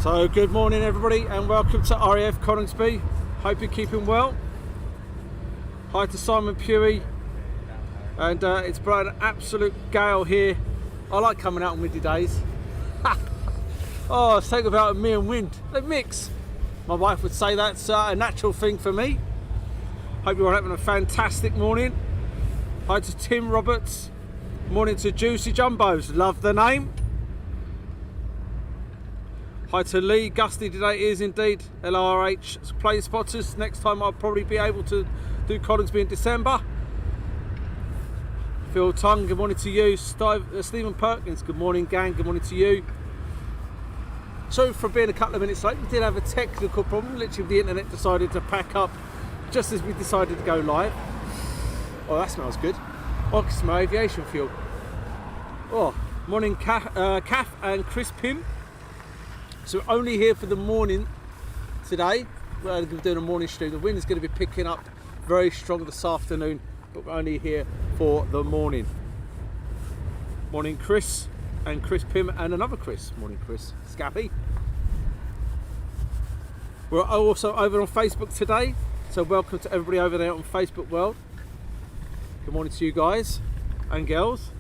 So good morning everybody and welcome to RAF Coningsby. Hope you're keeping well. Hi to Simon Pewey, and it's brought an absolute gale here. I like coming out on windy days. Oh, think about me and wind, they mix. My wife would say that's a natural thing for me. Hope you're all having a fantastic morning. Hi to Tim Roberts. Morning to Juicy Jumbos, love the name. Hi to Lee, gusty today is indeed. LRH, plane spotters. Next time I'll probably be able to do Coningsby in December. Phil Tongue, good morning to you. Stephen Perkins, good morning gang, good morning to you. Sorry for being a couple of minutes late, we did have a technical problem. Literally the internet decided to pack up just as we decided to go live. Oh, that smells good. Oh, I can smell aviation fuel. Oh, morning Kath and Chris Pym. So we're only here for the morning today. We're going to be doing a morning stream. The wind is going to be picking up very strong this afternoon, but we're only here for the morning. Morning Chris and Chris Pym and another Chris. Morning Chris Scappy. We're also over on Facebook today, so welcome to everybody over there on Facebook world. Good morning to you guys and girls.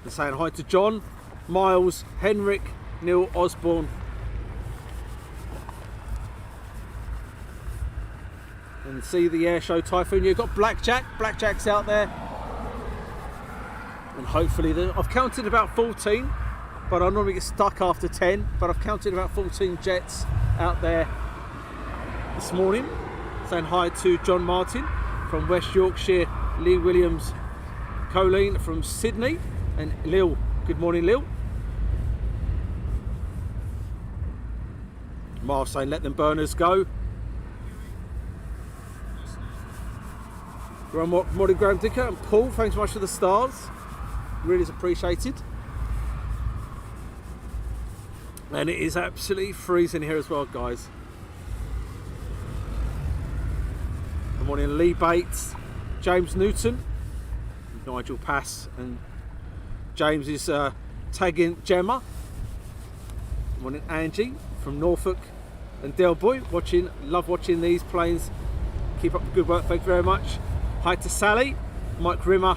And saying hi to John, Miles, Henrik, Neil Osborne. And see the air show Typhoon. You've got Blackjack's out there. And hopefully, I've counted about 14, but I normally get stuck after 10. But I've counted about 14 jets out there this morning. Saying hi to John Martin from West Yorkshire, Lee Williams, Colleen from Sydney, and Lil. Good morning, Lil. Miles saying let them burners go. Morning Graham Dicker and Paul, thanks so much for the stars. Really is appreciated. And it is absolutely freezing here as well, guys. Good morning Lee Bates, James Newton, Nigel Pass, and James is tagging Gemma. Good morning Angie from Norfolk, and Del Boy watching, love watching these planes. Keep up the good work, thank you very much. Hi to Sally, Mike Rimmer,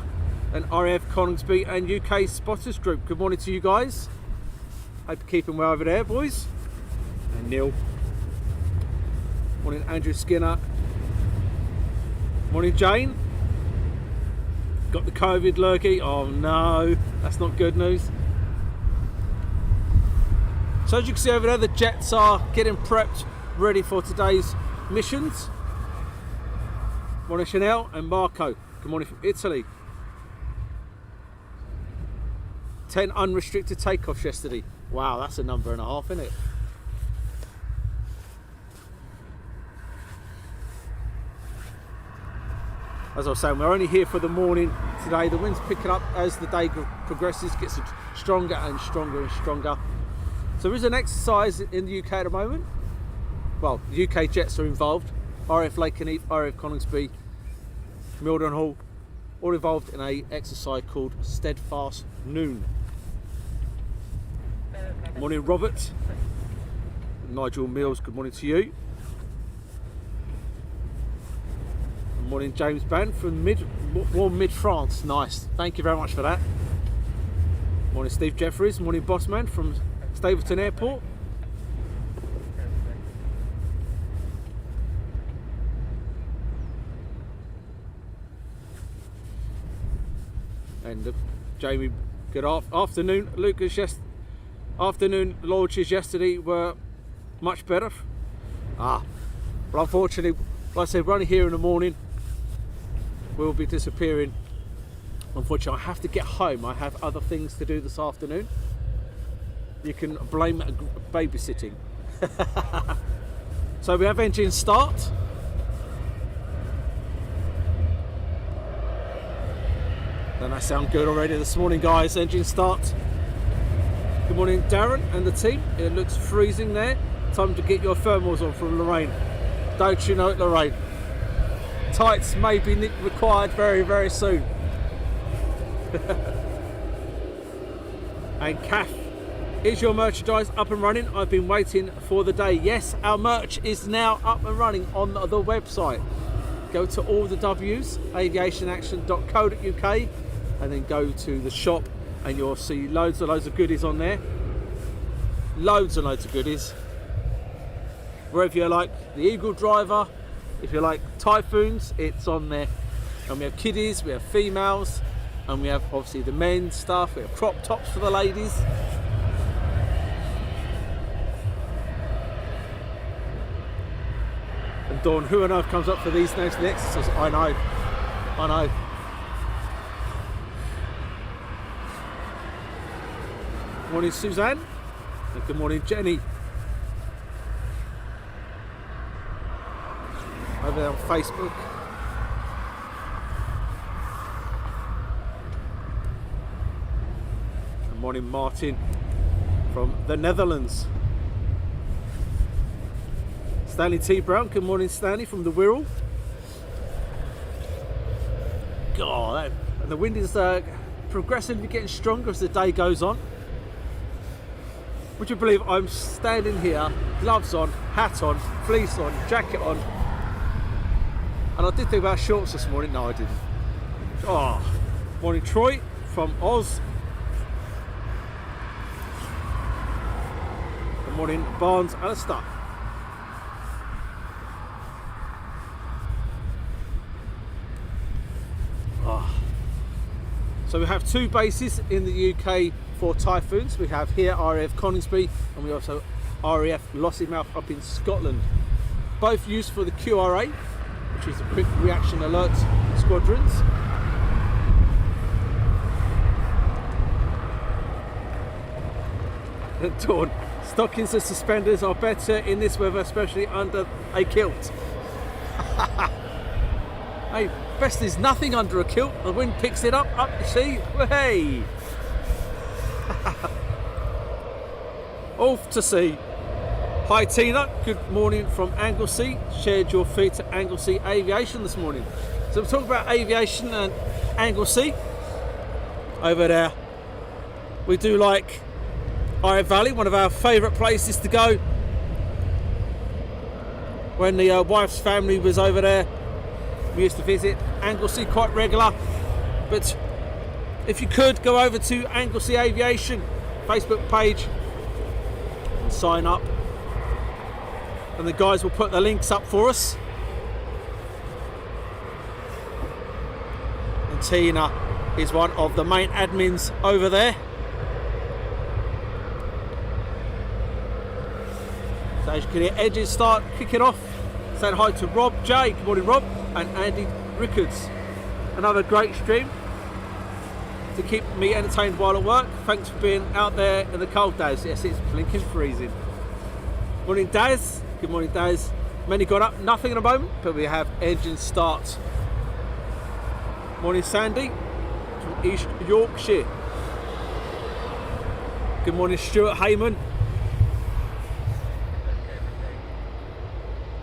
and RAF Coningsby and UK Spotters Group. Good morning to you guys. Hope you're keeping well over there, boys. And Neil. Morning Andrew Skinner. Morning Jane. Got the COVID lurgy. Oh no, that's not good news. So as you can see over there, the jets are getting prepped, ready for today's missions. Morning Chanel and Marco. Good morning from Italy. 10 unrestricted takeoffs yesterday. Wow, that's a number and a half, isn't it? As I was saying, we're only here for the morning today. The wind's picking up as the day progresses, gets stronger and stronger and stronger. So there is an exercise in the UK at the moment. Well, the UK jets are involved. RAF Lakenheath, RAF Coningsby, Mildenhall, all involved in an exercise called SteadFast Noon. Morning Robert. Nigel Mills, good morning to you. Morning James Band from warm mid-France, nice, thank you very much for that. Morning Steve Jeffries, morning Bossman from Stapleton Airport. And Jamie, good afternoon. Lucas, yes, afternoon launches yesterday were much better. But unfortunately, like I said, we're only here in the morning. We'll be disappearing. Unfortunately, I have to get home. I have other things to do this afternoon. You can blame babysitting. So we have engine start. Doesn't that sound good already this morning, guys? Engine start. Good morning, Darren and the team. It looks freezing there. Time to get your thermals on from Lorraine. Don't you know it, Lorraine? Tights may be required very, very soon. And Kath, is your merchandise up and running? I've been waiting for the day. Yes, our merch is now up and running on the website. Go to all the W's, aviationaction.co.uk, and then go to the shop and you'll see loads of goodies on there. Loads and loads of goodies. Wherever you like the Eagle Driver, if you like Typhoons, it's on there. And we have kiddies, we have females, and we have obviously the men's stuff. We have crop tops for the ladies. And Dawn, who on earth comes up for these names next? Says, I know. Good morning, Suzanne. And good morning, Jenny. Over there on Facebook. Good morning, Martin from the Netherlands. Stanley T. Brown, good morning, Stanley from the Wirral. God, the wind is progressively getting stronger as the day goes on. Would you believe I'm standing here, gloves on, hat on, fleece on, jacket on, and I did think about shorts this morning. No, I didn't. Oh, morning, Troy from Oz. Good morning, Barnes Alistair. So we have two bases in the UK for Typhoons. We have here RAF Coningsby, and we also RAF Lossiemouth up in Scotland. Both used for the QRA, which is the Quick Reaction Alert Squadrons. And Dawn, stockings and suspenders are better in this weather, especially under a kilt. Hey, best is nothing under a kilt. The wind picks it up, you see. Hey! Off to sea. Hi Tina, good morning from Anglesy. Shared your feed to Anglesy Aviation this morning. So we're talking about aviation and Anglesy. Over there, we do like Ire Valley, one of our favourite places to go. When the wife's family was over there, we used to visit Anglesy quite regular. But if you could, go over to Anglesy Aviation Facebook page and sign up, and the guys will put the links up for us. And Tina is one of the main admins over there. So as you can hear, edges start kicking off. Saying hi to Rob J. Good morning, Rob. And Andy Rickards. Another great stream to keep me entertained while at work. Thanks for being out there in the cold days. Yes, it's blinking freezing. Morning, Daz. Good morning, Daz. Many got up, nothing at the moment, but we have engine start. Morning, Sandy from East Yorkshire. Good morning, Stuart Heyman.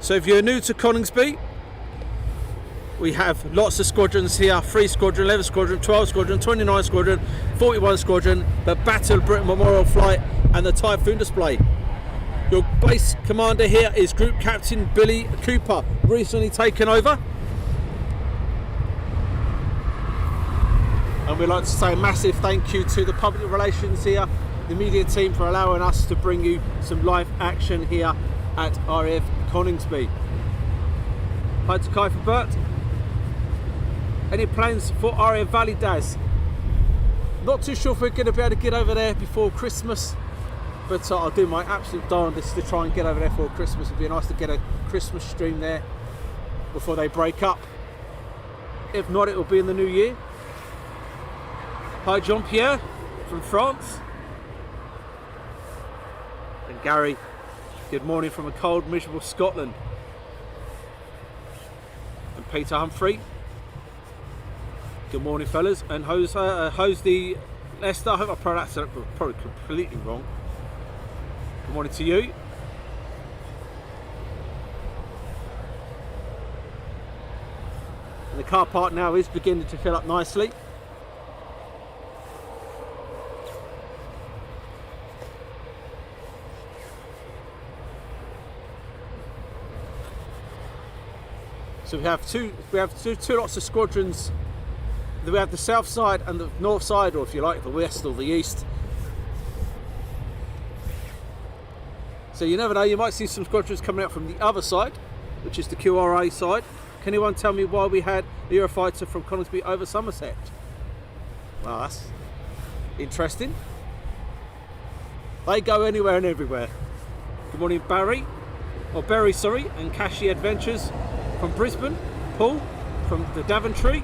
So if you're new to Coningsby, we have lots of squadrons here: 3 Squadron, 11 Squadron, 12 Squadron, 29 Squadron, 41 Squadron, the Battle of Britain Memorial Flight and the Typhoon display. Your base commander here is Group Captain Billy Cooper, recently taken over. And we'd like to say a massive thank you to the public relations here, the media team, for allowing us to bring you some live action here at RAF Coningsby. Hi to Kai for Bert. Any plans for RAF Valley, Daz? Not too sure if we're going to be able to get over there before Christmas, but I'll do my absolute darndest to try and get over there for Christmas. It'd be nice to get a Christmas stream there before they break up. If not, it will be in the new year. Hi Jean-Pierre from France. And Gary, good morning from a cold, miserable Scotland. And Peter Humphrey, good morning, fellas. And Hosey Lester, I hope I pronounced that probably completely wrong. Good morning to you. And the car park now is beginning to fill up nicely. So we have two lots of squadrons. We have the south side and the north side, or if you like, the west or the east. So you never know, you might see some squadrons coming out from the other side, which is the QRA side. Can anyone tell me why we had the Eurofighter from Coningsby over Somerset? Well, that's interesting. They go anywhere and everywhere. Good morning, Berry, sorry, and Cashy Adventures from Brisbane. Paul from the Daventry.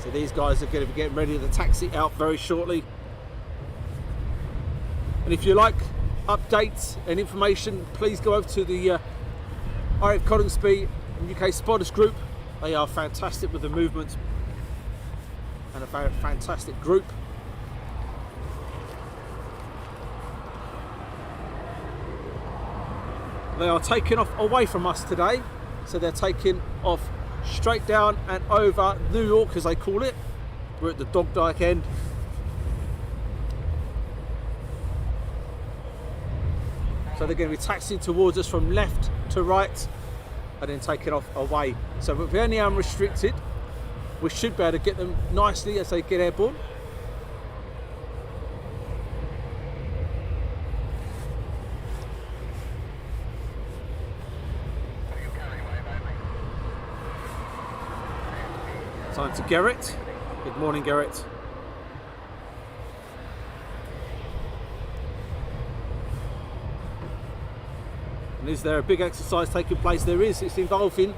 So these guys are going to be getting ready to taxi out very shortly. And if you like updates and information, please go over to the RAF Coningsby UK Spotters Group. They are fantastic with the movements and a very fantastic group. They are taking off away from us today, so they're taking off straight down and over New York, as they call it. We're at the Dog Dyke end. So they're going to be taxiing towards us from left to right and then taking off away. So if we're only unrestricted, we should be able to get them nicely as they get airborne. Time to Garrett. Good morning, Garrett. And is there a big exercise taking place? There is. It's involving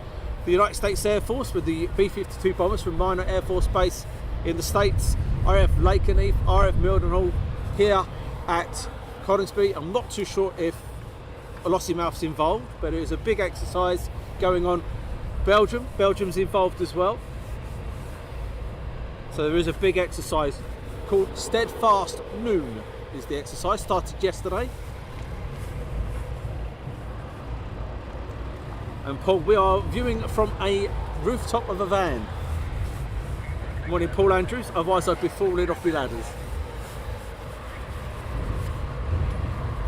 the United States Air Force with the B-52 bombers from Minor Air Force Base in the States, RAF Lakenheath, RAF Mildenhall here at Coningsby. I'm not too sure if Lossiemouth's involved, but it is a big exercise going on. Belgium's involved as well. So there is a big exercise called SteadFast Noon is the exercise, started yesterday. And Paul, we are viewing from a rooftop of a van. Good morning, Paul Andrews, otherwise I'd be falling off my ladders.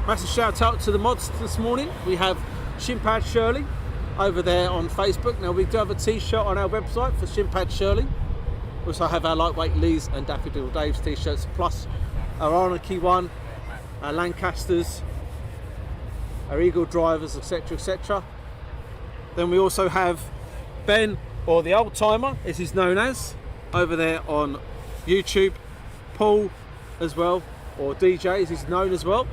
Massive shout out to the mods this morning. We have Shimpad Shirley over there on Facebook. Now we do have a t-shirt on our website for Shimpad Shirley. We also have our Lightweight Lee's and Daffodil Dave's t-shirts, plus our Anarchy one, our Lancasters, our Eagle Drivers, etc, etc. Then we also have Ben, or the Old Timer as he's known as, over there on YouTube. Paul as well, or DJ as he's known as well.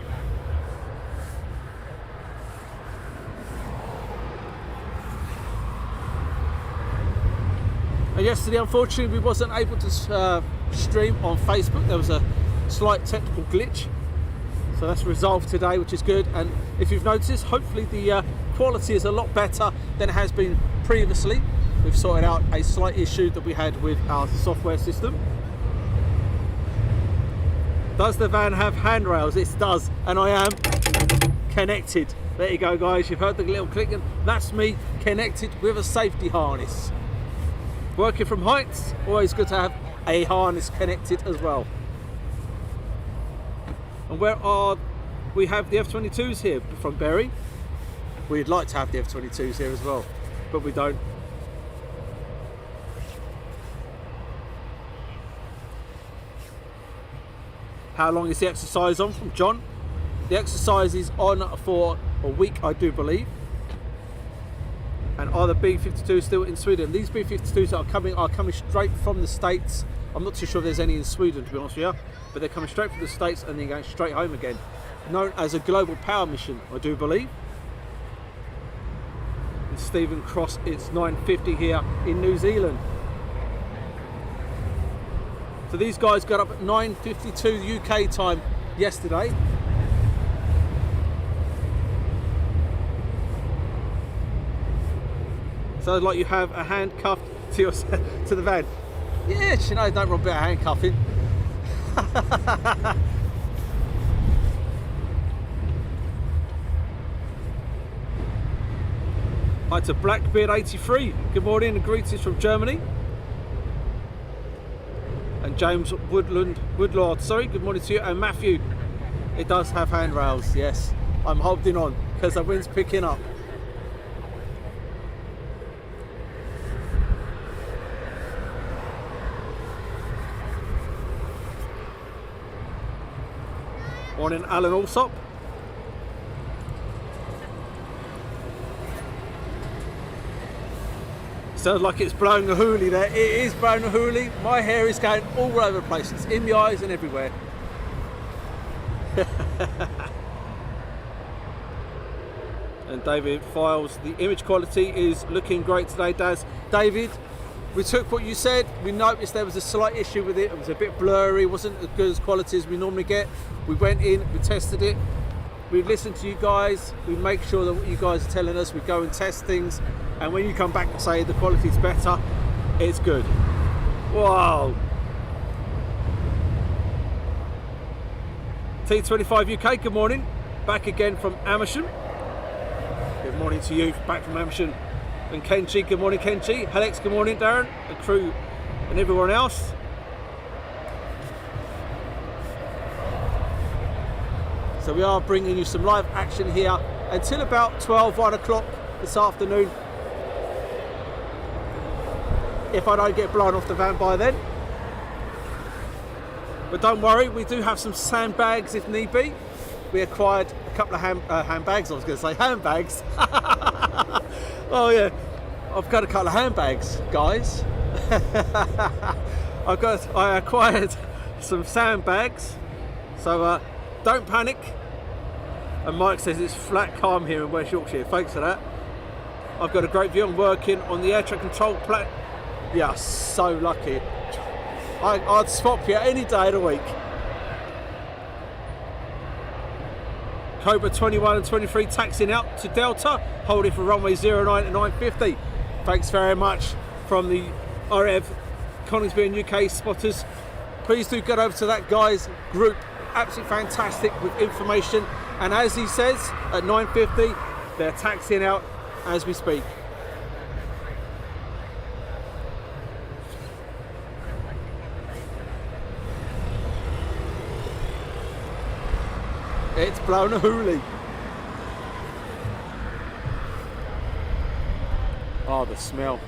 And yesterday, unfortunately, we wasn't able to stream on Facebook. There was a slight technical glitch. So that's resolved today, which is good. And if you've noticed, hopefully the quality is a lot better than it has been previously. We've sorted out a slight issue that we had with our software system. Does the van have handrails? It does, and I am connected. There you go, guys. You've heard the little clicking. That's me connected with a safety harness. Working from heights, always good to have a harness connected as well. And we have the F-22s here from Berry. We'd like to have the F-22s here as well, but we don't. How long is the exercise on? From John. The exercise is on for a week, I do believe. And are the B-52s still in Sweden? These B-52s are coming straight from the States. I'm not too sure if there's any in Sweden, to be honest with you, but they're coming straight from the States and then going straight home again. Known as a global power mission, I do believe. In Stephen Cross, it's 9:50 here in New Zealand. So these guys got up at 9:52 UK time yesterday. Sounds like you have a handcuff to the van. Yes, you know, don't run a bit of handcuffing. Hi to Blackbeard83. Good morning and greetings from Germany. And James Woodlord, sorry, good morning to you. And Matthew, it does have handrails, yes. I'm holding on because the wind's picking up. Morning, Alan Allsop. Sounds like it's blowing a hoolie there. It is blowing a hoolie. My hair is going all over the place. It's in the eyes and everywhere. And David Files, the image quality is looking great today, Daz. David, we took what you said. We noticed there was a slight issue with it. It was a bit blurry. It wasn't as good as quality as we normally get. We went in, we tested it. We listened to you guys. We make sure that what you guys are telling us, we go and test things. And when you come back and say the quality's better, it's good. Wow. T25 UK, good morning. Back again from Amersham. Good morning to you, back from Amersham. And Kenji, good morning Kenji. Alex, good morning Darren, the crew and everyone else. So we are bringing you some live action here until about 1 o'clock this afternoon. If I don't get blown off the van by then. But don't worry, we do have some sandbags if need be. We acquired a couple of handbags, I was going to say handbags. Oh yeah, I've got a couple of handbags, guys. I acquired some sandbags, so don't panic. And Mike says it's flat calm here in West Yorkshire, thanks for that. I've got a great view. I'm working on the air traffic control platform. Yeah, so lucky. I'd swap you any day of the week. Cobra 21 and 23 taxiing out to Delta, holding for runway 09 to 950. Thanks very much from the RAF Coningsby and UK spotters. Please do get over to that guy's group. Absolutely fantastic with information. And as he says, at 950, they're taxiing out as we speak. It's blown a hoolie. Oh, the smell.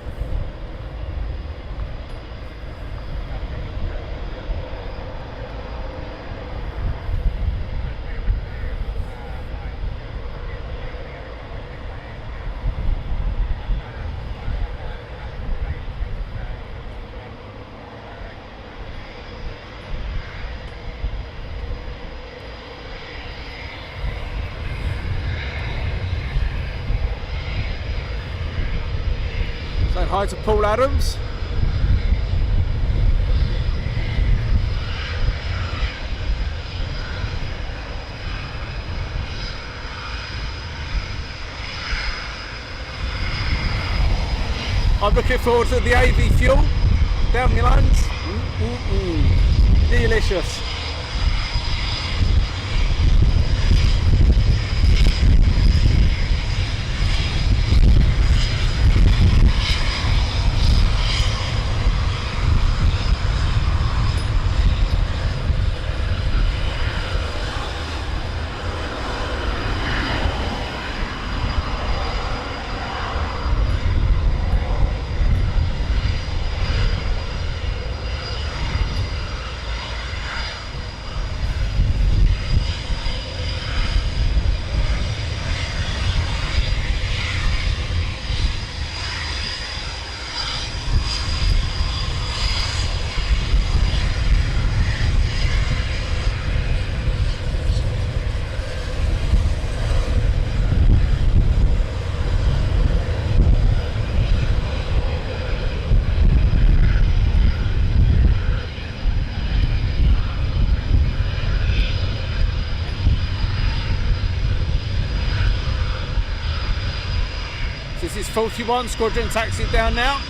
Hi to Paul Adams. I'm looking forward to the AV fuel down my lungs. Delicious. This is 41, squadron taxi down now.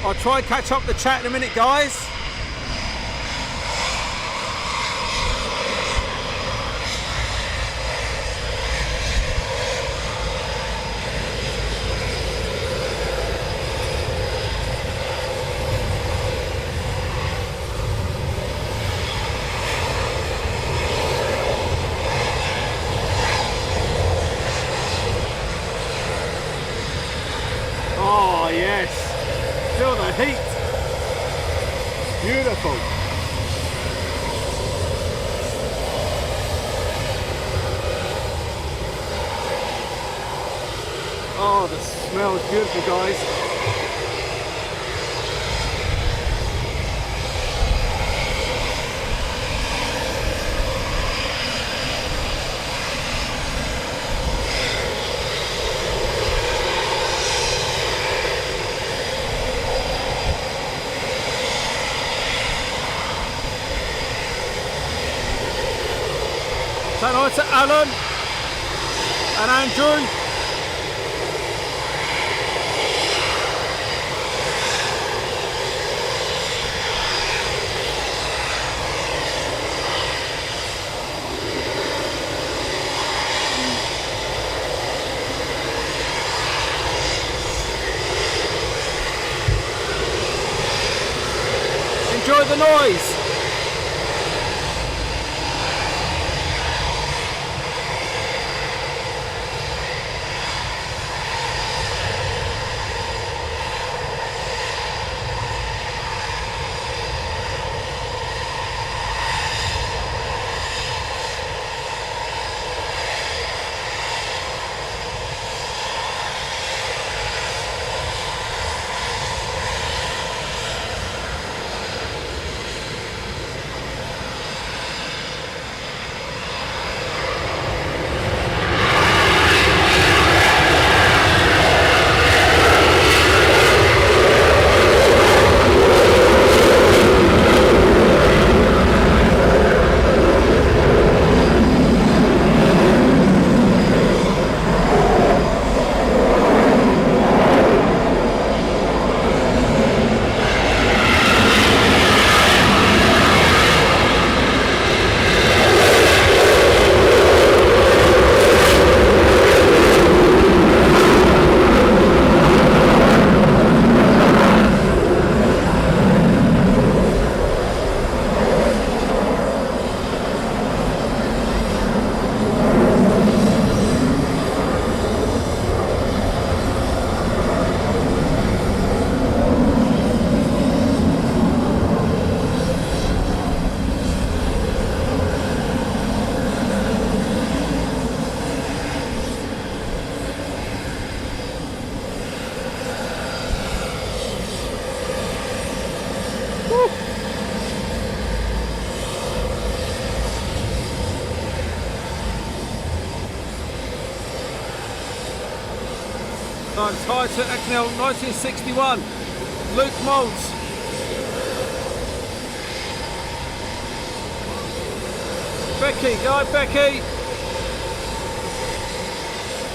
I'll try and catch up the chat in a minute, guys. Yes, feel the heat. Beautiful. Oh, the smell is beautiful, guys. Say hi to Alan and Andrew. Enjoy the noise. Nice, hi to Ecknell 1961, Luke Moulds. Becky, hi Becky.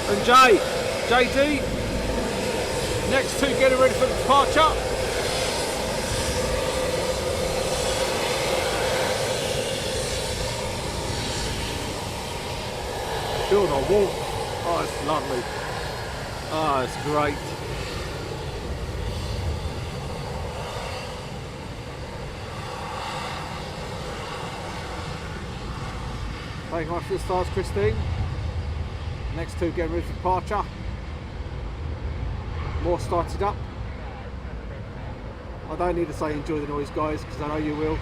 And Jay, JD. Next two getting ready for departure. Feel the warmth. Oh, it's lovely. Oh, it's great. Thank you much for the stars, Christine. Next two getting ready for departure. More started up. I don't need to say enjoy the noise, guys, because I know you will.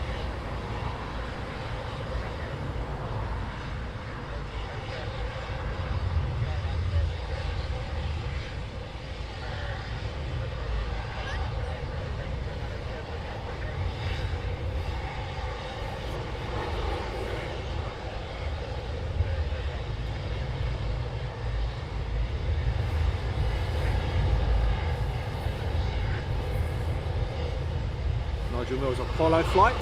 Nigel Mills Apollo flight.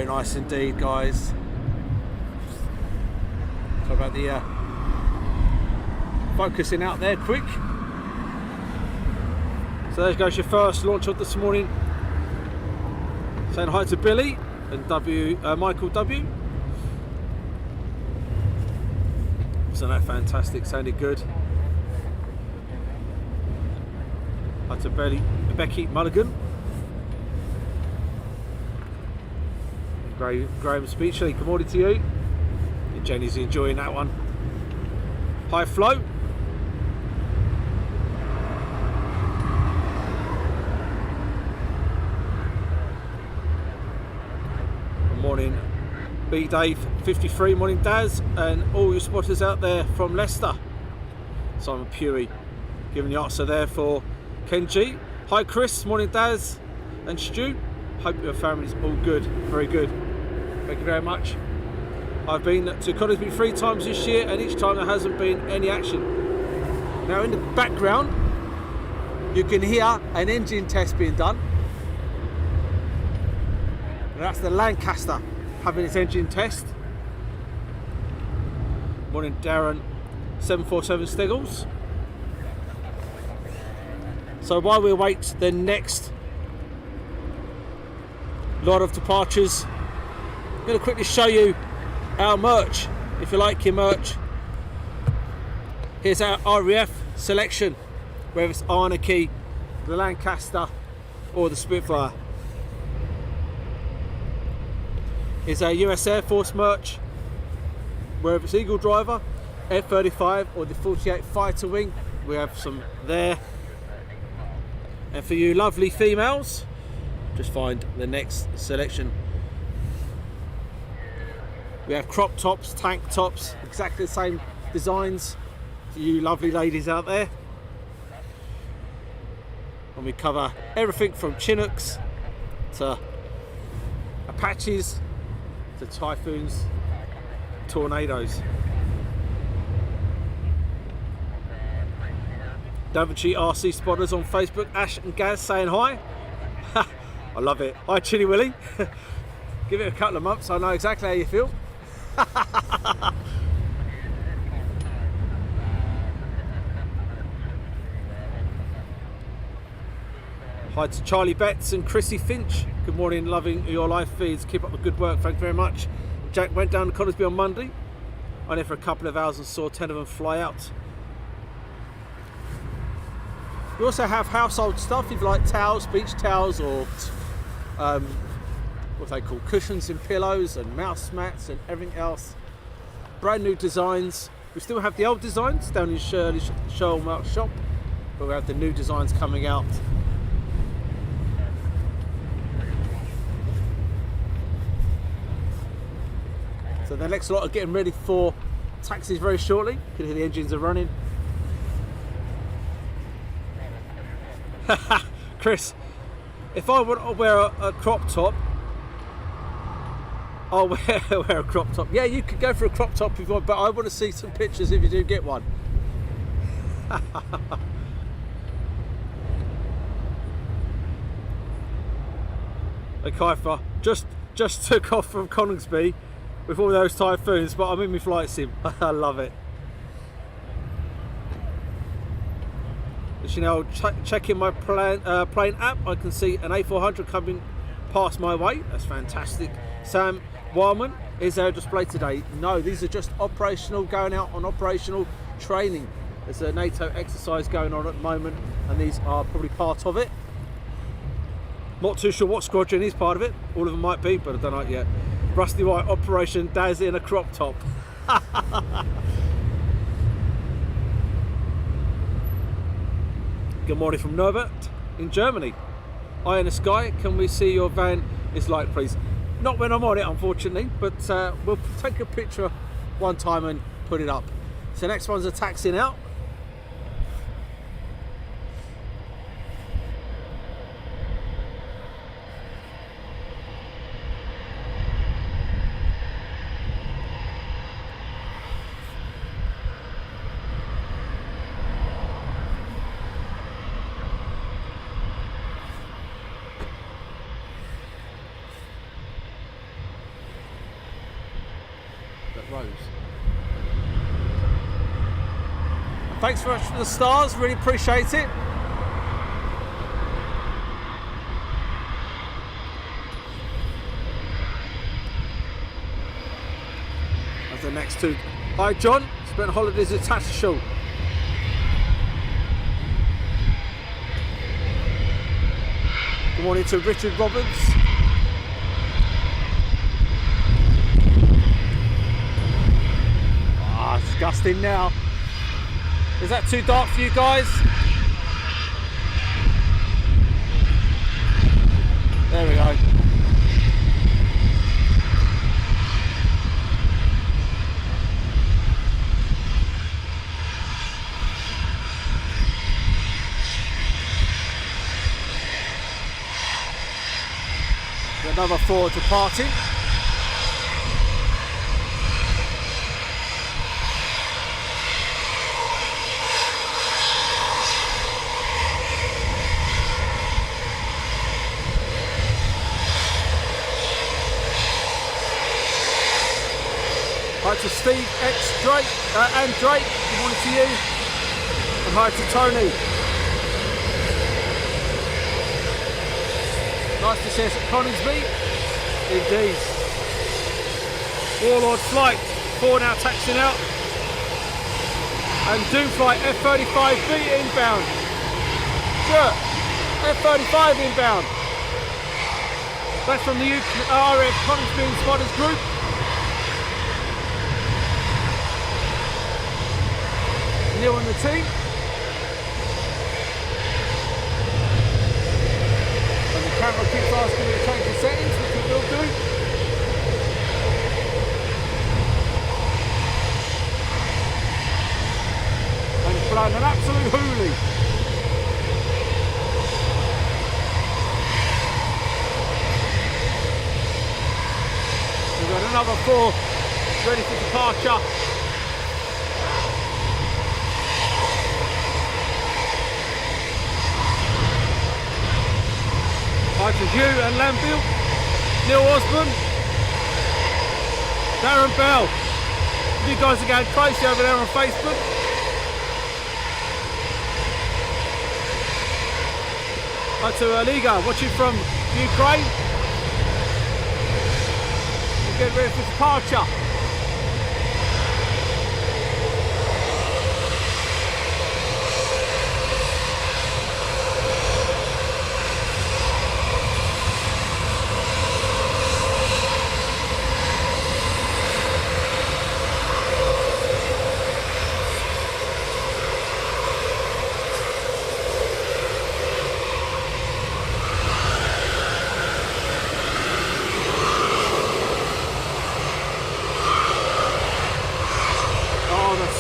Very nice indeed, guys. Sorry about the focusing out there quick. So there goes your first launch of this morning. Saying hi to Billy and Michael W. Isn't that fantastic? Sounded good. Hi to Becky Mulligan. Graham Speechley, good morning to you. And Jenny's enjoying that one. Hi Flo. Good morning B Dave 53, morning Daz, and all your spotters out there from Leicester. Simon Pewey giving the answer there for Ken G. Hi Chris, morning Daz and Stu. Hope your family's all good, very good. Thank you very much. I've been to Coningsby 3 times this year and each time there hasn't been any action. Now in the background you can hear an engine test being done. And that's the Lancaster having its engine test. Morning Darren 747 Steggles. So while we await the next lot of departures, I'm going to quickly show you our merch. If you like your merch, here's our RAF selection, whether it's Arnike, the Lancaster or the Spitfire. Here's our US Air Force merch, whether it's Eagle Driver, F35 or the 48 Fighter Wing, we have some there. And for you lovely females, just find the next selection. We have crop tops, tank tops, exactly the same designs for you lovely ladies out there. And we cover everything from Chinooks to Apaches to Typhoons, Tornadoes. Daventry RC Spotters on Facebook, Ash and Gaz saying hi. I love it. Hi Chilly Willy. Give it a couple of months, I know exactly how you feel. Hi to Charlie Betts and Chrissy Finch. Good morning, loving your live feeds. Keep up the good work, thank you very much. Jack went down to Coningsby on Monday. I there for a couple of hours and saw 10 of them fly out. We also have household stuff, if you like towels, beach towels, or what they call cushions and pillows and mouse mats and everything else. Brand new designs. We still have the old designs down in Sherwell shop, but we have the new designs coming out. So the next lot are getting ready for taxis very shortly. You can hear the engines are running. Chris, if I want to wear a crop top, I'll wear a crop top. Yeah, you could go for a crop top if you want, but I want to see some pictures if you do get one. Hey Kaifa, just took off from Coningsby with all those Typhoons, but I'm in my flight sim. I love it. You know, checking my plane app, I can see an A400 coming past my way. That's fantastic. Sam Warman, is there a display today? No, these are just operational, going out on operational training. There's a NATO exercise going on at the moment, and these are probably part of it. Not too sure what squadron is part of it. All of them might be, but I don't know it yet. Rusty White, Operation Daz in a crop top. Good morning from Norbert in Germany. Eye in the sky, can we see your van is light please? Not when I'm on it unfortunately, but we'll take a picture one time and put it up. So next one's a taxiing out. rose. And thanks very much for the stars, really appreciate it. That's the next two. Hi John, spent holidays at Tattershall. Good morning to Richard Roberts. Ah, it's disgusting now. Is that too dark for you guys? There we go. Another 4 departing. Hi to Steve X Drake and Drake, good morning to you. And hi to Tony. Nice to see us at Coningsby. Indeed. Warlord Flight 4 now taxiing out. And Doomflight F35B inbound. Sure, F35 inbound. That's from the RAF Coningsby Spotters Group. Neil and the team. Camera keeps asking me to change the settings, which we will do. And it's blown an absolute hoolie. We've got another 4 ready for departure. Hi to Hugh and Lambill, Neil Osborne, Darren Bell. You guys are going crazy over there on Facebook. Hi to Liga, watching from Ukraine. We're getting ready for departure.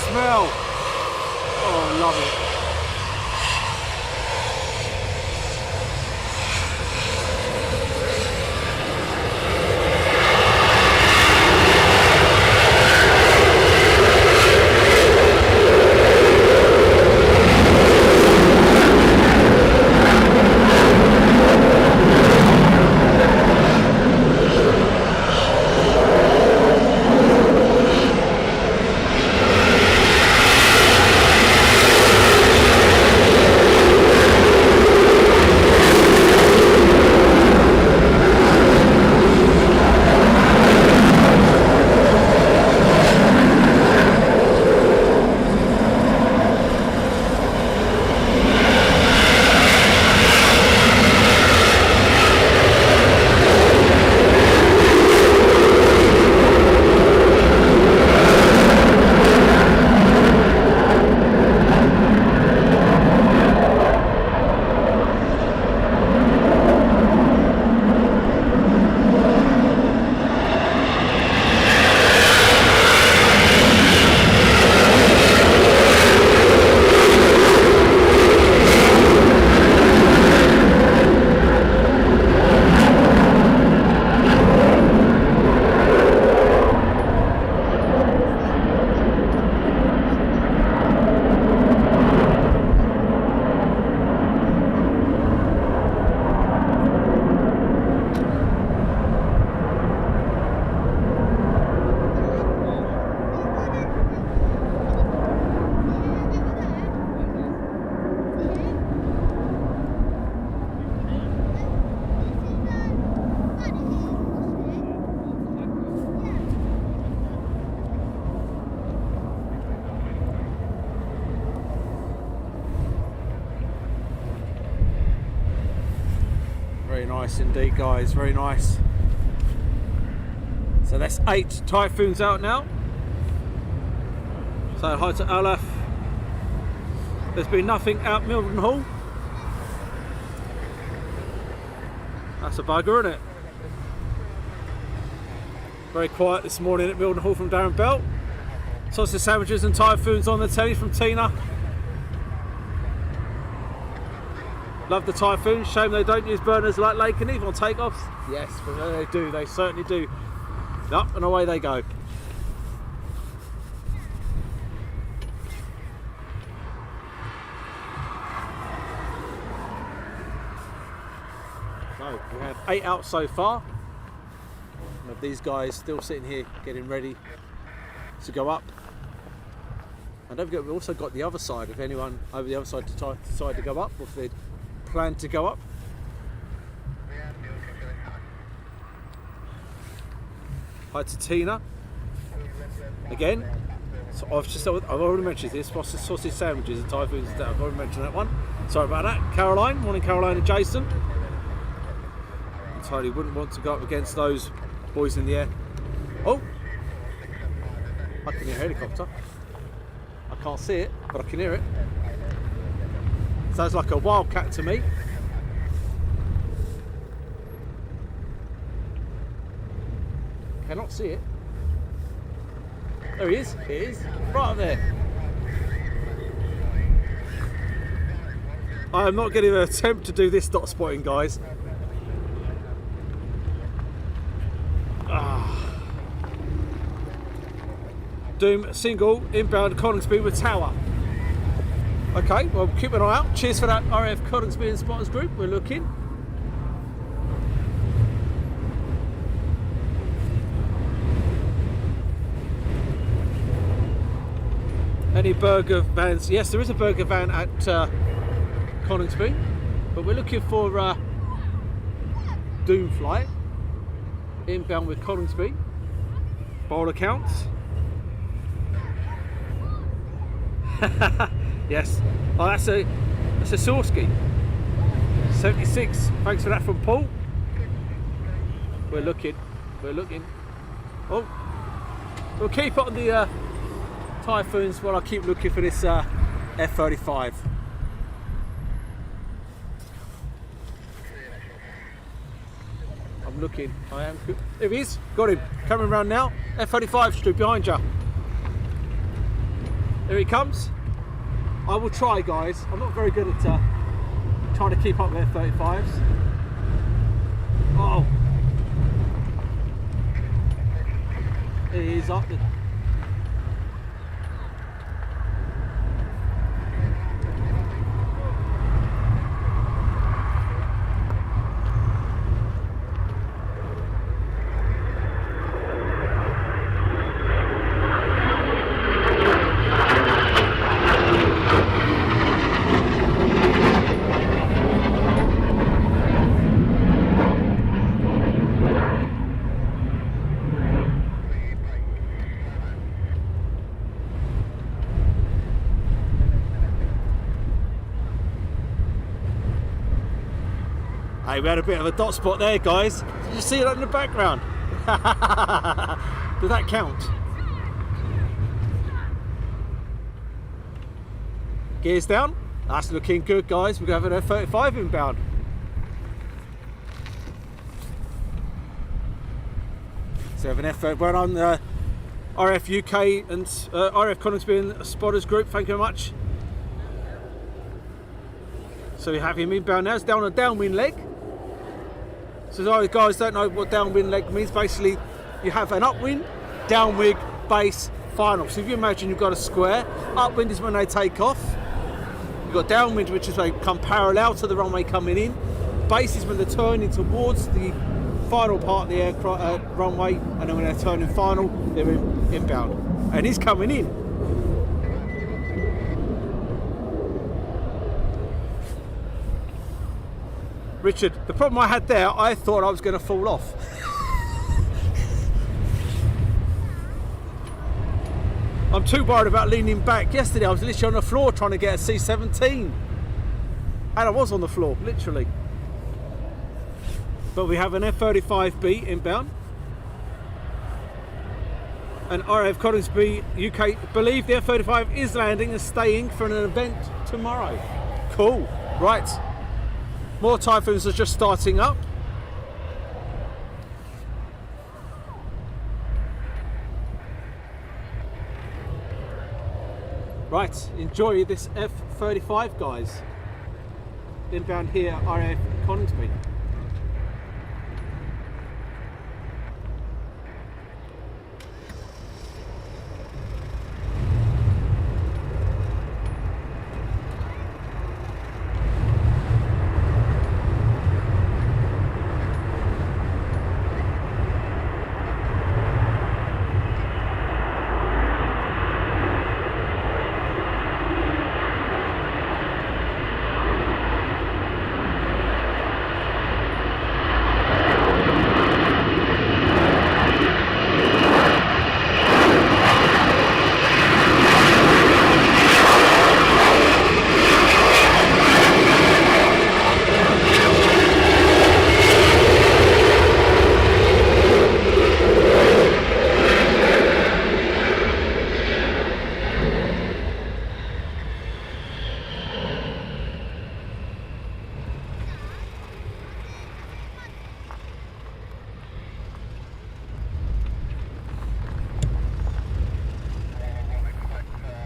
Smell. Oh, love it. nice indeed, guys, very nice. So that's 8 Typhoons out now. So hi to RAF. There's been nothing out Mildenhall. That's a bugger, isn't it? Very quiet this morning at Mildenhall from Darren Belt. Sausage sandwiches and Typhoons on the telly from Tina. Love the Typhoons. Shame they don't use burners like Lincolnshire on takeoffs. Yes, but they do. They certainly do. Up and away they go. So we have 8 out so far. And of these guys still sitting here getting ready to go up. And don't forget, we've also got the other side. If anyone over the other side decide to go up, or if they plan to go up. Hi to Tina. Again, so I've already mentioned this. Sausage sandwiches and Typhoons. I've already mentioned that one. Sorry about that. Caroline, morning Caroline and Jason. I totally wouldn't want to go up against those boys in the air. Oh, I can hear a helicopter. I can't see it, but I can hear it. Sounds like a wildcat to me. Cannot see it. There he is. It is right up there. I am not going to attempt to do this dot spotting, guys. Doom single inbound Coningsby with tower. Okay, well, keep an eye out. Cheers for that, RAF Coningsby and Spotters Group. We're looking. Any burger vans? Yes, there is a burger van at Coningsby, but we're looking for Doom flight inbound with Coningsby. Bowl accounts. Yes. Oh, that's a Sawski 76. Thanks for that from Paul. We're looking. Oh, we'll keep it on the Typhoons while I keep looking for this F35. I'm looking. I am. There he is. Got him. Coming around now. F35 stood behind you. There he comes. I will try, guys. I'm not very good at trying to keep up with F35s. Oh. He is up. Hey, we had a bit of a dot spot there, guys. Did you see that in the background? Did that count? Gears down. That's looking good, guys. We're going to have an F35 inbound. So we have an F35. Well on RAF UK and RAF Coningsby and Spotters Group. Thank you very much. So we have him inbound now. It's down a downwind leg. So those guys don't know what downwind leg means. Basically, you have an upwind, downwind, base, final. So if you imagine you've got a square, upwind is when they take off. You've got downwind, which is when they come parallel to the runway coming in. Base is when they're turning towards the final part of the aircraft runway, and then when they're turning final, they're inbound. And he's coming in. Richard, the problem I had there, I thought I was going to fall off. I'm too worried about leaning back. Yesterday I was literally on the floor trying to get a C-17. And I was on the floor, literally. But we have an F35B inbound. And RAF Coningsby UK believe the F35 is landing and staying for an event tomorrow. Cool. Right. More Typhoons are just starting up. Right, enjoy this F35, guys. Inbound here, RAF Coningsby.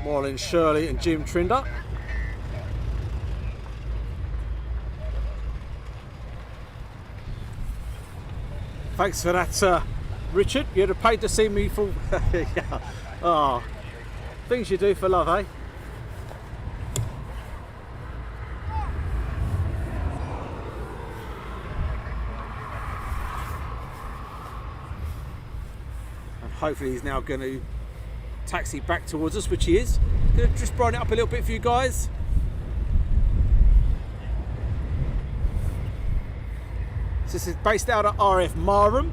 Marlon Shirley and Jim Trinder. Thanks for that, Richard. You'd have paid to see me for yeah. Oh, things you do for love, eh? And hopefully he's now going to taxi back towards us, which he is. Gonna just brighten it up a little bit for you guys. So this is based out of RAF Marham.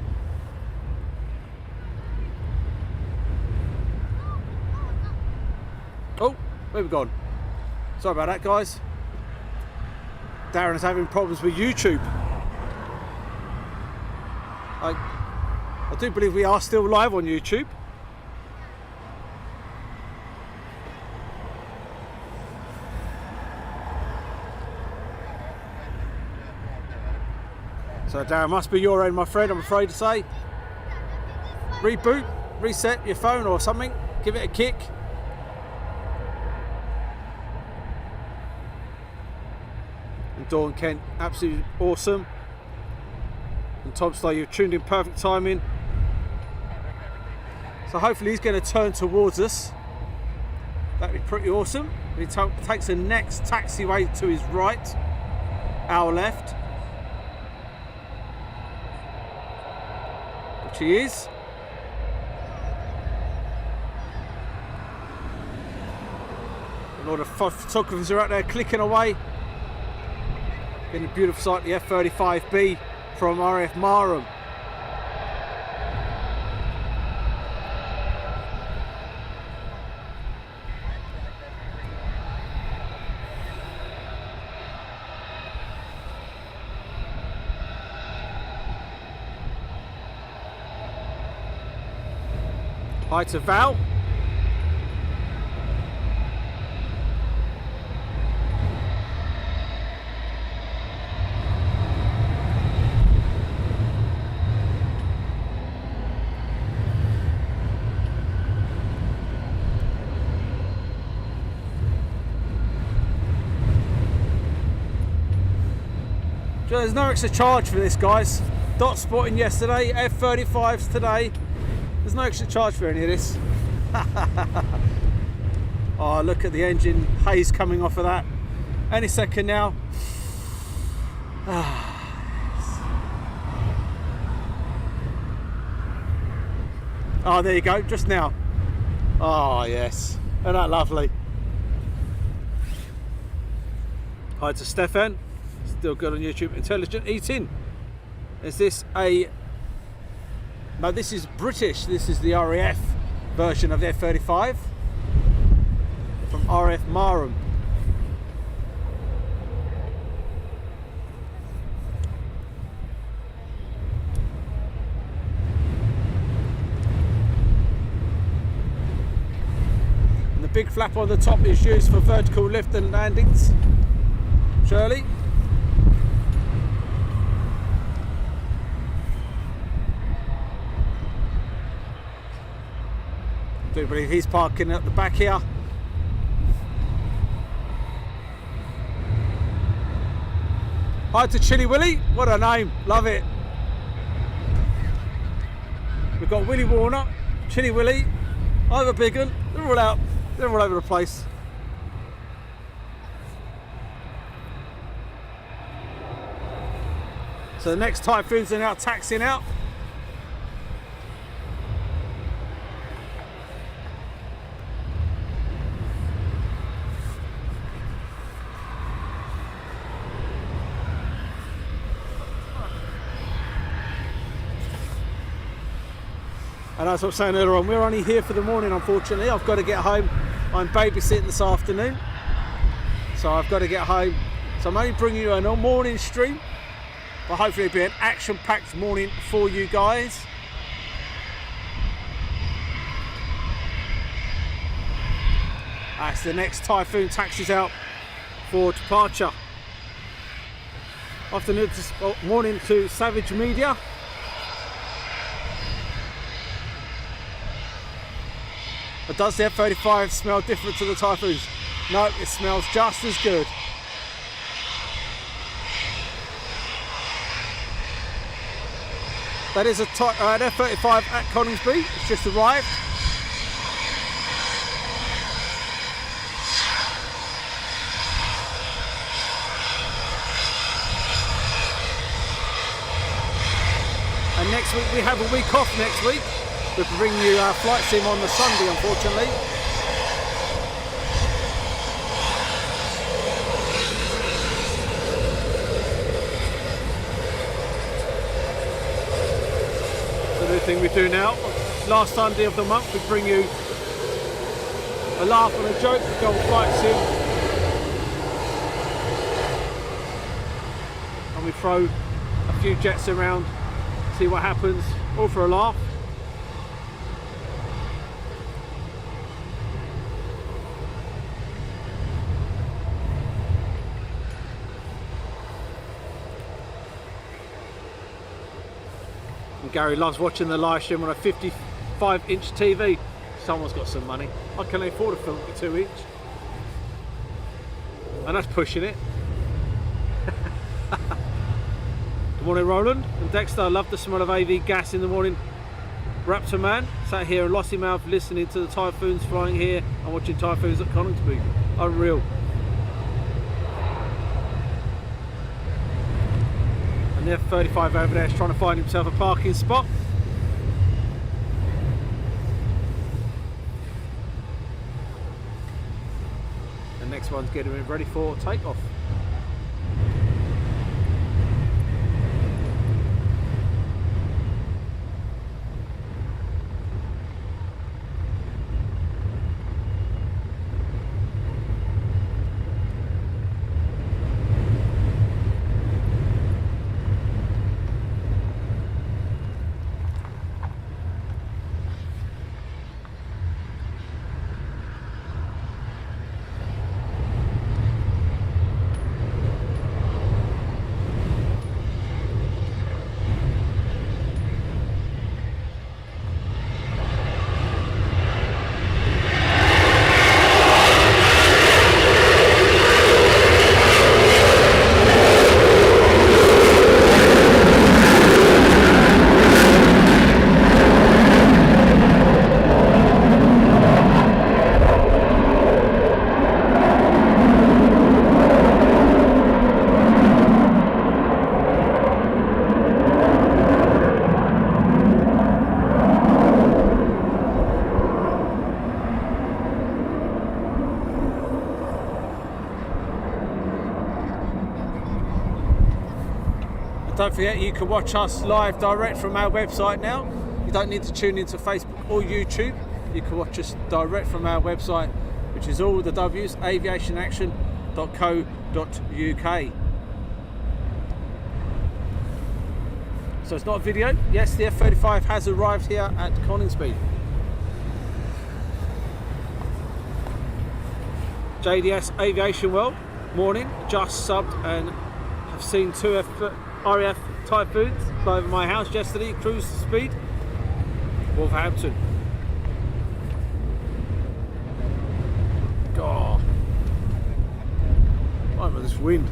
Oh, where have we gone? Sorry about that, guys. Darren is having problems with YouTube. I do believe we are still live on YouTube. So Darren, must be your end, my friend, I'm afraid to say. Reboot, reset your phone or something, give it a kick. And Dawn Kent, absolutely awesome. And Tom Stowe, you've tuned in perfect timing. So hopefully he's going to turn towards us. That'd be pretty awesome. He takes the next taxiway to his right, our left. Which he is. And all the photographers are out there clicking away. Getting a beautiful sight, the F35B from RAF Marham. Hi to Val. There's no extra charge for this, guys. Dot spotting yesterday, F35s today. There's no extra charge for any of this. Oh, look at the engine haze coming off of that. Any second now. Oh, there you go, just now. Oh, yes. Isn't that lovely? Hi to Stefan. Still good on YouTube. Intelligent Eating. Is this a... No, this is British. This is the RAF version of the F35 from RAF Marham. big flap on the top is used for vertical lift and landings. Shirley. I do believe he's parking at the back here. Hi to Chilly Willy, what a name, love it. We've got Willy Warner, Chilly Willy, Ivor Biggin, they're all out, they're all over the place. So the next Typhoons are now taxiing out. And as I was saying earlier on, we're only here for the morning, unfortunately. I've got to get home. I'm babysitting this afternoon, so I've got to get home. So I'm only bringing you a morning stream, but hopefully it'll be an action-packed morning for you guys. As the next Typhoon taxis out for departure. Afternoon to morning to Savage Media. But does the F35 smell different to the Typhoons? No, it smells just as good. That is an F35 at Coningsby, it's just arrived. And next week we have a week off next week. We'll bring you our flight sim on the Sunday, unfortunately. So the thing we do now, last Sunday of the month, we bring you a laugh and a joke, we go on flight sim. And we throw a few jets around, see what happens, all for a laugh. And Gary loves watching the live stream on a 55-inch TV. Someone's got some money. I can afford a film for 2-inch. And that's pushing it. Good morning, Roland and Dexter. I love the smell of AV gas in the morning. Raptor Man sat here in Lossiemouth listening to the Typhoons flying here and watching Typhoons at Coningsby. Unreal. And the F35 over there is trying to find himself a parking spot. The next one's getting ready for takeoff. Don't forget, you can watch us live direct from our website now. You don't need to tune into Facebook or YouTube. You can watch us direct from our website, which is all the W's, aviationaction.co.uk. So it's not a video. Yes, the F35 has arrived here at Coningsby. JDS Aviation World, morning, just subbed and have seen two RAF Typhoons fly over my house yesterday, cruise speed, Wolverhampton. God, why with this wind?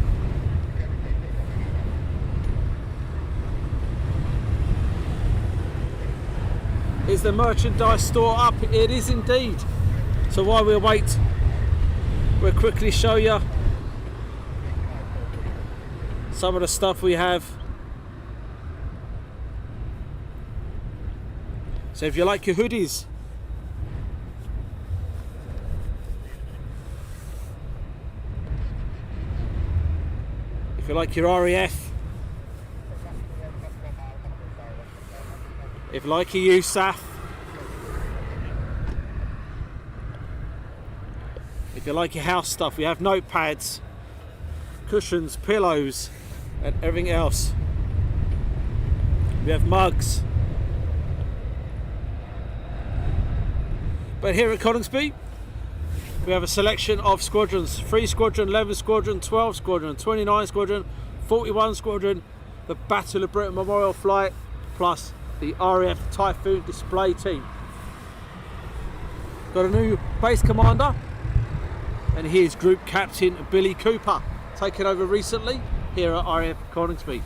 Is the merchandise store up? It is indeed. So while we wait, we'll quickly show you some of the stuff we have. So if you like your hoodies, if you like your RAF, if you like your USAF, if you like your house stuff, we have notepads, cushions, pillows and everything else. We have mugs. But here at Coningsby, we have a selection of squadrons: 3 Squadron, 11 Squadron, 12 Squadron, 29 Squadron, 41 Squadron, the Battle of Britain Memorial Flight, plus the RAF Typhoon display team. Got a new base commander, and here's Group Captain Billy Cooper, taken over recently here at RAF Coningsby.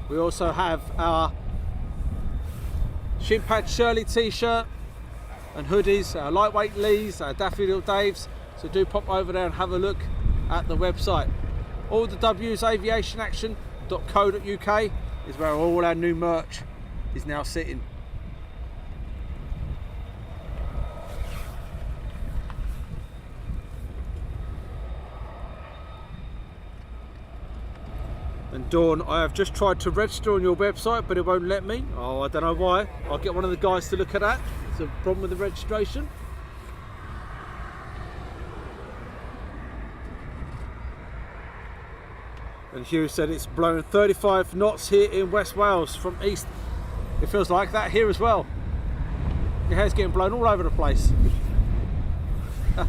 We also have our Shin Pad Shirley t-shirt and hoodies, our lightweight Lees, our Daffodil Daves. So do pop over there and have a look at the website. All the W's aviationaction.co.uk is where all our new merch is now sitting. And Dawn, I have just tried to register on your website, but it won't let me. Oh, I don't know why. I'll get one of the guys to look at that. It's a problem with the registration. And Hugh said it's blowing 35 knots here in West Wales from east. It feels like that here as well. Your hair's getting blown all over the place. So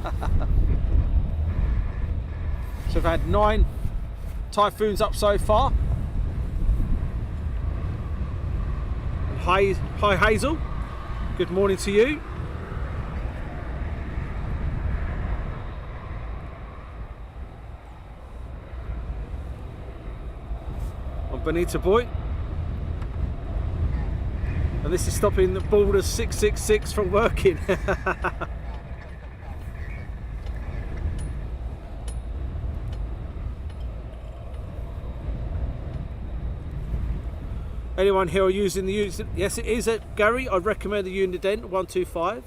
we've had 9 Typhoons up so far. And hi Hazel, good morning to you. I'm Benita Boy, and this is stopping the Borders 666 from working. Anyone here using the unit? Yes, it is at Gary. I'd recommend the Unident 125.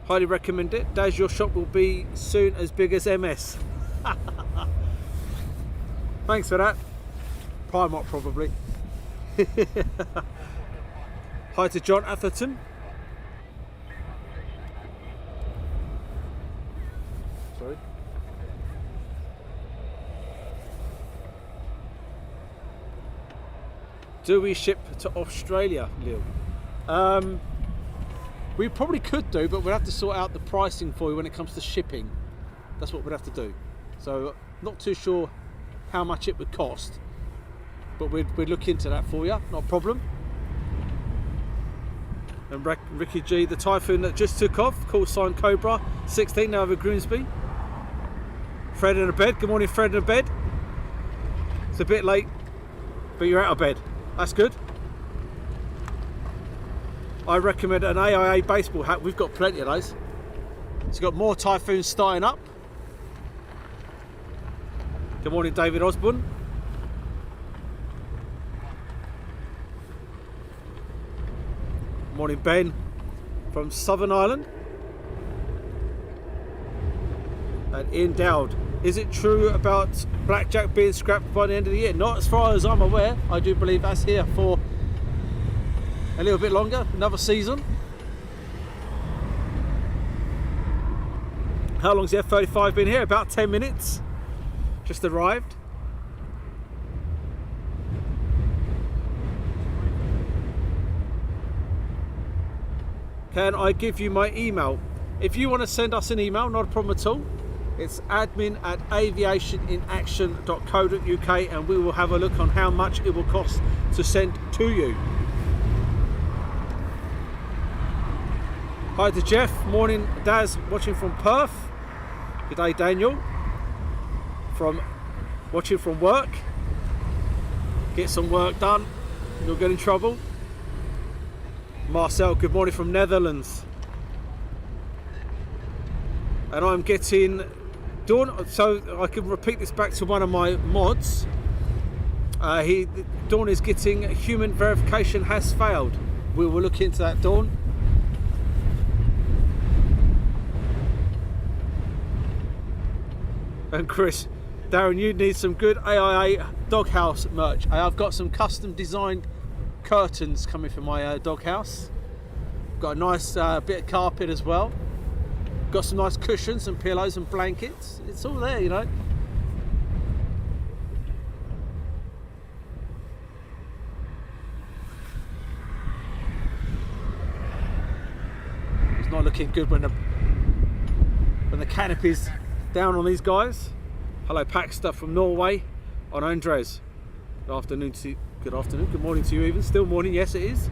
Highly recommend it. Daz, your shop will be soon as big as MS. Thanks for that. Primark probably. Hi to John Atherton. Sorry. Do we ship to Australia, Lil? We probably could do, but we'd have to sort out the pricing for you when it comes to shipping. That's what we'd have to do. So not too sure how much it would cost, but we'd look into that for you, not a problem. And Ricky G, the Typhoon that just took off, call sign Cobra 16, now over Grimsby. Fred in a bed. Good morning, Fred in a bed. It's a bit late, but you're out of bed. That's good. I recommend an AIA baseball hat. We've got plenty of those. So you've got more Typhoons starting up. Good morning, David Osborne. Morning, Ben from Southern Ireland. And Ian Dowd. Is it true about Blackjack being scrapped by the end of the year? Not as far as I'm aware. I do believe that's here for a little bit longer, another season. How long's the F35 been here? About 10 minutes. Just arrived. Can I give you my email? If you want to send us an email, not a problem at all. It's admin@aviationinaction.co.uk, and we will have a look on how much it will cost to send to you. Hi to Jeff. Morning, Daz, watching from Perth. Good day, Daniel. Watching from work. Get some work done. You'll get in trouble. Marcel, good morning from Netherlands. And I'm getting Dawn, so I can repeat this back to one of my mods. Dawn is getting human verification has failed. We will look into that, Dawn. And Chris, Darren, you need some good AIA doghouse merch. I've got some custom designed curtains coming from my doghouse. Got a nice bit of carpet as well. Got some nice cushions and pillows and blankets. It's all there, you know. It's not looking good when the canopy's down on these guys. Hello, Paxter from Norway on Andres. Good afternoon to you. Good afternoon. Good morning to you even. Still morning. Yes, it is.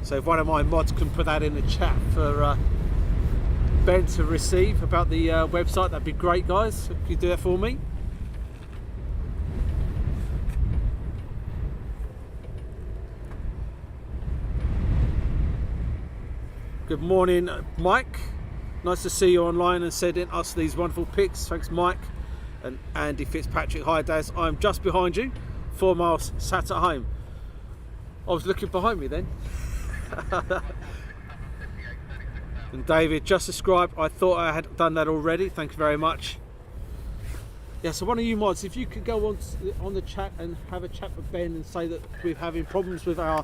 So if one of my mods can put that in the chat for Ben to receive about the website, that'd be great, guys. If you do that for me. Good morning, Mike. Nice to see you online and sending us these wonderful pics. Thanks, Mike. And Andy Fitzpatrick. Hi, Daz. I'm just behind you. 4 miles, sat at home. I was looking behind me then. And David, just subscribed. I thought I had done that already. Thank you very much. Yeah, so one of you mods, if you could go on the chat and have a chat with Ben and say that we're having problems with our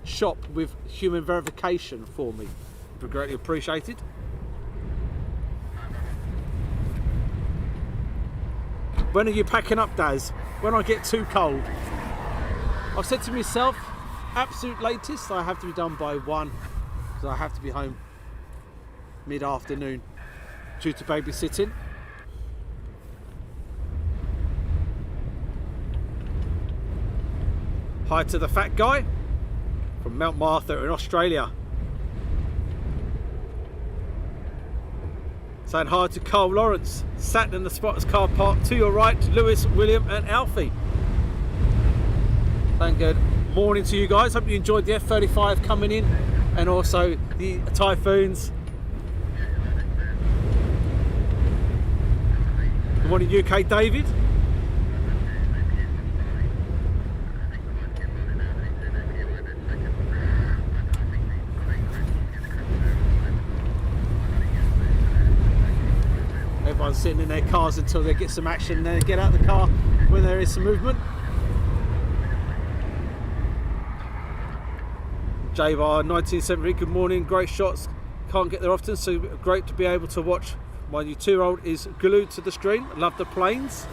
shop with human verification for me, it'd be greatly appreciated. When are you packing up, Daz? When I get too cold. I've said to myself, absolute latest, I have to be done by 1, because I have to be home mid-afternoon due to babysitting. Hi to the fat guy from Mount Martha in Australia. Saying hi to Carl Lawrence, sat in the spotters car park to your right, Lewis, William and Alfie. Thank good morning to you guys. Hope you enjoyed the F35 coming in and also the Typhoons. Good morning UK David. Everyone's sitting in their cars until they get some action and then get out of the car when there is some movement. Javar 1970, good morning, great shots, can't get there often, so great to be able to watch. My new 2-year-old is glued to the screen, love the planes.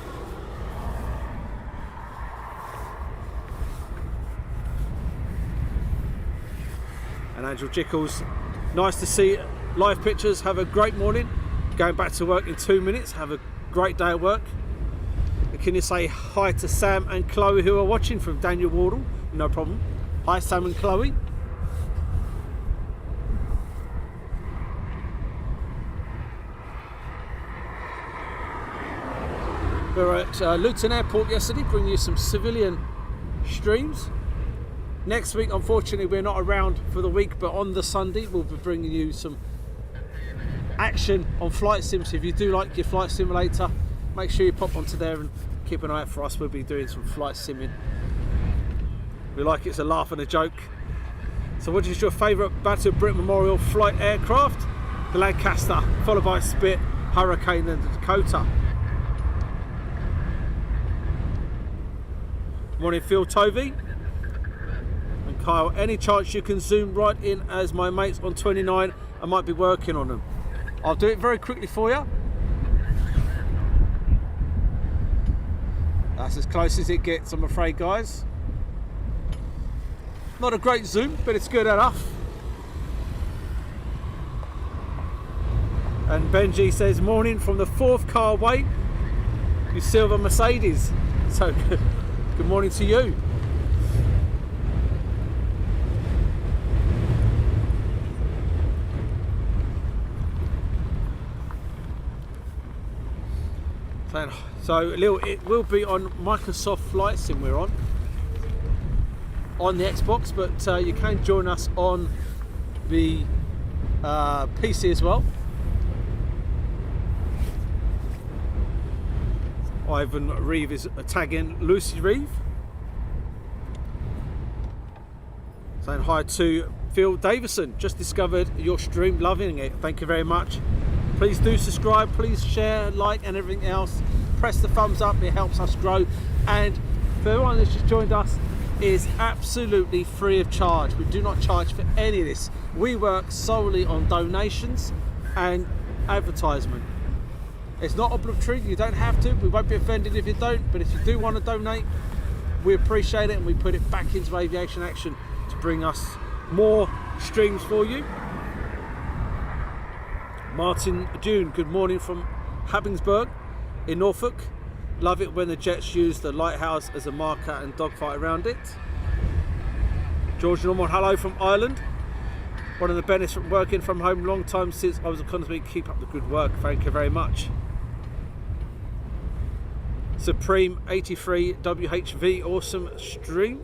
And Angel Jickles, nice to see live pictures, have a great morning. Going back to work in 2 minutes, have a great day at work. And can you say hi to Sam and Chloe who are watching from Daniel Wardle? No problem. Hi Sam and Chloe. We were at Luton Airport yesterday, bringing you some civilian streams. Next week, unfortunately, we're not around for the week, but on the Sunday, we'll be bringing you some action on flight sims. If you do like your flight simulator, make sure you pop onto there and keep an eye out for us. We'll be doing some flight simming. We like it's a laugh and a joke. So what is your favourite Battle of Britain Memorial flight aircraft? the Lancaster, followed by Spit, Hurricane and the Dakota. Morning Phil Tovey and Kyle. Any chance you can zoom right in as my mates on 29? I might be working on them. I'll do it very quickly for you. That's as close as it gets, I'm afraid, guys. Not a great zoom, but it's good enough. And Benji says, morning from the 4th car away, you silver Mercedes. So good morning to you. So it will be on Microsoft Flight Sim we're on the Xbox, but you can join us on the PC as well. Ivan Reeve is tagging Lucy Reeve. Saying hi to Phil Davison. Just discovered your stream, loving it. Thank you very much. Please do subscribe, please share, like and everything else. Press the thumbs up, it helps us grow. And for everyone that's just joined us, is absolutely free of charge. We do not charge for any of this. We work solely on donations and advertisement. It's not obligatory, you don't have to. We won't be offended if you don't, but if you do want to donate, we appreciate it and we put it back into aviation action to bring us more streams for you. Martin Dune, good morning from Habbingsburg in Norfolk. Love it when the jets use the lighthouse as a marker and dogfight around it. George Norman, hello from Ireland. One of the benefits from working from home, long time since I was a Coningsby. Keep up the good work, thank you very much. Supreme 83 WHV, awesome stream.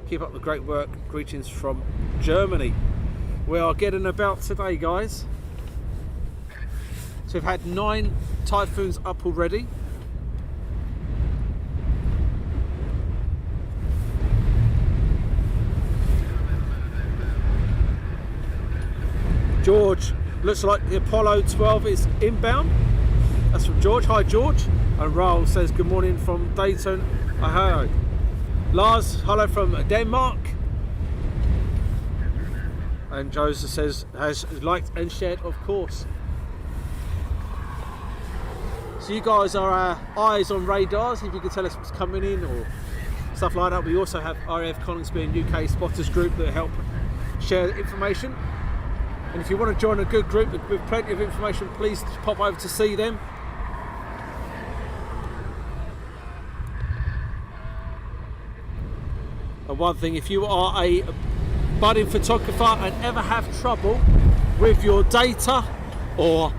Keep up the great work. Greetings from Germany. We are getting about today, guys. So we've had 9 Typhoons up already. George, looks like the Apollo 12 is inbound. That's from George. Hi George. And Raoul says good morning from Dayton, Ohio. Lars, hello from Denmark. And Joseph says has liked and shared, of course. So you guys are our eyes on radars, if you can tell us what's coming in or stuff like that. We also have RAF Coningsby and UK Spotters Group that help share information. And if you want to join a good group with plenty of information, please pop over to see them. And one thing, if you are a budding photographer and ever have trouble with your data or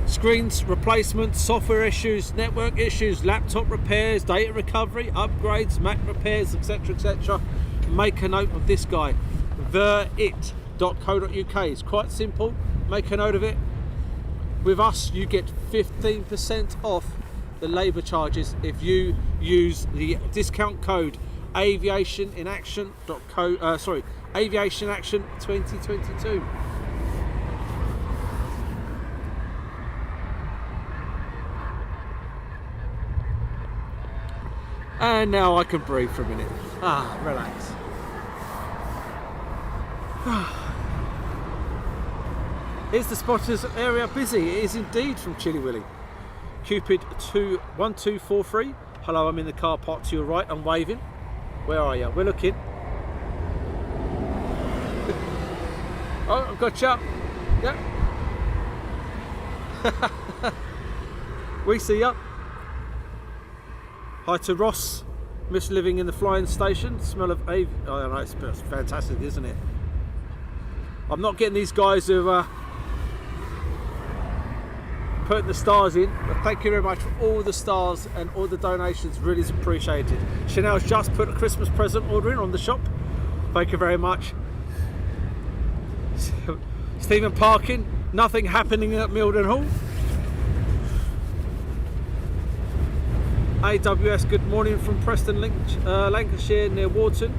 screens replacement, software issues, network issues, laptop repairs, data recovery, upgrades, Mac repairs, etc, etc, make a note of this guy, it.co.uk. It's quite simple, make a note of it. With us you get 15% off the labour charges if you use the discount code aviation action 2022. And now I can breathe for a minute. Relax. Is the spotters area busy? It is indeed, from Chilly Willy. Cupid 1243. Hello, I'm in the car park to your right. I'm waving. Where are you? We're looking. Oh, I've got you. Yep. We see ya. Hi to Ross. Miss living in the flying station. Smell of oh no, it's fantastic, isn't it? I'm not getting these guys who are putting the stars in, but thank you very much for all the stars and all the donations, really is appreciated. Chanel's just put a Christmas present order in on the shop. Thank you very much. Stephen Parkin, nothing happening at Milden Hall. AWS, good morning from Preston, Lincolnshire near Wharton.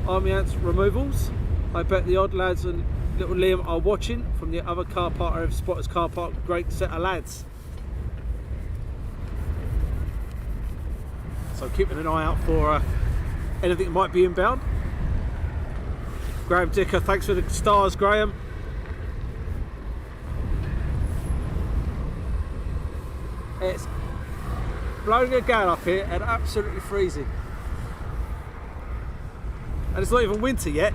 Army ants removals. I bet the odd lads and little Liam are watching from the other car park, RAF Spotters car park. Great set of lads. So keeping an eye out for anything that might be inbound. Graham Dicker, thanks for the stars, Graham. It's blowing a gale up here and absolutely freezing. And it's not even winter yet.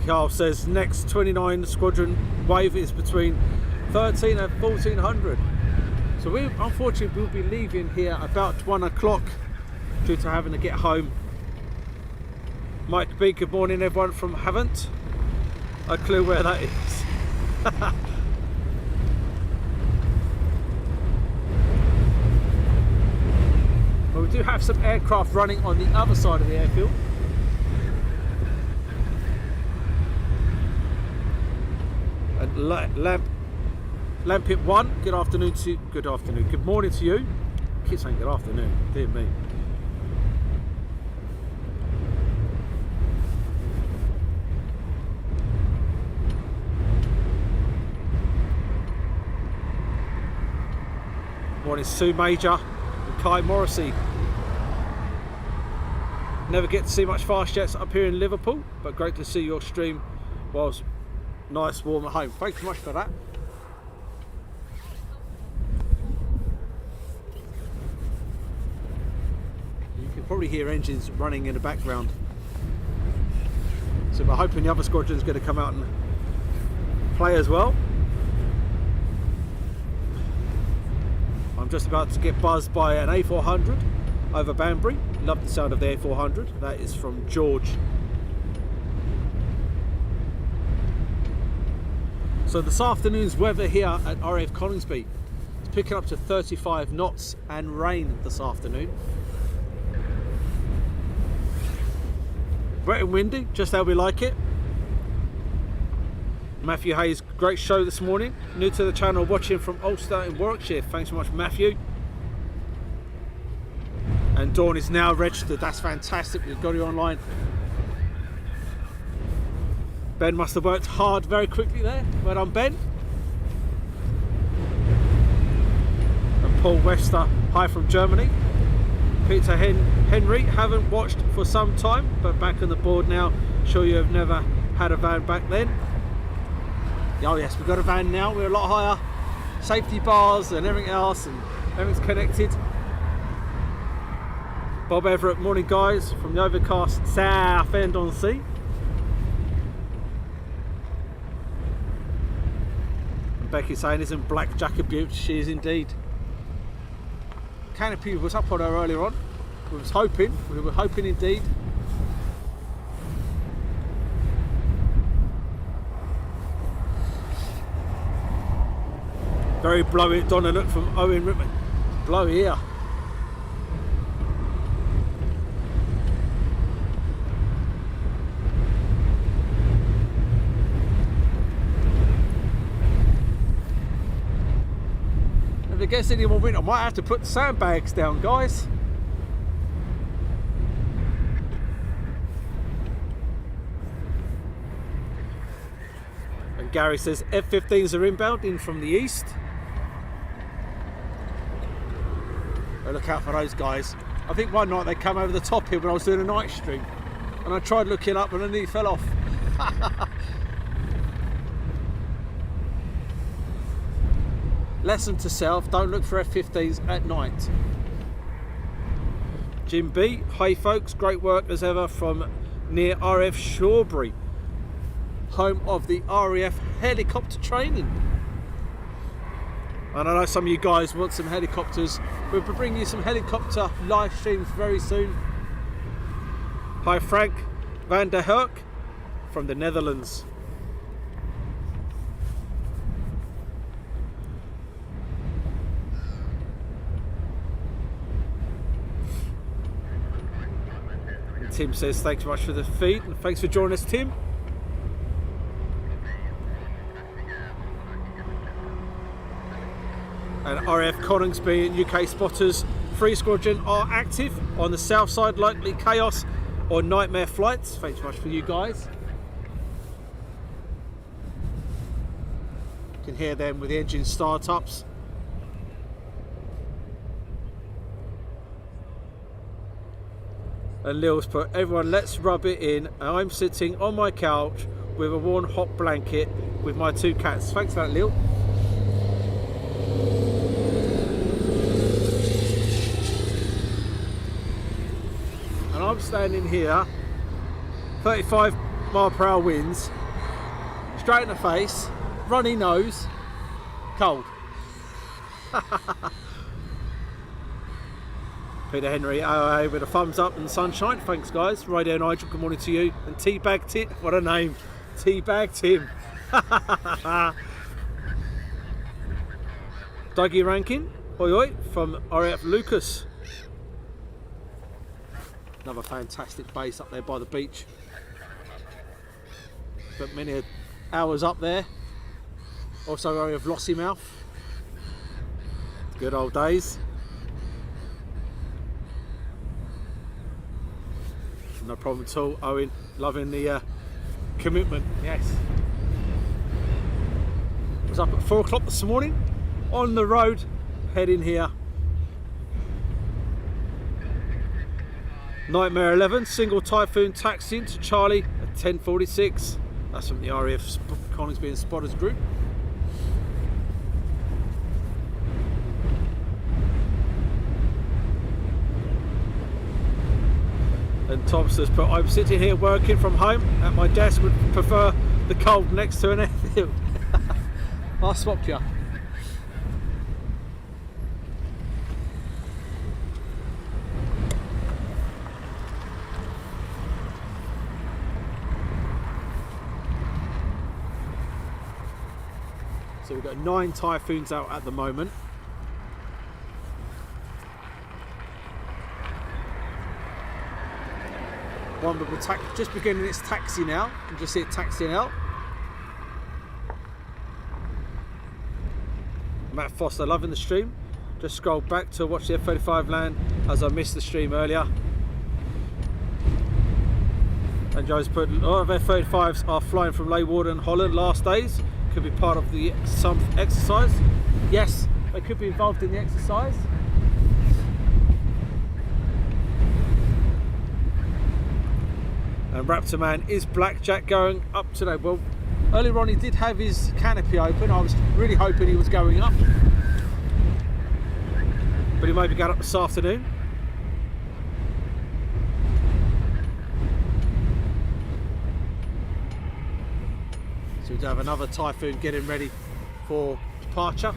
Carl says next 29 squadron wave is between 13 and 1400. So we unfortunately will be leaving here about 1 o'clock due to having to get home. Mike B, good morning everyone from Haven't a clue where that is. Well, we do have some aircraft running on the other side of the airfield. And Lampit 1, good morning to you. I keep saying good afternoon, dear me. Morning Sue Major and Kai Morrissey. Never get to see much fast jets up here in Liverpool, but great to see your stream whilst nice warm at home. Thanks so much for that. You can probably hear engines running in the background. So we're hoping the other squadron's going to come out and play as well. I'm just about to get buzzed by an A400 over Banbury. Love the sound of the A400. That is from George. So this afternoon's weather here at RAF Coningsby is picking up to 35 knots and rain this afternoon. Wet and windy, just how we like it. Matthew Hayes, great show this morning. New to the channel, watching from Ulster in Warwickshire. Thanks so much, Matthew. And Dawn is now registered. That's fantastic. We've got you online. Ben must have worked hard very quickly there. Well done, Ben. And Paul Wester, hi from Germany. Peter Henry, haven't watched for some time, but back on the board now. Sure you have never had a van back then. Oh yes, we've got a van now. We're a lot higher. Safety bars and everything else, and everything's connected. Bob Everett, morning guys, from the overcast South End on Sea. And Becky saying, isn't Black Jack a beaut? She is indeed. Canopy was up on her earlier on. We were hoping indeed. Very blowy, Donna look from Owen Rippman. Blowy here. If it gets any more wind, I might have to put the sandbags down, guys. And Gary says F-15s are inbound in from the east. Oh, look out for those guys. I think one night they come over the top here when I was doing a night stream, and I tried looking up and I nearly fell off. Lesson to self, don't look for F-15s at night. Jim B, hi folks, great work as ever from near RF Shawbury, home of the RAF helicopter training. And I know some of you guys want some helicopters. We'll be bringing you some helicopter live streams very soon. Hi Frank van der Herk from the Netherlands. And Tim says thanks so much for the feed, and thanks for joining us, Tim. And RAF Coningsby and UK spotters, 3 squadron are active on the south side, likely chaos or nightmare flights. Thanks so much for you guys. You can hear them with the engine start-ups. And Lil's put, everyone, let's rub it in. I'm sitting on my couch with a warm hot blanket with my 2 cats. Thanks for that, Lil. And I'm standing here, 35 mile per hour winds, straight in the face, runny nose, cold. Peter Henry, AOA with a thumbs up and sunshine. Thanks, guys. Radio Nigel, good morning to you. And Teabag Tim, what a name. Teabag Tim. Dougie Rankin, oi oi, from RAF Lucas. Another fantastic base up there by the beach. Spent many hours up there. Also area of Lossiemouth. Good old days. No problem at all, Owen. Loving the commitment, yes. Was up at 4 o'clock this morning, on the road, heading here. Nightmare 11, single Typhoon taxiing to Charlie at 10:46. That's from the RAF Coningsby and Spotters Group. And Tom says, but I'm sitting here working from home at my desk, would prefer the cold next to an airfield. I'll swap you. So we've got 9 Typhoons out at the moment. One will just beginning its taxi now. You can just see it taxiing out. Matt Foster, loving the stream. Just scroll back to watch the F35 land as I missed the stream earlier. And Joe's put, a lot of F35s are flying from Leeuwarden, Holland last days. Could be part of some exercise. Yes, they could be involved in the exercise. And Raptor Man, is Blackjack going up today? Well, earlier on he did have his canopy open. I was really hoping he was going up, but he may be going up this afternoon. So we do have another Typhoon getting ready for departure.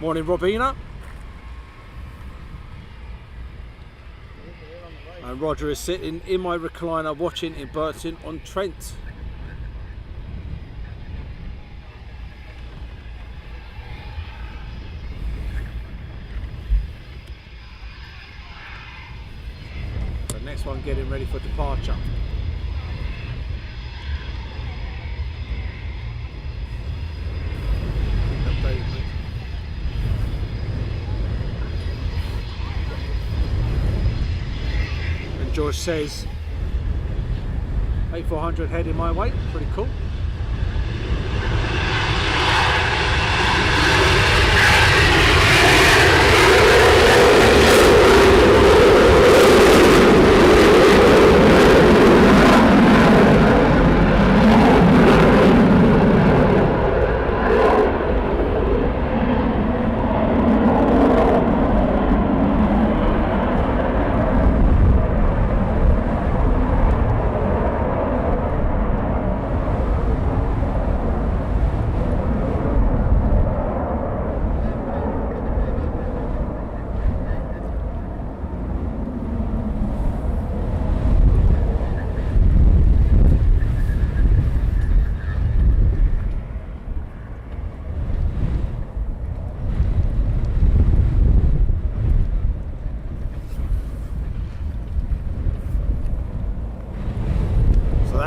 Morning, Robina. And Roger is sitting in my recliner watching in Burton on Trent. The next one getting ready for departure. George says 8400 heading my way, pretty cool.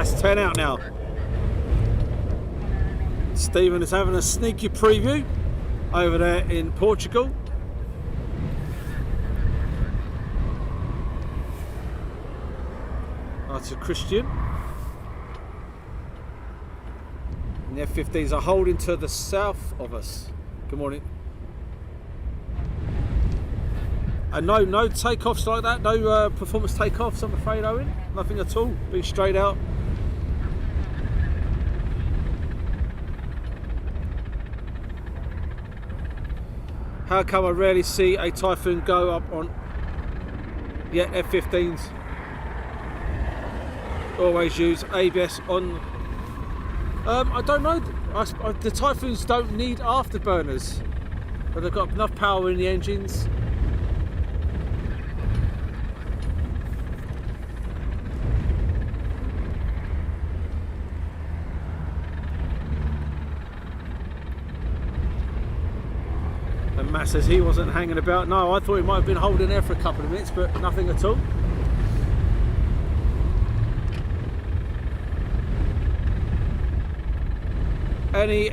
that's 10 out now. Stephen is having a sneaky preview over there in Portugal. That's a Christian. And the F-15s are holding to the south of us. Good morning. And no takeoffs like that, no performance takeoffs, I'm afraid, Owen. Nothing at all, being straight out. How come I rarely see a Typhoon go up on F-15s? Always use ABS on. I don't know. The Typhoons don't need afterburners, but they've got enough power in the engines. And Matt says he wasn't hanging about. No, I thought he might have been holding there for a couple of minutes, but nothing at all. Any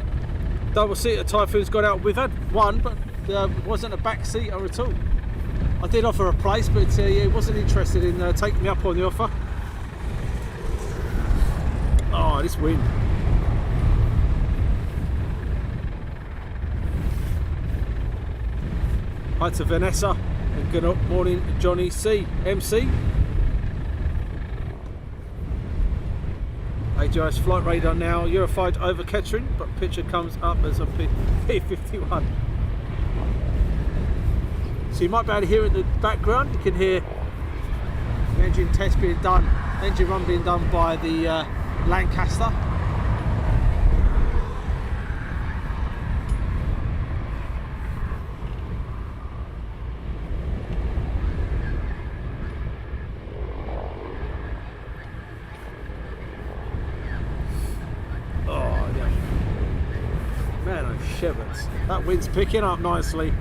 double-seater Typhoons got out? We've had one, but wasn't a back-seater at all. I did offer a place, but he wasn't interested in taking me up on the offer. Oh, this wind. Hi to Vanessa, and good morning, Johnny C. MC. AGIS flight radar now, Eurofighter over Kettering, but picture comes up as a P-51. So you might be able to hear in the background, you can hear the engine test being done, engine run being done by the Lancaster. Shivers. That wind's picking up nicely.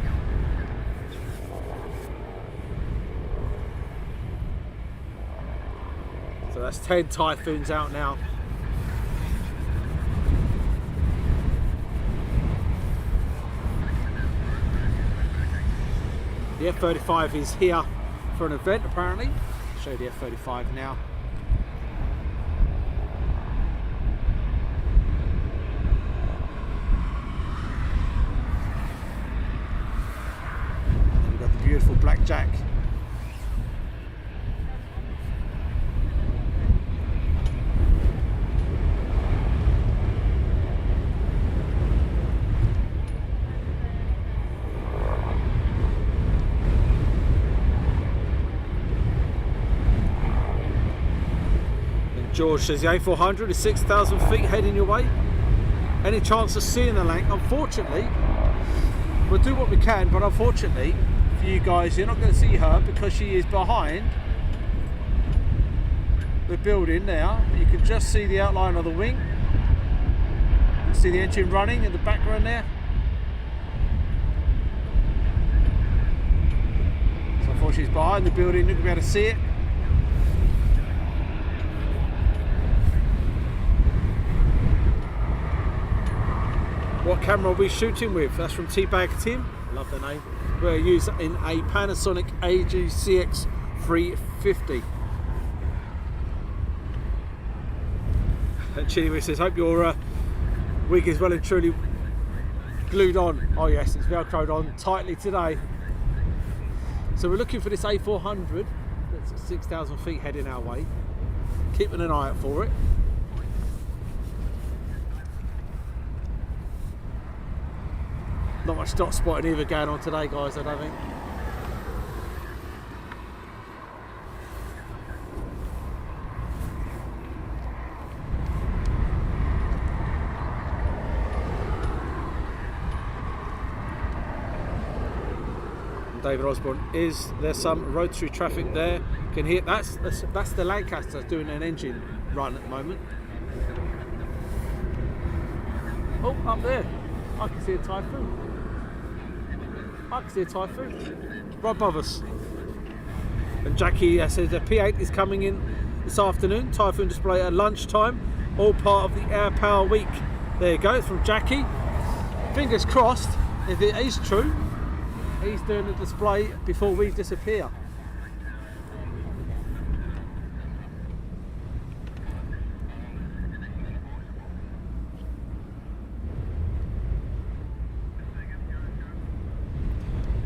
So that's 10 Typhoons out now. The F-35 is here for an event apparently. I'll show you the F-35 now. Beautiful blackjack. And George says the A400 is 6,000 feet heading your way. Any chance of seeing the Lanc? Unfortunately, we'll do what we can, but unfortunately for you guys, you're not going to see her because she is behind the building now. You can just see the outline of the wing. You can see the engine running in the background there. So unfortunately she's behind the building, you're not going to be able to see it. What camera are we shooting with? That's from Teabag Tim. I love the name. We're using a Panasonic AG-CX 350. And Chili says, hope your wig is well and truly glued on. Oh yes, it's velcroed on tightly today. So we're looking for this A400 that's at 6,000 feet heading our way. Keeping an eye out for it. Not much dot spotting either going on today, guys, I don't think. David Osborne, is there some rotary traffic there? Can hear that's the Lancaster doing an engine run at the moment. Oh, up there, I can see a Typhoon. I can see a Typhoon right above us. And Jackie says the P8 is coming in this afternoon. Typhoon display at lunchtime, all part of the Air Power Week. There you go, it's from Jackie. Fingers crossed, if it is true, he's doing the display before we disappear.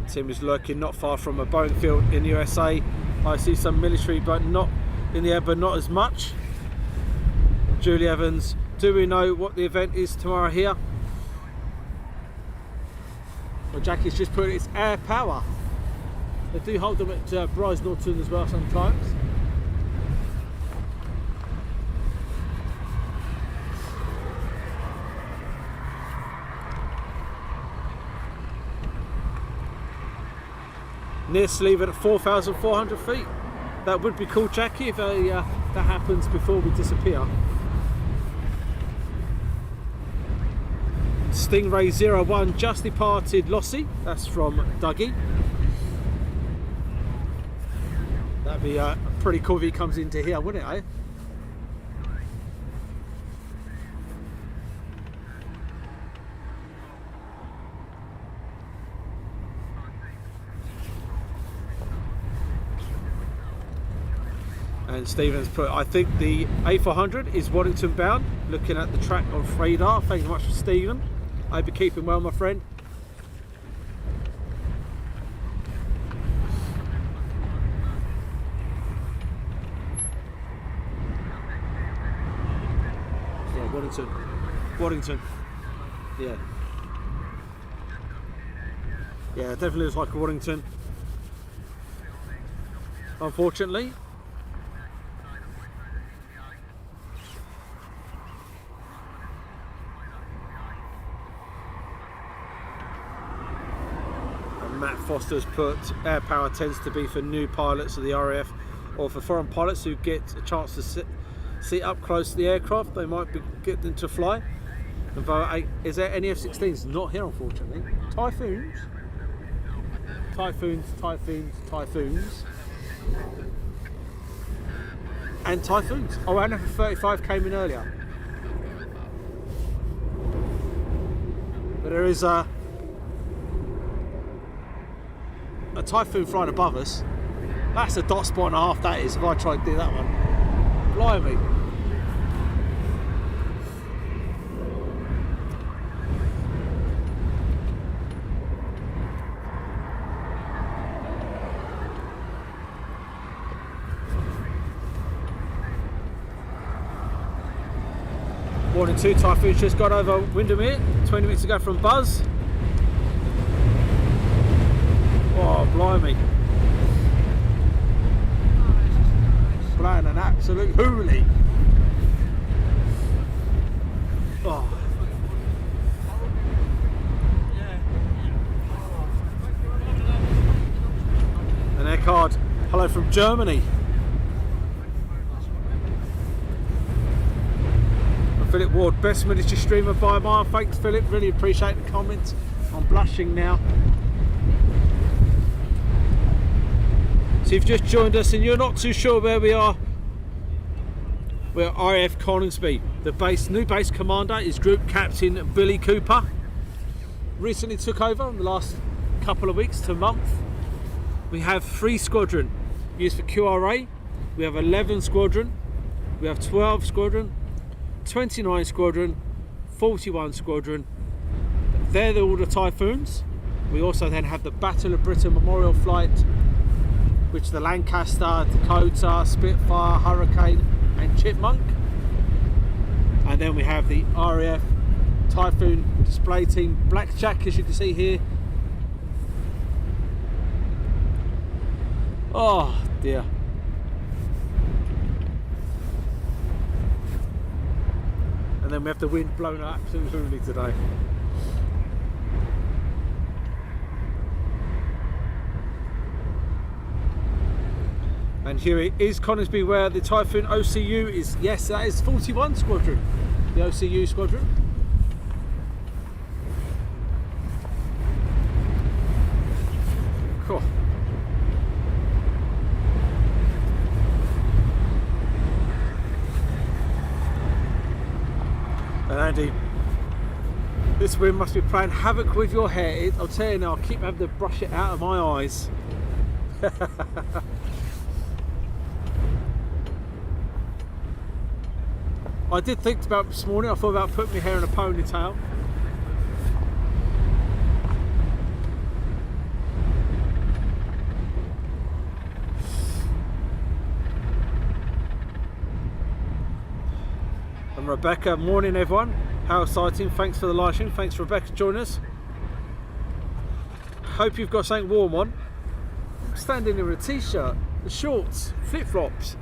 Tim is lurking not far from a Boeing field in the USA. I see some military, but not in the air, but not as much. Julie Evans, do we know what the event is tomorrow here? Well, Jackie's just put it's Air Power. They do hold them at Bryce Norton as well sometimes. Near Sleeve at 4,400 feet. That would be cool, Jackie, if that happens before we disappear. Stingray 01 just departed Lossy. That's from Dougie. That'd be pretty cool if he comes into here, wouldn't it, eh? And Stephen's put, I think the A400 is Waddington bound, looking at the track on radar. Thank you very much for Stephen. I hope you're keeping well, my friend. Yeah, Waddington. Yeah. Yeah, it definitely looks like a Waddington. Unfortunately. Matt Foster's put air power tends to be for new pilots of the RAF or for foreign pilots who get a chance to sit up close to the aircraft. They might be getting to fly. Is there any F-16s? Not here, unfortunately. Typhoons. And Typhoons. Oh, and F35 came in earlier. But there is a Typhoon flying above us. That's a dot spot and a half, that is, if I try to do that one. Blimey. Warning 2, Typhoon's just got over Windermere, 20 minutes ago from Buzz. Oh, blimey. Playing an absolute hoolie. Oh. An Eckhard, hello from Germany. And Philip Ward, best miniature streamer by a mile. Thanks, Philip, really appreciate the comments. I'm blushing now. So if you've just joined us and you're not too sure where we are, we're at RAF Coningsby. The new base commander is Group Captain Billy Cooper. Recently took over in the last couple of weeks to month. We have 3 squadron used for QRA. We have 11 squadron. We have 12 squadron, 29 squadron, 41 squadron. They're all the Typhoons. We also then have the Battle of Britain Memorial Flight, which the Lancaster, Dakota, Spitfire, Hurricane and Chipmunk. And then we have the RAF Typhoon display team Blackjack, as you can see here. Oh dear. And then we have the wind blowing absolutely today. And here it is Coningsby, where the Typhoon OCU is. Yes, that is 41 squadron, the OCU squadron. Cool. Andy, this wind must be playing havoc with your hair. I'll tell you now, I keep having to brush it out of my eyes. I did think about this morning, I thought about putting my hair in a ponytail. And Rebecca, morning everyone. How exciting, thanks for the live stream. Thanks Rebecca joining us. Hope you've got something warm on. I'm standing in a t-shirt, shorts, flip-flops.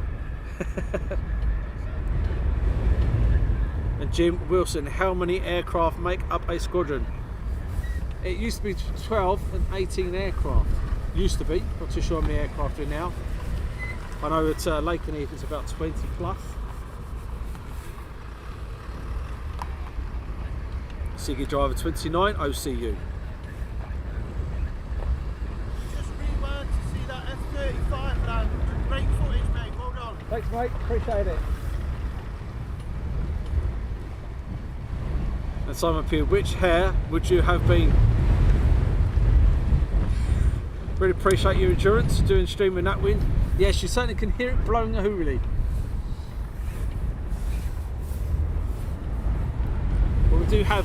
And Jim Wilson, how many aircraft make up a squadron? It used to be 12 and 18 aircraft. Used to be, not too sure how many aircraft are now. I know at Lakenheath it's about 20 plus. Siggy Driver 29, OCU. Just rewound to see that F35 land. Great footage, mate. Well done. Thanks, mate. Appreciate it. And Simon Pugh, which hair would you have been? Really appreciate your endurance doing streaming that wind. Yes, you certainly can hear it blowing a hoolie. Well, we do have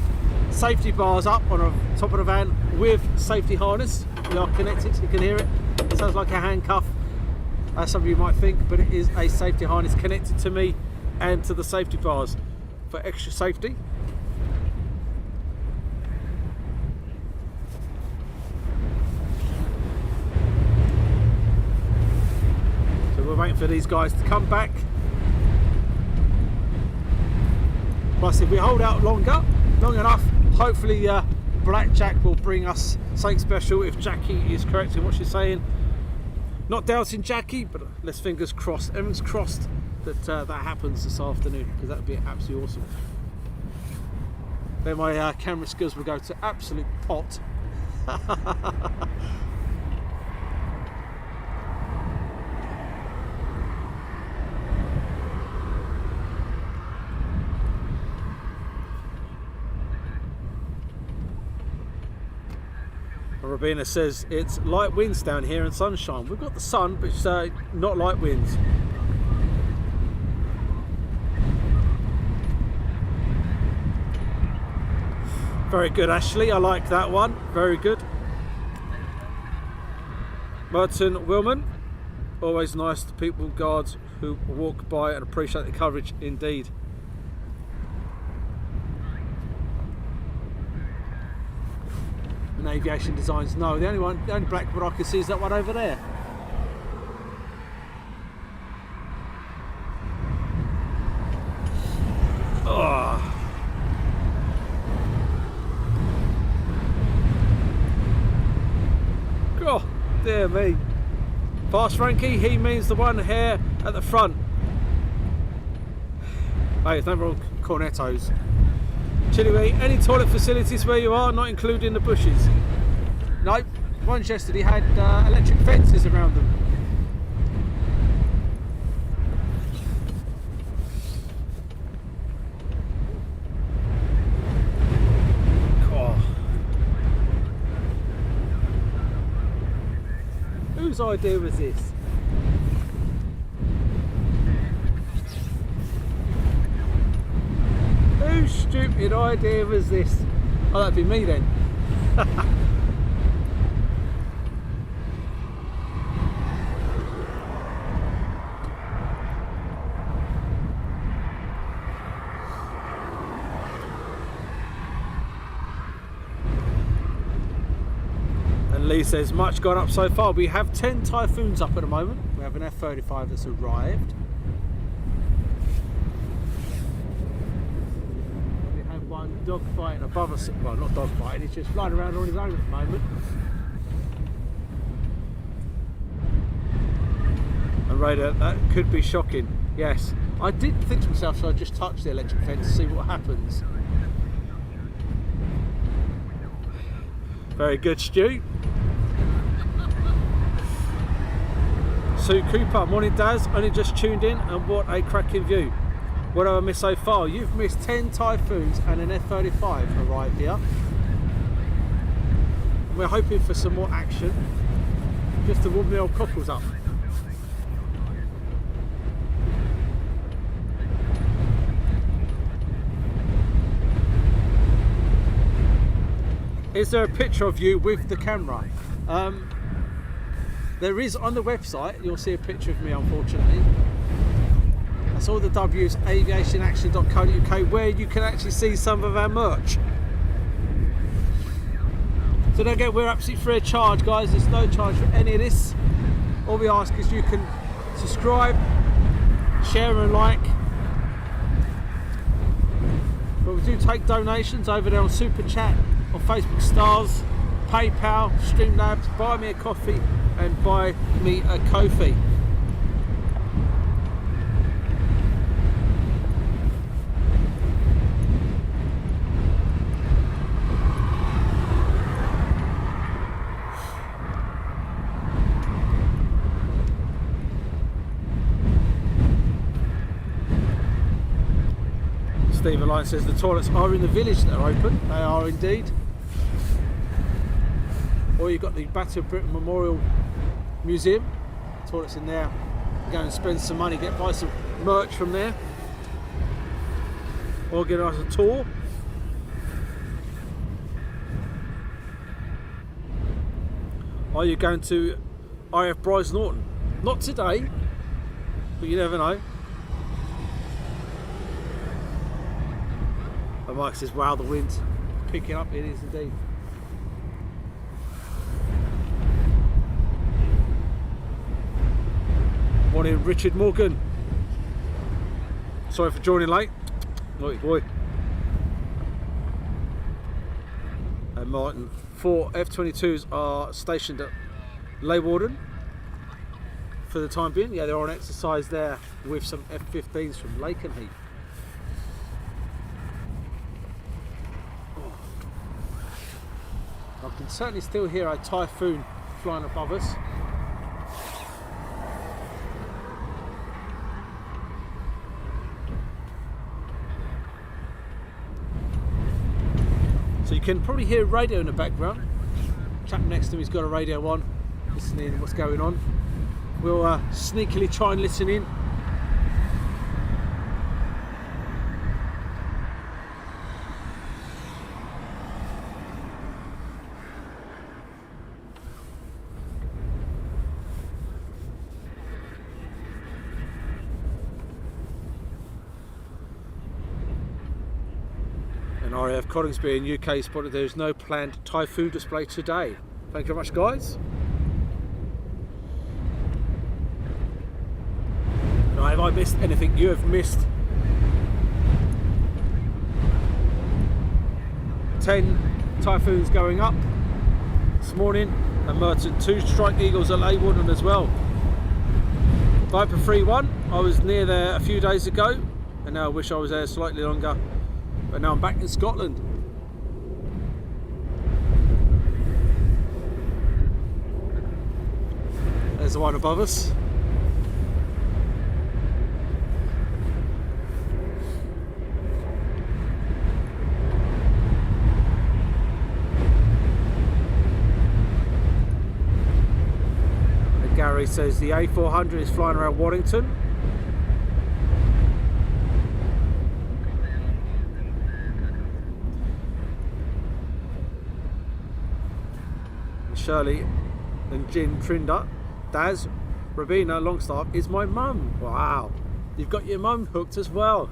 safety bars up on the top of the van with safety harness. We are connected, you can hear it. It sounds like a handcuff, as some of you might think, but it is a safety harness connected to me and to the safety bars for extra safety. So we're waiting for these guys to come back. Plus, if we hold out long enough, hopefully Blackjack will bring us something special if Jackie is correct in what she's saying. Not doubting Jackie, but let's fingers crossed, everyone's crossed that that happens this afternoon, because that would be absolutely awesome. Then my camera skills will go to absolute pot. Rabina says it's light winds down here and sunshine. We've got the sun, but it's not light winds. Very good, Ashley. I like that one. Very good. Martin Willman, always nice to people, guards who walk by and appreciate the coverage indeed. And Aviation Designs, no, the only blackboard I can see is that one over there. Oh. God, dear me. Fast Frankie, he means the one here at the front. Hey, it's no wrong cornettos. Chiliway, any toilet facilities where you are, not including the bushes? Nope, ones yesterday had electric fences around them. Oh. Whose idea was this? Whose stupid idea was this? Oh, that'd be me then. And Lee says, much gone up so far. We have 10 Typhoons up at the moment. We have an F35 that's arrived. Dogfighting above us, well, not dogfighting, he's just flying around on his own at the moment. And radar, that could be shocking. Yes, I did think to myself, so I just touch the electric fence to see what happens. Very good, Stu. Sue Cooper, morning Daz, only just tuned in, and what a cracking view. What have I missed so far? You've missed 10 Typhoons and an F35 arrived here. And we're hoping for some more action, just to warm the old cockles up. Is there a picture of you with the camera? There is on the website. You'll see a picture of me, unfortunately. That's all the W's, aviationaction.co.uk, where you can actually see some of our merch. So don't get, we're absolutely free of charge, guys. There's no charge for any of this. All we ask is you can subscribe, share and like. But we do take donations over there on Super Chat, on Facebook Stars, PayPal, Streamlabs, Buy Me a Coffee and Buy Me a Ko-fi. Stephen Lyne says the toilets are in the village that are open. They are indeed. Or you've got the Battle of Britain Memorial Museum. Toilets in there. Go and spend some money, buy some merch from there. Organise a tour. Are you going to RAF Bryce Norton? Not today, but you never know. And Mike says, wow, the wind's picking up. It is indeed. Morning, Richard Morgan. Sorry for joining late. Naughty boy. And Martin, 4 F-22s are stationed at Leeuwarden for the time being. Yeah, they're on exercise there with some F-15s from Lincolnshire. I can certainly still hear a Typhoon flying above us. So you can probably hear radio in the background. Chap next to me's got a radio on, listening to what's going on. We'll sneakily try and listen in. RAF Coningsby in UK spotted there is no planned Typhoon display today. Thank you very much, guys. Now, have I missed anything you have missed? 10 Typhoons going up this morning, and Merton 2 Strike Eagles at Leeuwarden as well. Viper 3-1, I was near there a few days ago, and now I wish I was there slightly longer. But now I'm back in Scotland. There's the one above us. And Gary says the A400 is flying around Waddington. Shirley and Jim Trinder, Daz, Rabina Longstaff is my mum. Wow, you've got your mum hooked as well.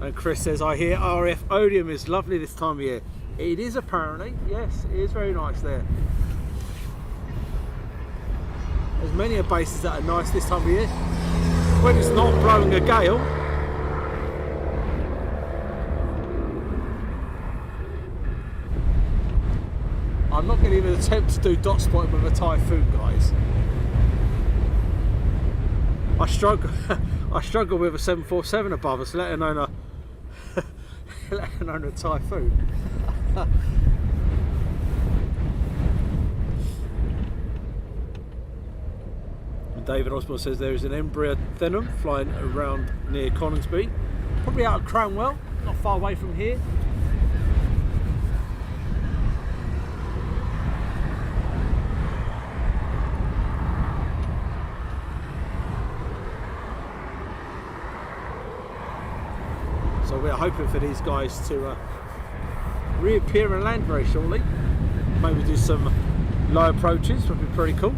And Chris says, I hear RAF Odium is lovely this time of year. It is apparently, yes, it is very nice there. There's many bases that are nice this time of year when it's not blowing a gale. I'm not going to even attempt to do dot spotting with a Typhoon, guys. I struggle with a 747 above us, let alone a Typhoon. David Osborne says there is an Embraer Denim flying around near Coningsby, probably out of Cranwell, not far away from here. So we're hoping for these guys to reappear and land very shortly. Maybe do some low approaches, would be pretty cool.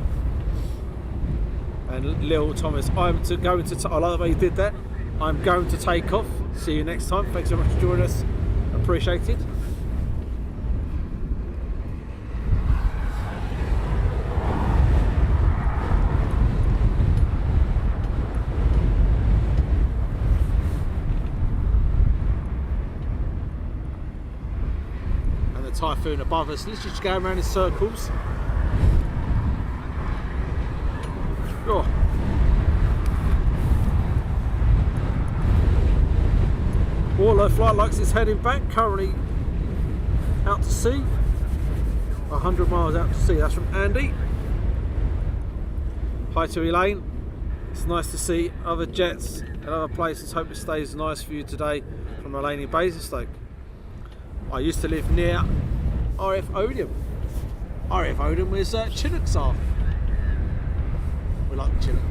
And Lil Thomas, I like the way you did that. I'm going to take off. See you next time. Thanks so much for joining us. Appreciated. And the Typhoon above us, literally just going around in circles. Oh. Warlow Flight Likes is heading back, currently out to sea, 100 miles out to sea. That's from Andy. Hi to Elaine. It's nice to see other jets and other places. Hope it stays nice for you today from Elaine in Basingstoke. I used to live near RAF Odium. RAF Odium was Chinooks are. We like the Chinook.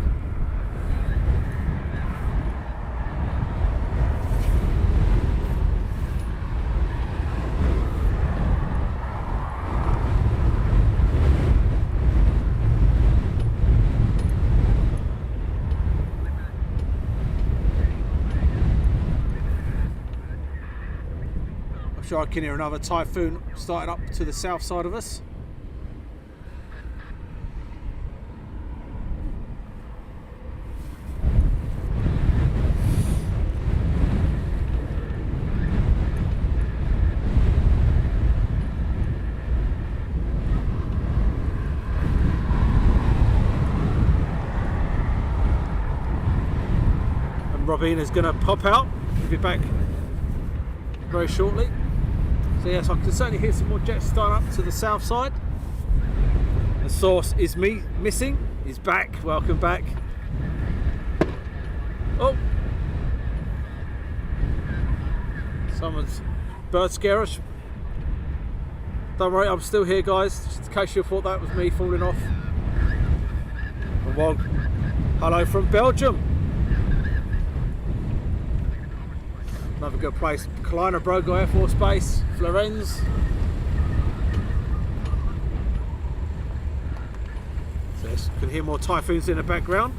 I'm sure I can hear another Typhoon starting up to the south side of us. Robina's going to pop out. We'll be back very shortly. So yes, I can certainly hear some more jets starting up to the south side. The source is me missing. He's back. Welcome back. Oh, someone's bird scare us. Don't worry, I'm still here, guys. Just in case you thought that was me falling off. Well, hello from Belgium. Another good place, Kleiner Brogo Air Force Base, Florenz. So you can hear more Typhoons in the background.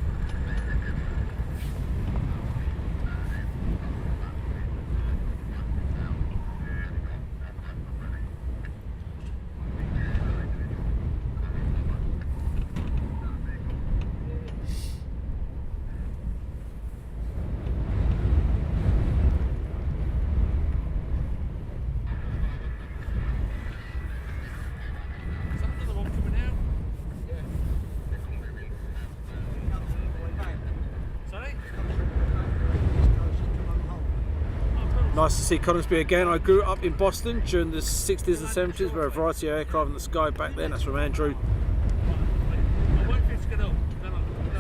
Nice to see Coningsby again. I grew up in Boston during the 60s and 70s, where a variety of aircraft in the sky back then. That's from Andrew.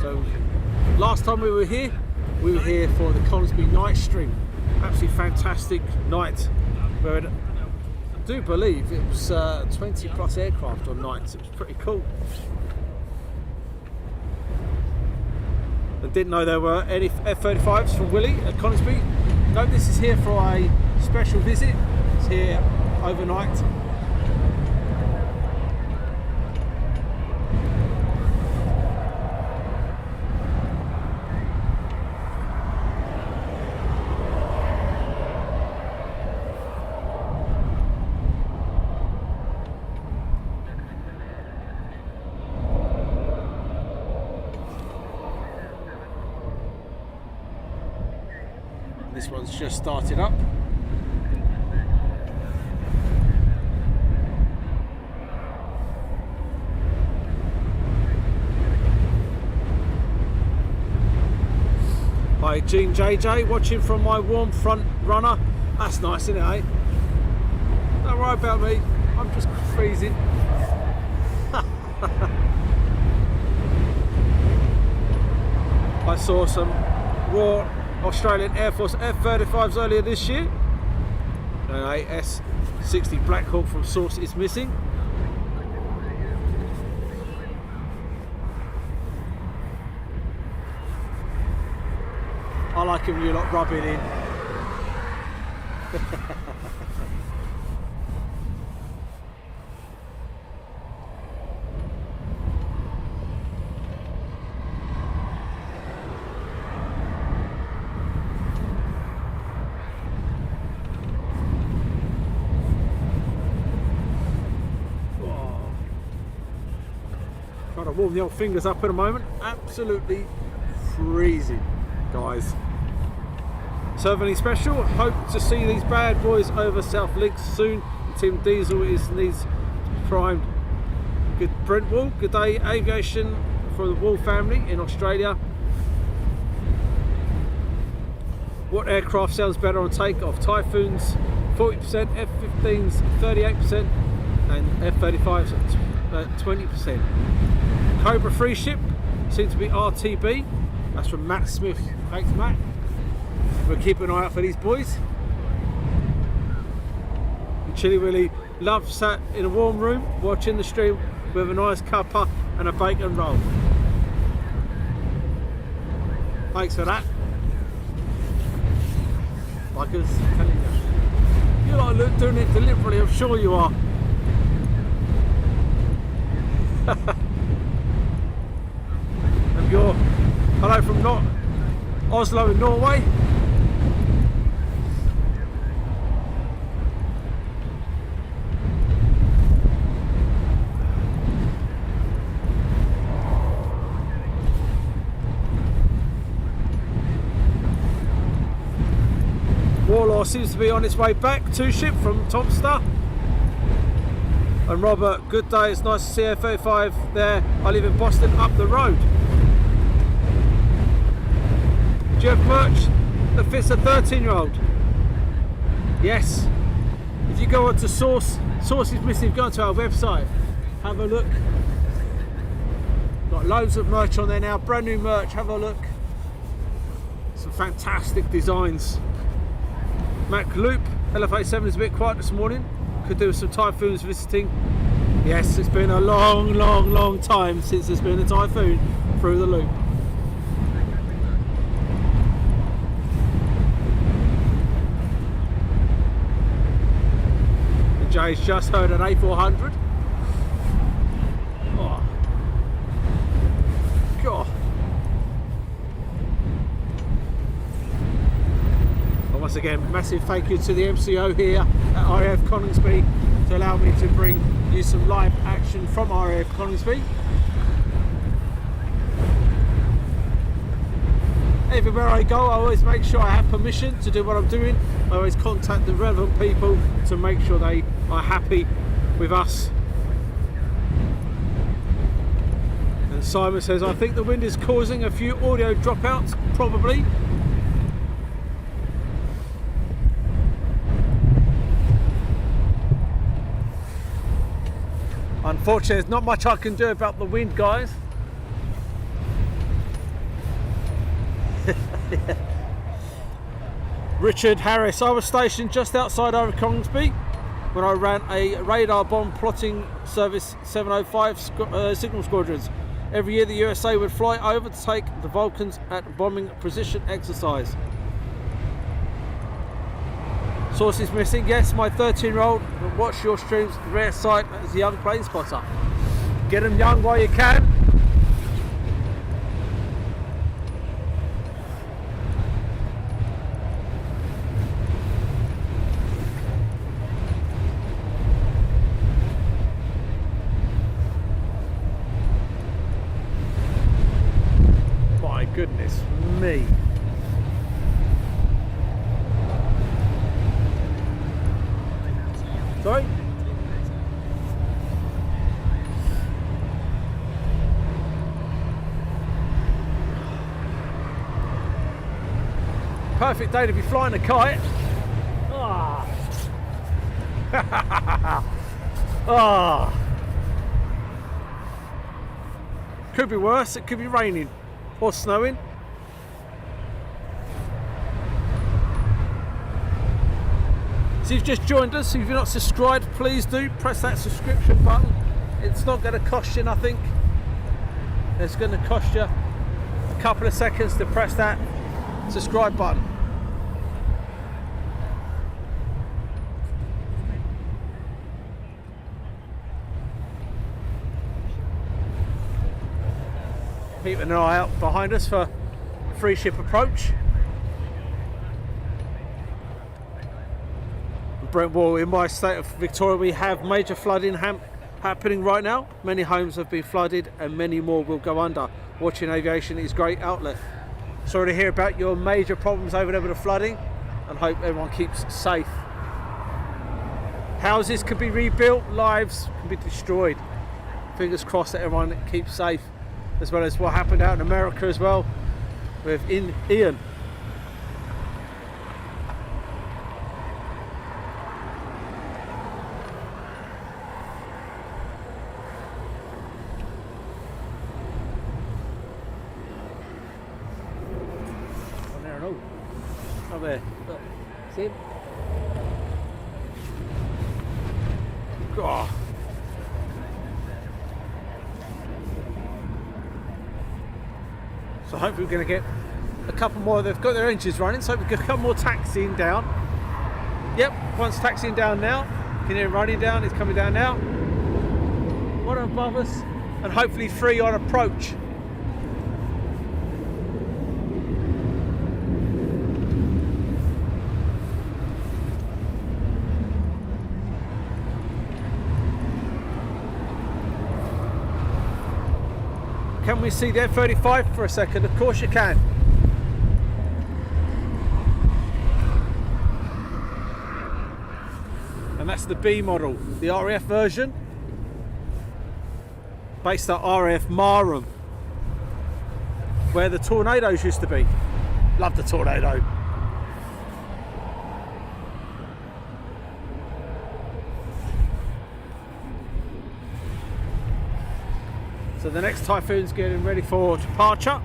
So last time we were here for the Coningsby night stream. Absolutely fantastic night, where I do believe it was 20 plus aircraft on nights. It was pretty cool. I didn't know there were any F35s from Willie at Coningsby. No, this is here for a special visit. It's here overnight. This one's just started up. Hi Gene JJ, watching from my warm front runner. That's nice, isn't it, eh? Don't worry about me, I'm just freezing. saw some raw Australian Air Force F35s earlier this year. An S60 Black Hawk from Source is missing. I like it when you lot rub it in. Trying to warm the old fingers up at the moment. Absolutely freezing, guys. Serving special. Hope to see these bad boys over South Links soon. Tim Diesel needs primed. Good Brent Wall. Good day aviation for the Wall family in Australia. What aircraft sounds better on takeoff? Typhoons 40%, F-15s 38%, and F-35s 20%. Cobra free ship seems to be RTB. That's from Matt Smith. Thanks, Matt. We'll keep an eye out for these boys. And Chili Willy loves sat in a warm room watching the stream with a nice cuppa and a bacon roll. Thanks for that. Like I was telling you. You're not doing it deliberately, I'm sure you are. And you're hello from Oslo in Norway. Warlaw seems to be on its way back to ship from Topstar. And Robert, good day, it's nice to see F35 there. I live in Boston, up the road. Do you have merch that fits a 13-year-old? Yes. If you go onto Source is missing, go onto our website, have a look. Got loads of merch on there now, brand new merch, have a look. Some fantastic designs. Mac Loop, LF87 is a bit quiet this morning. Could do with some Typhoons visiting. Yes, it's been a long time since there's been a Typhoon through the loop. And Jay's just heard an A400. Oh. God. Once again, massive thank you to the MCO here at RAF Coningsby to allow me to bring you some live action from RAF Coningsby. Everywhere I go, I always make sure I have permission to do what I'm doing. I always contact the relevant people to make sure they are happy with us. And Simon says, I think the wind is causing a few audio dropouts, probably. Unfortunately, there's not much I can do about the wind, guys. Richard Harris, I was stationed just outside RAF Coningsby when I ran a radar bomb plotting service 705 signal squadrons. Every year the USA would fly over to take the Vulcans at bombing precision exercise. Source is missing. Yes, my 13-year-old watch your streams, rare sight as a young plane spotter. Get them young while you can. My goodness me. Sorry? Perfect day to be flying a kite. Ah. Ah. Could be worse, it could be raining or snowing. So you've just joined us, if you're not subscribed, please do press that subscription button. It's not going to cost you nothing. It's going to cost you a couple of seconds to press that subscribe button. Keeping an eye out behind us for free ship approach. Well, in my state of Victoria, we have major flooding happening right now. Many homes have been flooded and many more will go under. Watching Aviation is a great outlet. Sorry to hear about your major problems over there with the flooding, and hope everyone keeps safe. Houses can be rebuilt, lives can be destroyed. Fingers crossed that everyone keeps safe, as well as what happened out in America as well with Ian. Up there, look, see him? Oh. So hopefully we're going to get a couple more. They've got their engines running, so we've got a couple more taxiing down. Yep, one's taxiing down now. You can hear him running down, he's coming down now. One above us, and hopefully 3 on approach. Can we see the F35 for a second? Of course you can. And that's the B model, the RAF version, based at RAF Marham, where the Tornadoes used to be. Love the Tornado. So the next Typhoon's getting ready for departure.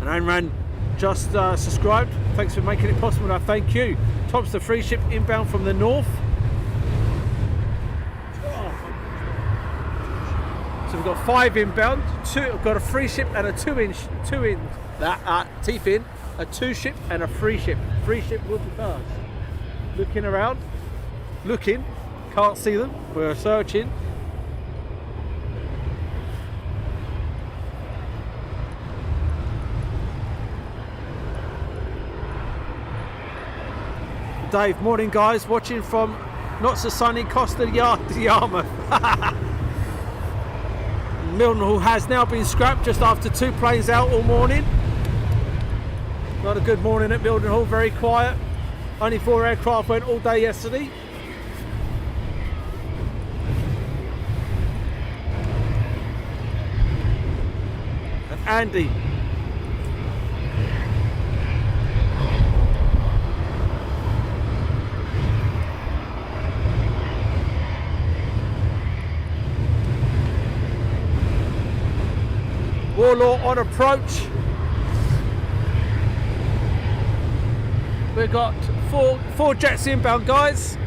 And Amran just subscribed. Thanks for making it possible. I thank you. Tom's the free ship inbound from the north. So we've got 5 inbound. I've got a free ship and a 2-inch, teeth in, a 2 ship and a free ship. Free ship will be first. Looking around, looking. Can't see them, we're searching. Dave, morning guys, watching from not so sunny Costa de Yarmouth. Mildenhall has now been scrapped just after 2 planes out all morning. Not a good morning at Mildenhall, very quiet. Only 4 aircraft went all day yesterday. Andy. Warlord on approach. We've got four jets inbound, guys.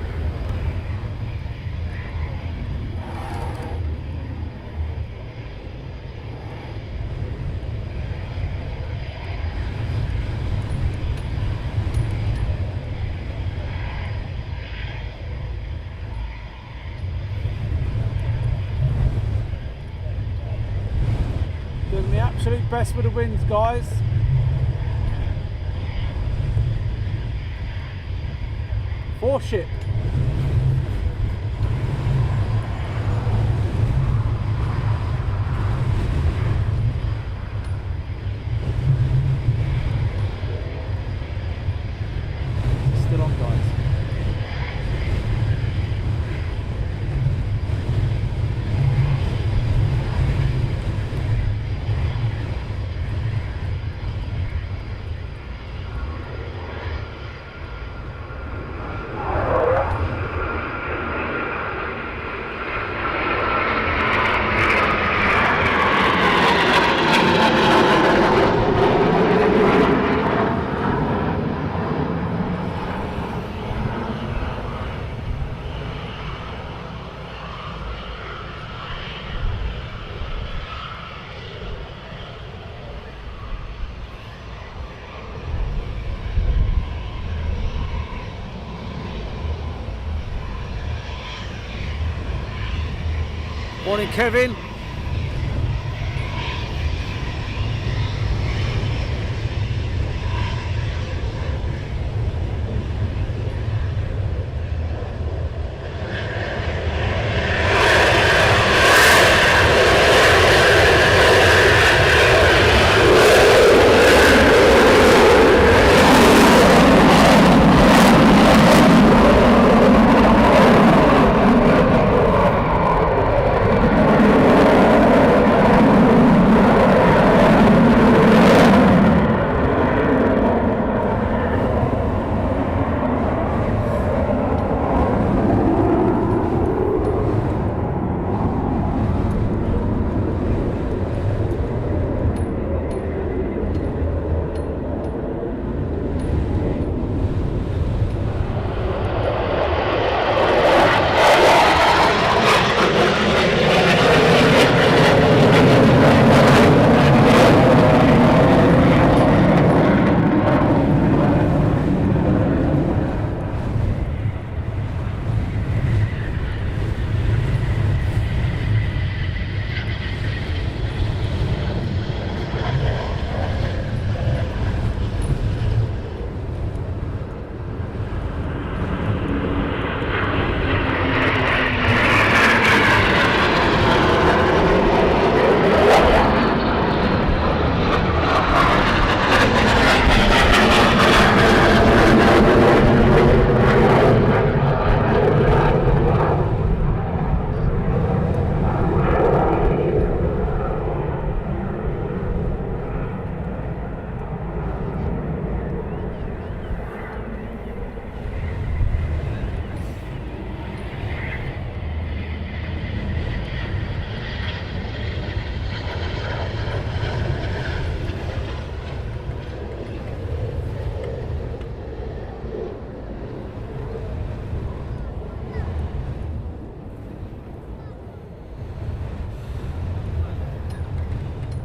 Doing the absolute best with the winds, guys. Four ship. Still on, guys. Morning, Kevin.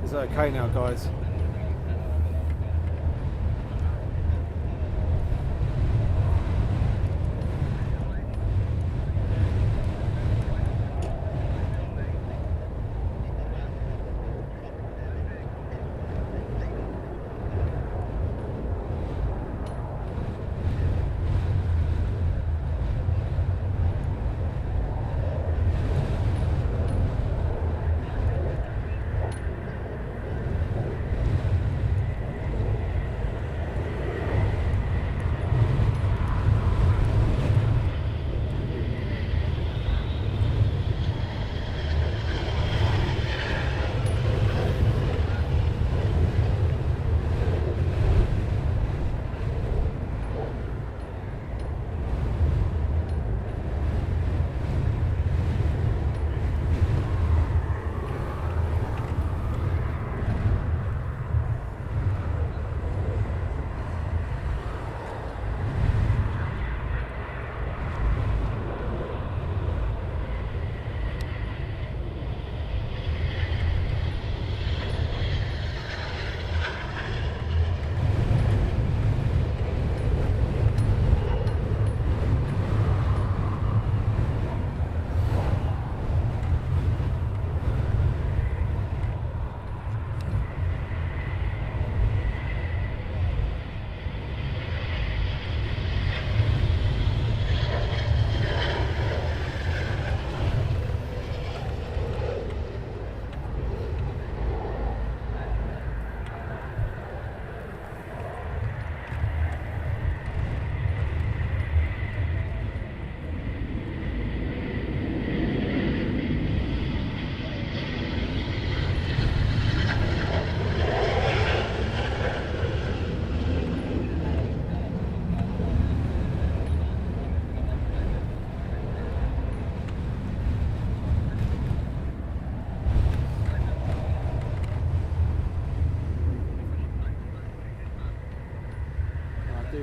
Is that okay now, guys?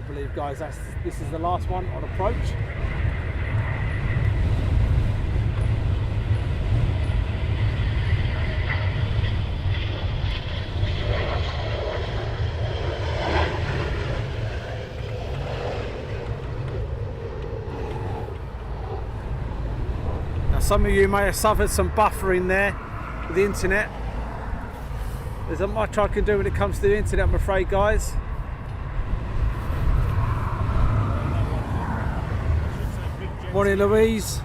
Believe, guys, this is the last one on approach. Now Some of you may have suffered some buffering there with the internet. There's not much I can do when it comes to the internet, I'm afraid, guys. Morning, Louise.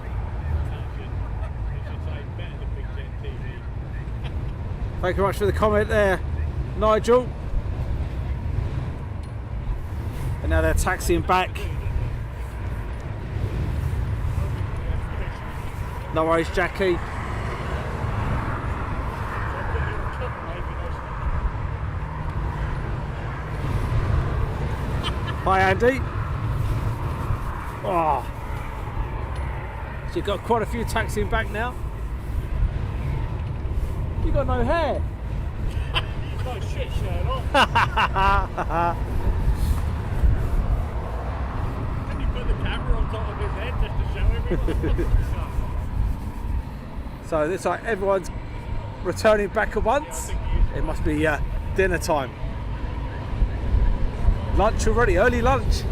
Thank you very much for the comment there, Nigel. And now they're taxiing back. No worries, Jackie. Hi, Andy. Oh. So you've got quite a few taxiing back now. You got no hair. He's got a shit shirt on. Can you put the camera on top of his head just to show everyone? So it's like everyone's returning back at once. It must be dinner time. Lunch already, early lunch.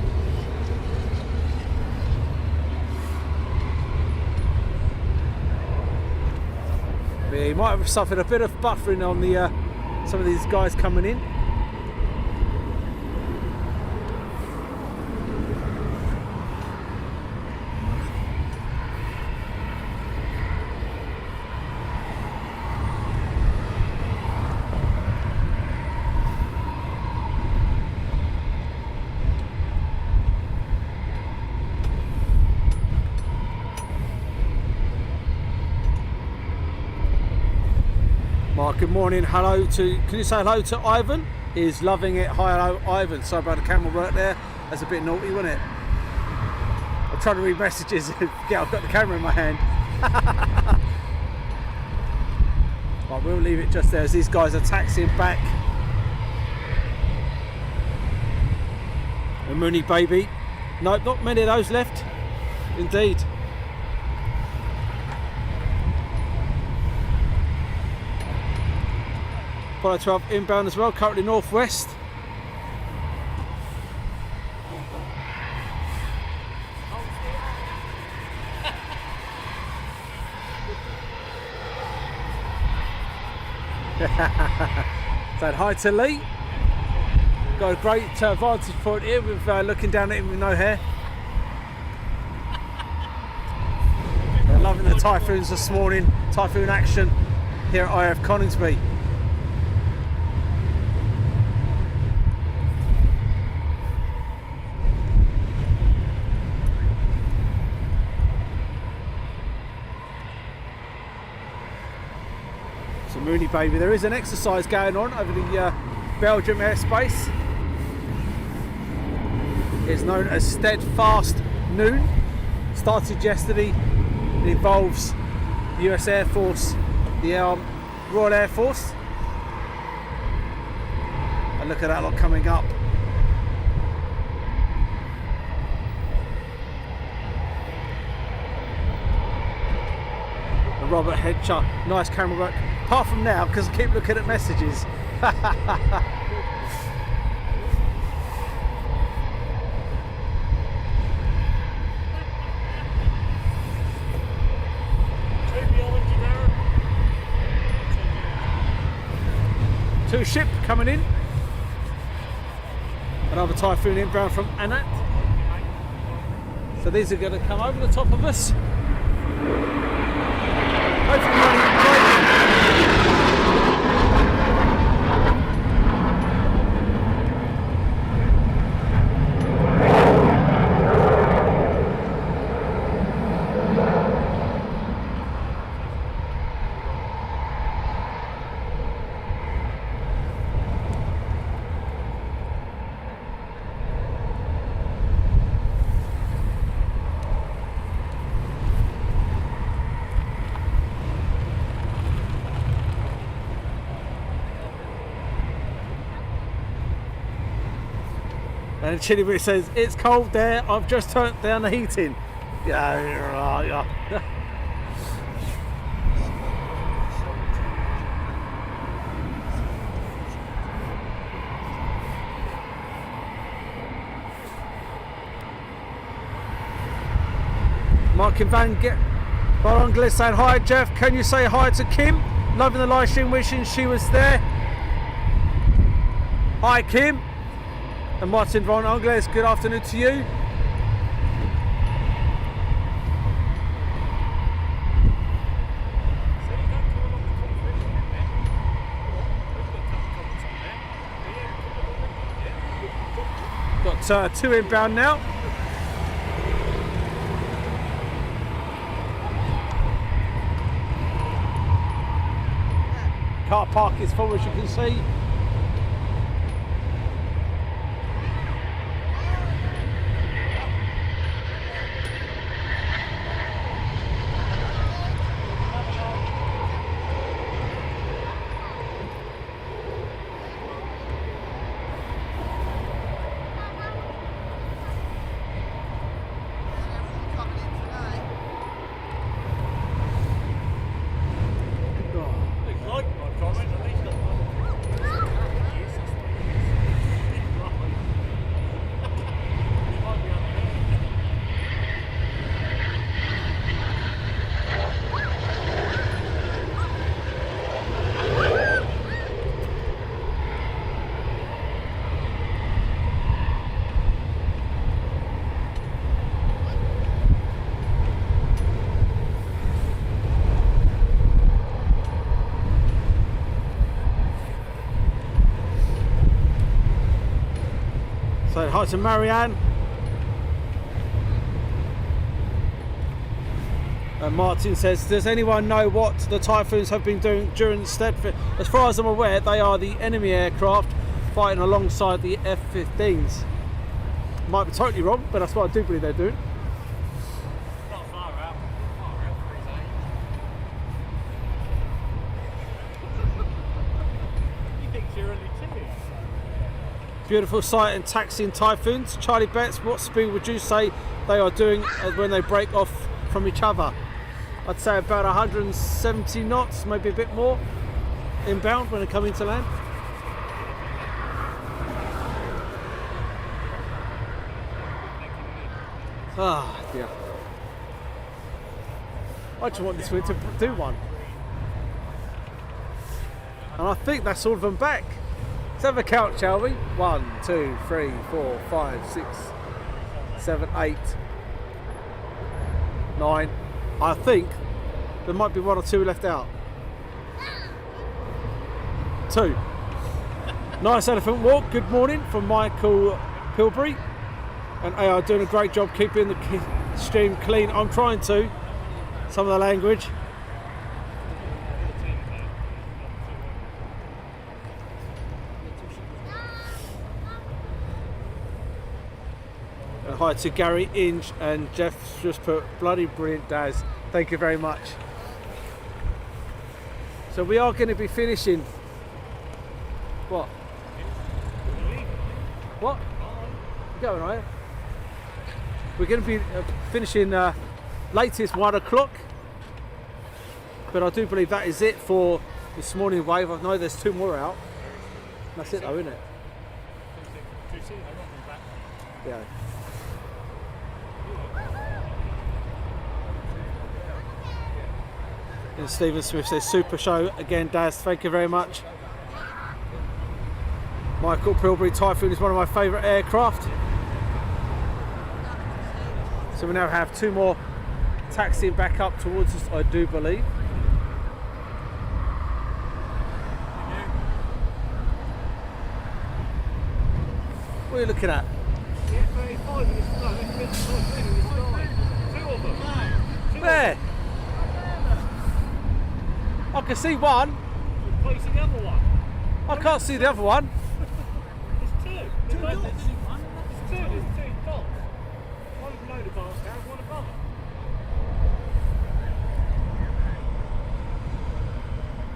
He might have suffered a bit of buffering on the some of these guys coming in. Mark, good morning. Hello to, can you say hello to Ivan? He's loving it. Hi, hello, Ivan. Sorry about the camera work there. That's a bit naughty, wasn't it? I'm trying to read messages. Yeah, I've got the camera in my hand. Right, we'll leave it just there as these guys are taxiing back. The Mooney baby. Nope, not many of those left. Indeed. Apollo 12 inbound as well, currently northwest. Said hi to Lee. Got a great vantage point here with looking down at him with no hair. They're loving the Typhoons this morning. Typhoon action here at RAF Coningsby. Mooney baby. There is an exercise going on over the Belgium airspace. It's known as SteadFast Noon. Started yesterday. It involves the US Air Force, the Royal Air Force. And look at that lot coming up. And Robert Hedger, nice camera work. Apart from now, because I keep looking at messages. Two ship coming in. Another Typhoon inbound from Anat. So these are going to come over the top of us. Hopefully running great. And Chili Bit says, it's cold there, I've just turned down the heating. Yeah. Mark and Van, Ron Gliss saying hi Jeff, can you say hi to Kim? Loving the live stream, wishing she was there. Hi Kim. And Martin Ron Ongles, good afternoon to you. Got 2 inbound now. Car park is full, as you can see. So hi to Marianne. And Martin says, does anyone know what the Typhoons have been doing during the SteadFast? As far as I'm aware, they are the enemy aircraft fighting alongside the F-15s. Might be totally wrong, but that's what I do believe they're doing. Not far out. Far out, he thinks you're only 2. Beautiful sight and taxiing Typhoons. Charlie Betts, what speed would you say they are doing when they break off from each other? I'd say about 170 knots, maybe a bit more inbound when they come into land. Ah, dear. I just want this one to do one. And I think that's all of them back. Let's have a count, shall we? 1, 2, 3, 4, 5, 6, 7, 8, 9. I think there might be 1 or 2 left out. 2. Nice elephant walk. Good morning from Michael Pilbury. And they are doing a great job keeping the stream clean. I'm trying to. Some of the language. Hi to Gary Inge, and Jeff just put bloody brilliant Daz. Thank you very much. So we are going to be finishing. What? What? You're going, are you? We're going to be finishing latest 1 o'clock. But I do believe that is it for this morning wave. I know there's 2 more out. That's it though, isn't it? Yeah. And Stephen Smith says, super show again, Daz. Thank you very much. Michael Pilbury, Typhoon is one of my favourite aircraft. So we now have 2 more taxiing back up towards us, I do believe. What are you looking at? Where? I can see one. Can you see the other one? I can't see the other one. There's 2. There's 2 dots. There's 2 dots. One below the bar stand, one above it.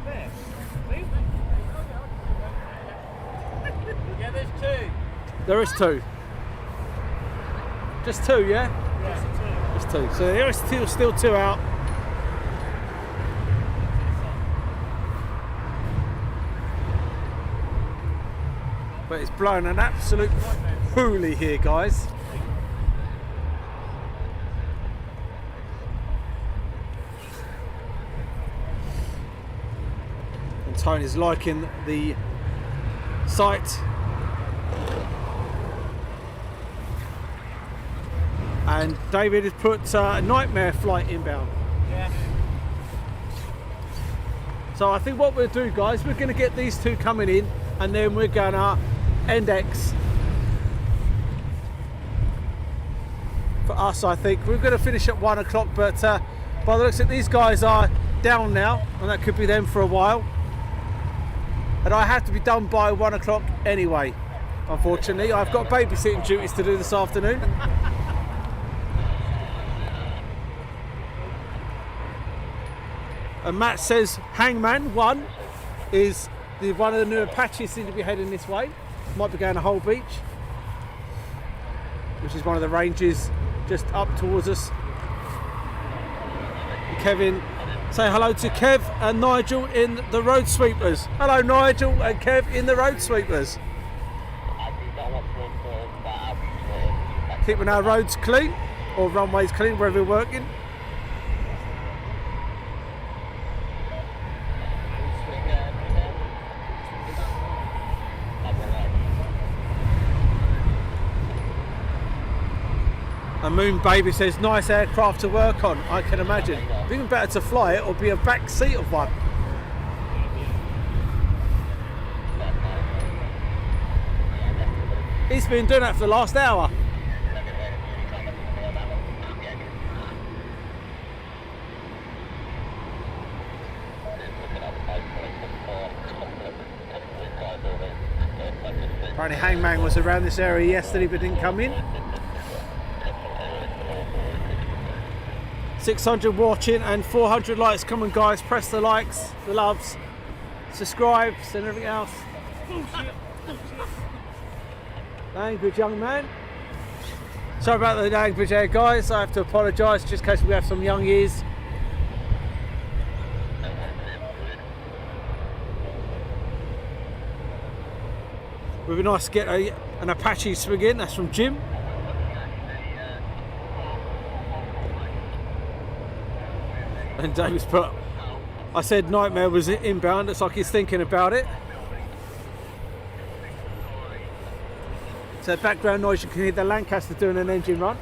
There. See? Yeah, there's 2. There is 2. Just 2, yeah? Yeah. Just 2. So there is still 2 out. But it's blowing an absolute hoolie here, guys. Tony's liking the site. And David has put Nightmare flight inbound. Yeah. So I think what we'll do, guys, we're going to get these two coming in, and then we're going to index for us. I think we're going to finish at 1 o'clock, but by the looks of it, these guys are down now, and that could be them for a while. And I have to be done by 1 o'clock anyway. Unfortunately, I've got babysitting duties to do this afternoon. And Matt says Hangman 1 is one of the new Apaches seem to be heading this way. Might be going to Hull Beach, which is one of the ranges just up towards us. Kevin, say hello to Kev and Nigel in the road sweepers. Hello Nigel and Kev in the road sweepers. Keeping our roads clean, or runways clean wherever we're working. And Moon Baby says, nice aircraft to work on, I can imagine. Even better to fly it or be a back seat of one. He's been doing that for the last hour. Apparently Hangman was around this area yesterday but didn't come in. 600 watching and 400 likes. Come on guys, press the likes, the loves, subscribes and everything else. Language, young man. Sorry about the language there guys, I have to apologise just in case we have some young ears. It would be nice to get an Apache swing in. That's from Jim. And David's put, I said Nightmare was inbound, it's like he's thinking about it. So background noise, you can hear the Lancaster doing an engine run.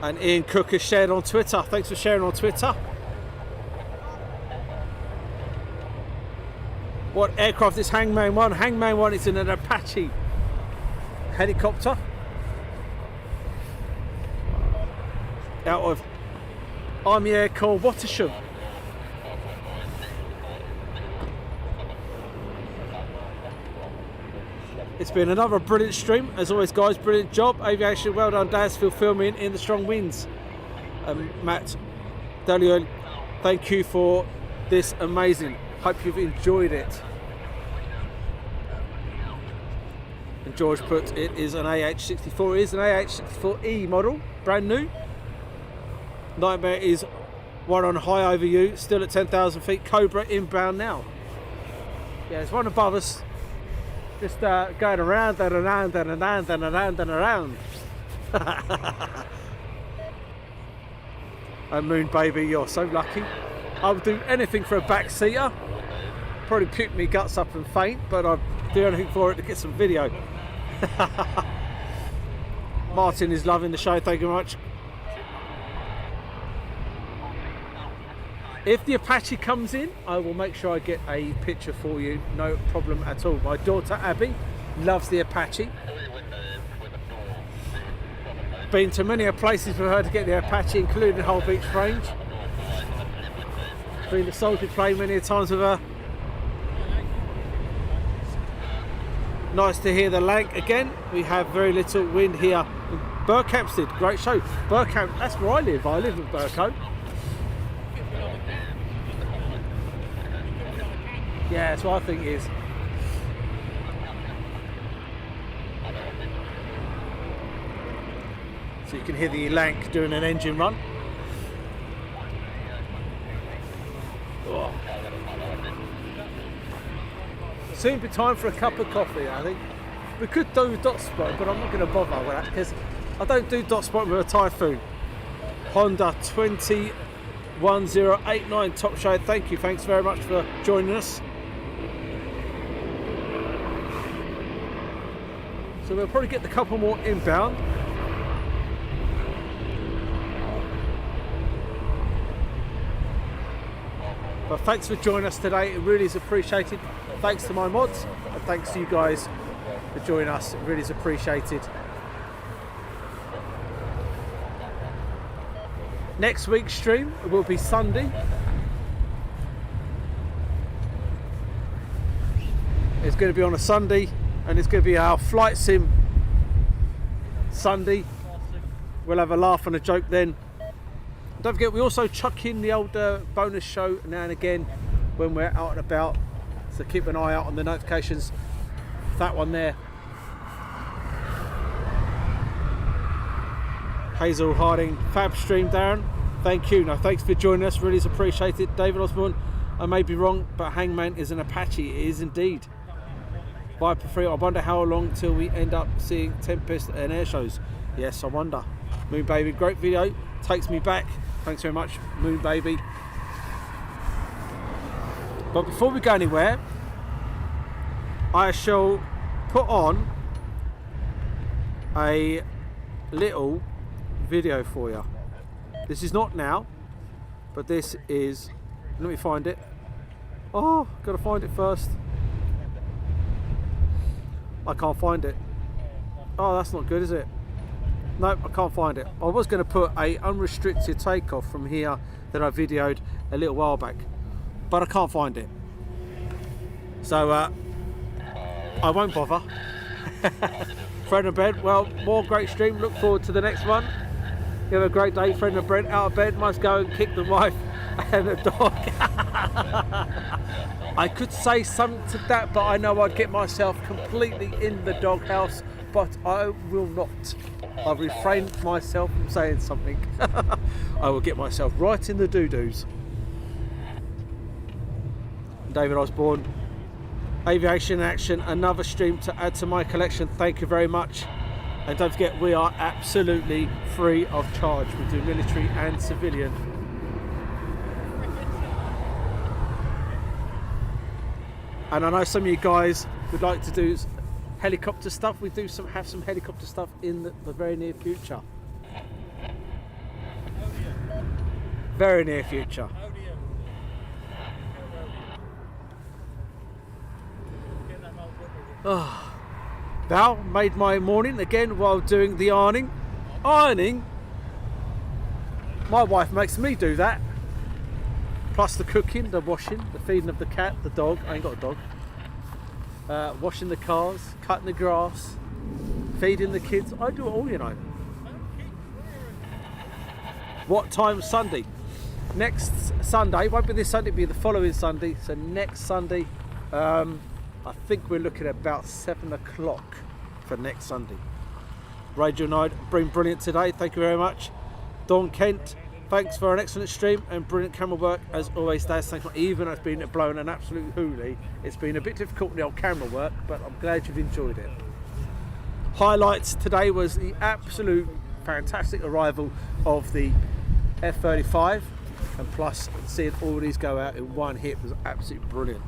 And Ian Cook has shared on Twitter. Thanks for sharing on Twitter. What aircraft is Hangman 1? Hangman 1 is in an Apache helicopter. Out of Army Air Corps Watersham. It's been another brilliant stream. As always guys, brilliant job. Aviation, well done Dansfield filming in the strong winds. Matt Dalio, thank you for this amazing. Hope you've enjoyed it. And George put it is an AH-64. It is an AH-64E model, brand new. Nightmare is one on high over you, still at 10,000 feet. Cobra inbound now. Yeah, there's one above us, just going around and around and around and around and around. And Moon Baby, you're so lucky. I would do anything for a back seater. Probably puke me guts up and faint, but I'd do anything for it to get some video. Martin is loving the show, thank you very much. If the Apache comes in, I will make sure I get a picture for you, no problem at all. My daughter Abby loves the Apache. Been to many places for her to get the Apache, including Hull Beach Range. Been to soldier plane many times with her. Nice to hear the lank again. We have very little wind here in Berkhamsted. Great show. Berkham, that's where I live. I live in Burco. Yeah, that's what I think it is. So you can hear the lank doing an engine run. Oh. Soon be time for a cup of coffee, I think. We could do dot spot, but I'm not going to bother with that because I don't do dot spot with a Typhoon. Honda 201089 Top Show. Thank you, thanks very much for joining us. So we'll probably get the couple more inbound. But thanks for joining us today, it really is appreciated. Thanks to my mods, and thanks to you guys for joining us, it really is appreciated. Next week's stream will be Sunday. It's going to be on a Sunday, and it's going to be our flight sim Sunday. We'll have a laugh and a joke then. Don't forget, we also chuck in the old bonus show now and again when we're out and about, so keep an eye out on the notifications. That one there. Hazel Harding, fab stream, Darren. Thank you. No, thanks for joining us. Really is appreciated. David Osborne, I may be wrong, but Hangman is an Apache. It is indeed. Viper 3. I wonder how long till we end up seeing Tempest and air shows. Yes, I wonder. Moon Baby, great video. Takes me back. Thanks very much, Moon Baby. But before we go anywhere, I shall put on a little video for you. This is not now, but this is, let me find it. Oh, gotta find it first. I can't find it. Oh, that's not good, is it? Nope, I can't find it. I was going to put a unrestricted takeoff from here that I videoed a little while back, but I can't find it. So I won't bother. Fred and Brent, well, more great stream. Look forward to the next one. You have a great day. Fred and Brent out of bed, must go and kick the wife and the dog. I could say something to that, but I know I'd get myself completely in the doghouse, but I will not. I've refrained myself from saying something. I will get myself right in the doo-doos. David Osborne, Aviation Action, another stream to add to my collection. Thank you very much. And don't forget, we are absolutely free of charge. We do military and civilian. And I know some of you guys would like to do helicopter stuff. We do have some helicopter stuff in the very near future. Very near future. Oh. Val made my morning again while doing the ironing. Ironing? My wife makes me do that. Plus the cooking, the washing, the feeding of the cat, the dog. I ain't got a dog. Washing the cars, cutting the grass, feeding the kids. I do it all, you know. What time Sunday? Next Sunday, won't be this Sunday, it'll be the following Sunday. So next Sunday, I think we're looking at about 7 o'clock for next Sunday. Radio Night, been brilliant today. Thank you very much. Dawn Kent, thanks for an excellent stream and brilliant camera work as always, Daz. Thanks for, even though it's been blowing an absolute hoolie, it's been a bit difficult with the old camera work, but I'm glad you've enjoyed it. Highlights today was the absolute fantastic arrival of the F35, and plus seeing all these go out in one hit was absolutely brilliant.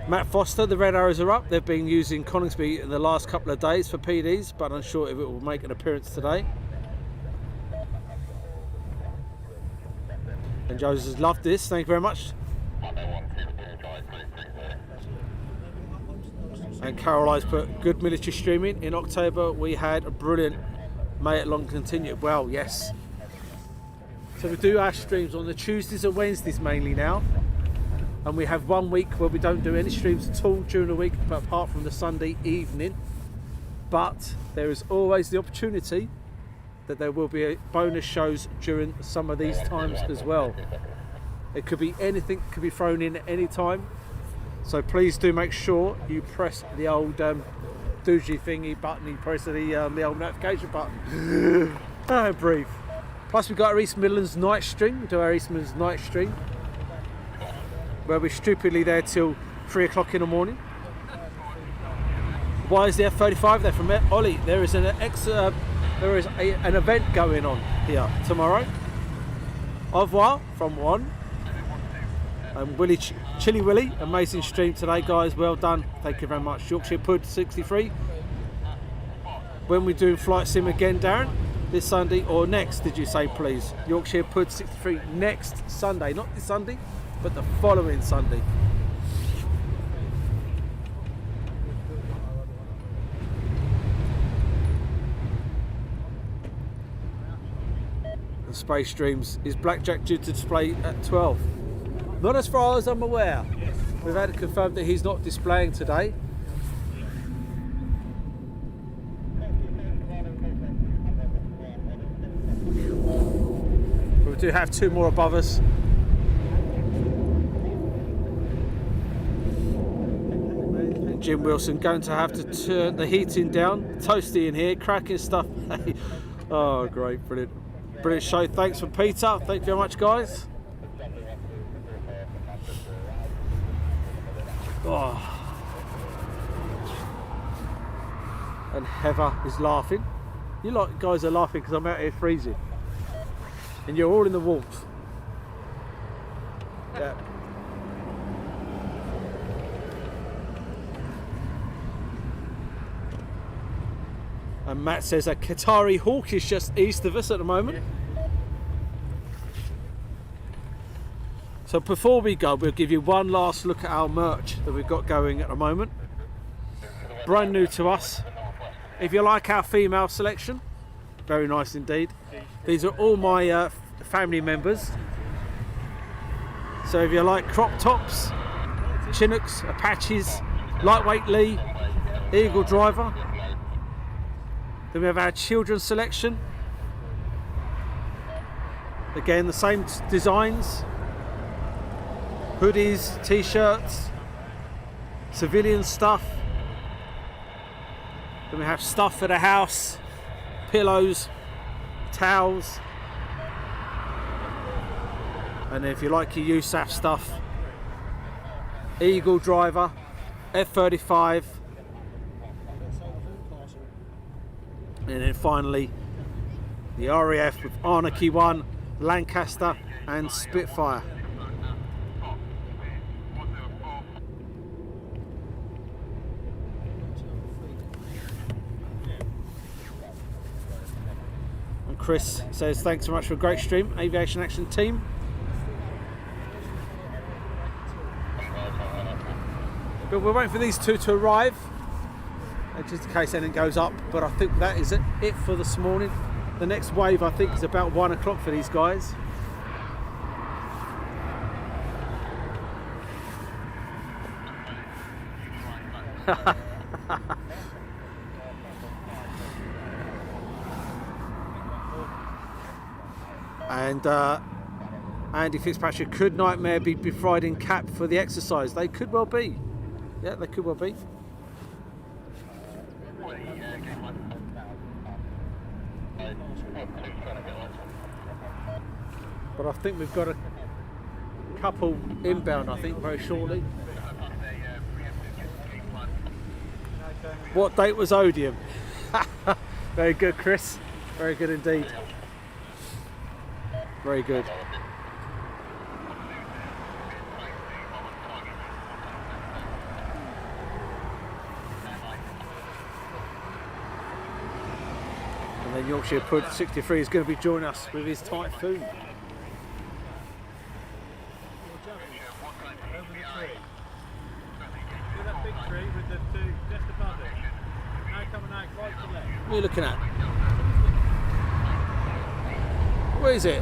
Matt Foster, the red arrows are up. They've been using Coningsby in the last couple of days for PDs, but unsure if it will make an appearance today. And Joseph loved this, thank you very much. And Carol Eyes put good military streaming. In October we had a brilliant May it long continue. Well, yes. So we do our streams on the Tuesdays and Wednesdays mainly now. And we have 1 week where we don't do any streams at all during the week, but apart from the Sunday evening. But there is always the opportunity that there will be bonus shows during some of these times as well. It could be anything, could be thrown in at any time. So please do make sure you press the old doogie thingy button, you press the old notification button. Oh, breathe. Plus we've got our East Midlands night stream. We do our East Midlands night stream, where we're stupidly there till 3 o'clock in the morning. Why is the F35 there from Ollie? There is an there is an event going on here tomorrow. Au revoir from Juan. And Chilly Willy, amazing stream today, guys. Well done. Thank you very much. Yorkshire Pud 63. When we do flight sim again, Darren? This Sunday or next, did you say, please? Yorkshire Pud 63 next Sunday. Not this Sunday, but the following Sunday. And Space Streams, is Blackjack due to display at 12? Not as far as I'm aware. We've had it confirmed that he's not displaying today. But we do have two more above us. And Jim Wilson going to have to turn the heating down. Toasty in here, cracking stuff. Oh, great, brilliant. Brilliant show. Thanks for Peter. Thank you very much, guys. Oh. And Heather is laughing. You lot guys are laughing because I'm out here freezing. And you're all in the warmth. Yeah. And Matt says a Qatar Hawk is just east of us at the moment. So before we go, we'll give you one last look at our merch that we've got going at the moment. Brand new to us. If you like our female selection, very nice indeed. These are all my family members. So if you like crop tops, Chinooks, Apaches, lightweight Lee, Eagle Driver. Then we have our children's selection. Again, the same designs. Hoodies, t-shirts, civilian stuff. Then we have stuff for the house, pillows, towels. And if you like your USAF stuff, Eagle Driver, F35. And then finally, the RAF with Anarchy 1, Lancaster and Spitfire. Chris says thanks so much for a great stream, Aviation Action team. But we're waiting for these two to arrive, just in case anything goes up. But I think that is it for this morning. The next wave I think is about 1 o'clock for these guys. And Andy Fitzpatrick, could Nightmare be befriending Cap for the exercise? They could well be. Yeah, they could well be. But I think we've got a couple inbound, I think, very shortly. What date was Odium? Very good, Chris. Very good indeed. Very good. And then Yorkshire Pud 63 is going to be joining us with his Typhoon. What are you looking at? Where is it?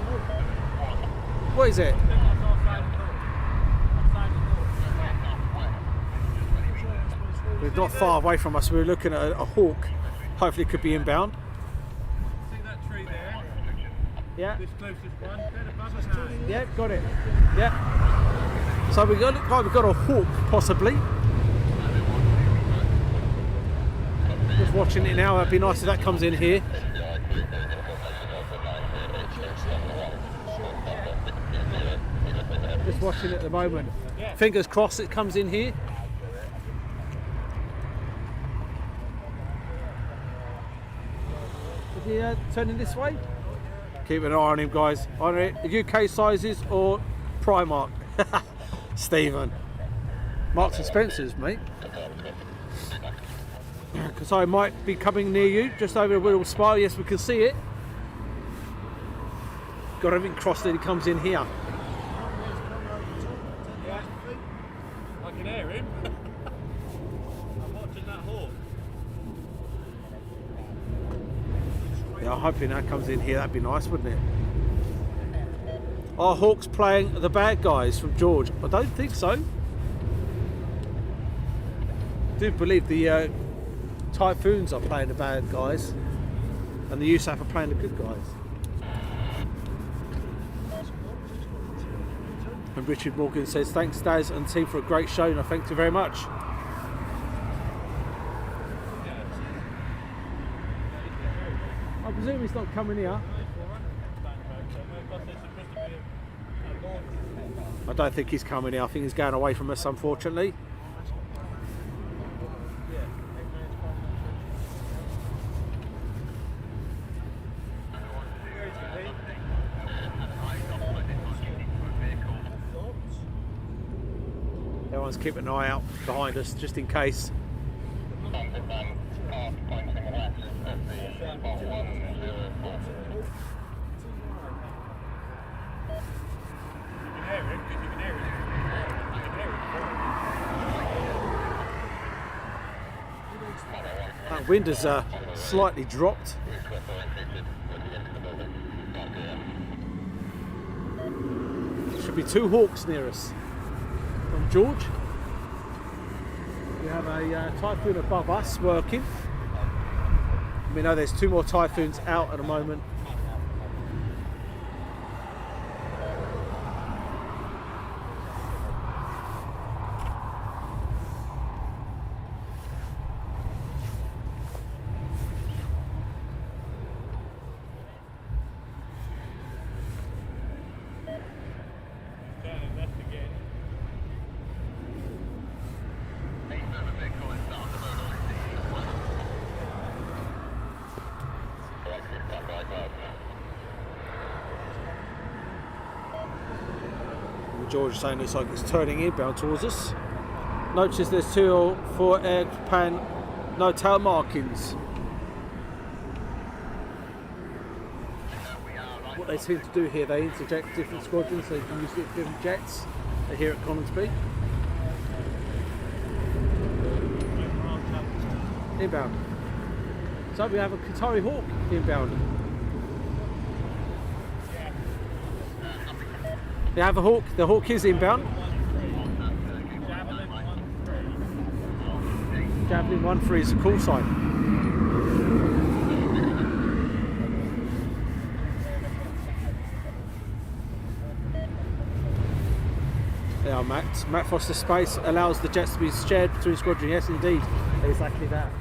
What is it? We're not far away from us. We're looking at a Hawk. Hopefully it could be inbound. See that tree there? Yeah. This closest one. Dead above us now. Yeah, got it. Yeah. So we've got a Hawk possibly. Just watching it now. It'd be nice if that comes in here. Just watching it at the moment. Fingers crossed it comes in here. turning this way. Keep an eye on him, guys. On it, UK sizes or Primark. Stephen. Marks and Spencer's, mate. Because I might be coming near you, just over a little spire. Yes, we can see it. Got everything crossed that he comes in here. I can hear him. I'm watching that hawk. Yeah, I'm hoping that comes in here. That'd be nice, wouldn't it? Are Hawks playing the bad guys from George? I don't think so. I do believe the Typhoons are playing the bad guys and the USAF are playing the good guys. And Richard Morgan says, thanks Daz and team for a great show. No, thank you very much. I presume he's not coming here. I don't think he's coming here. I think he's going away from us, unfortunately. Everyone's keeping an eye out behind us, just in case. That wind has slightly dropped. There should be two Hawks near us. From George. We have a Typhoon above us working. We know there's two more Typhoons out at the moment. George is saying it's like it's turning inbound towards us. Notice there's 2 or 4 airpan, no tail markings. What they seem to do here, they interject different squadrons, so they can use different jets. They're here at Coningsby. Inbound. So we have a Qatar Hawk inbound. They have a Hawk. The Hawk is inbound. Javelin 1-3 is the call sign. They are Matt. Matt Foster Space allows the jets to be shared between squadrons. Yes, indeed. Exactly that.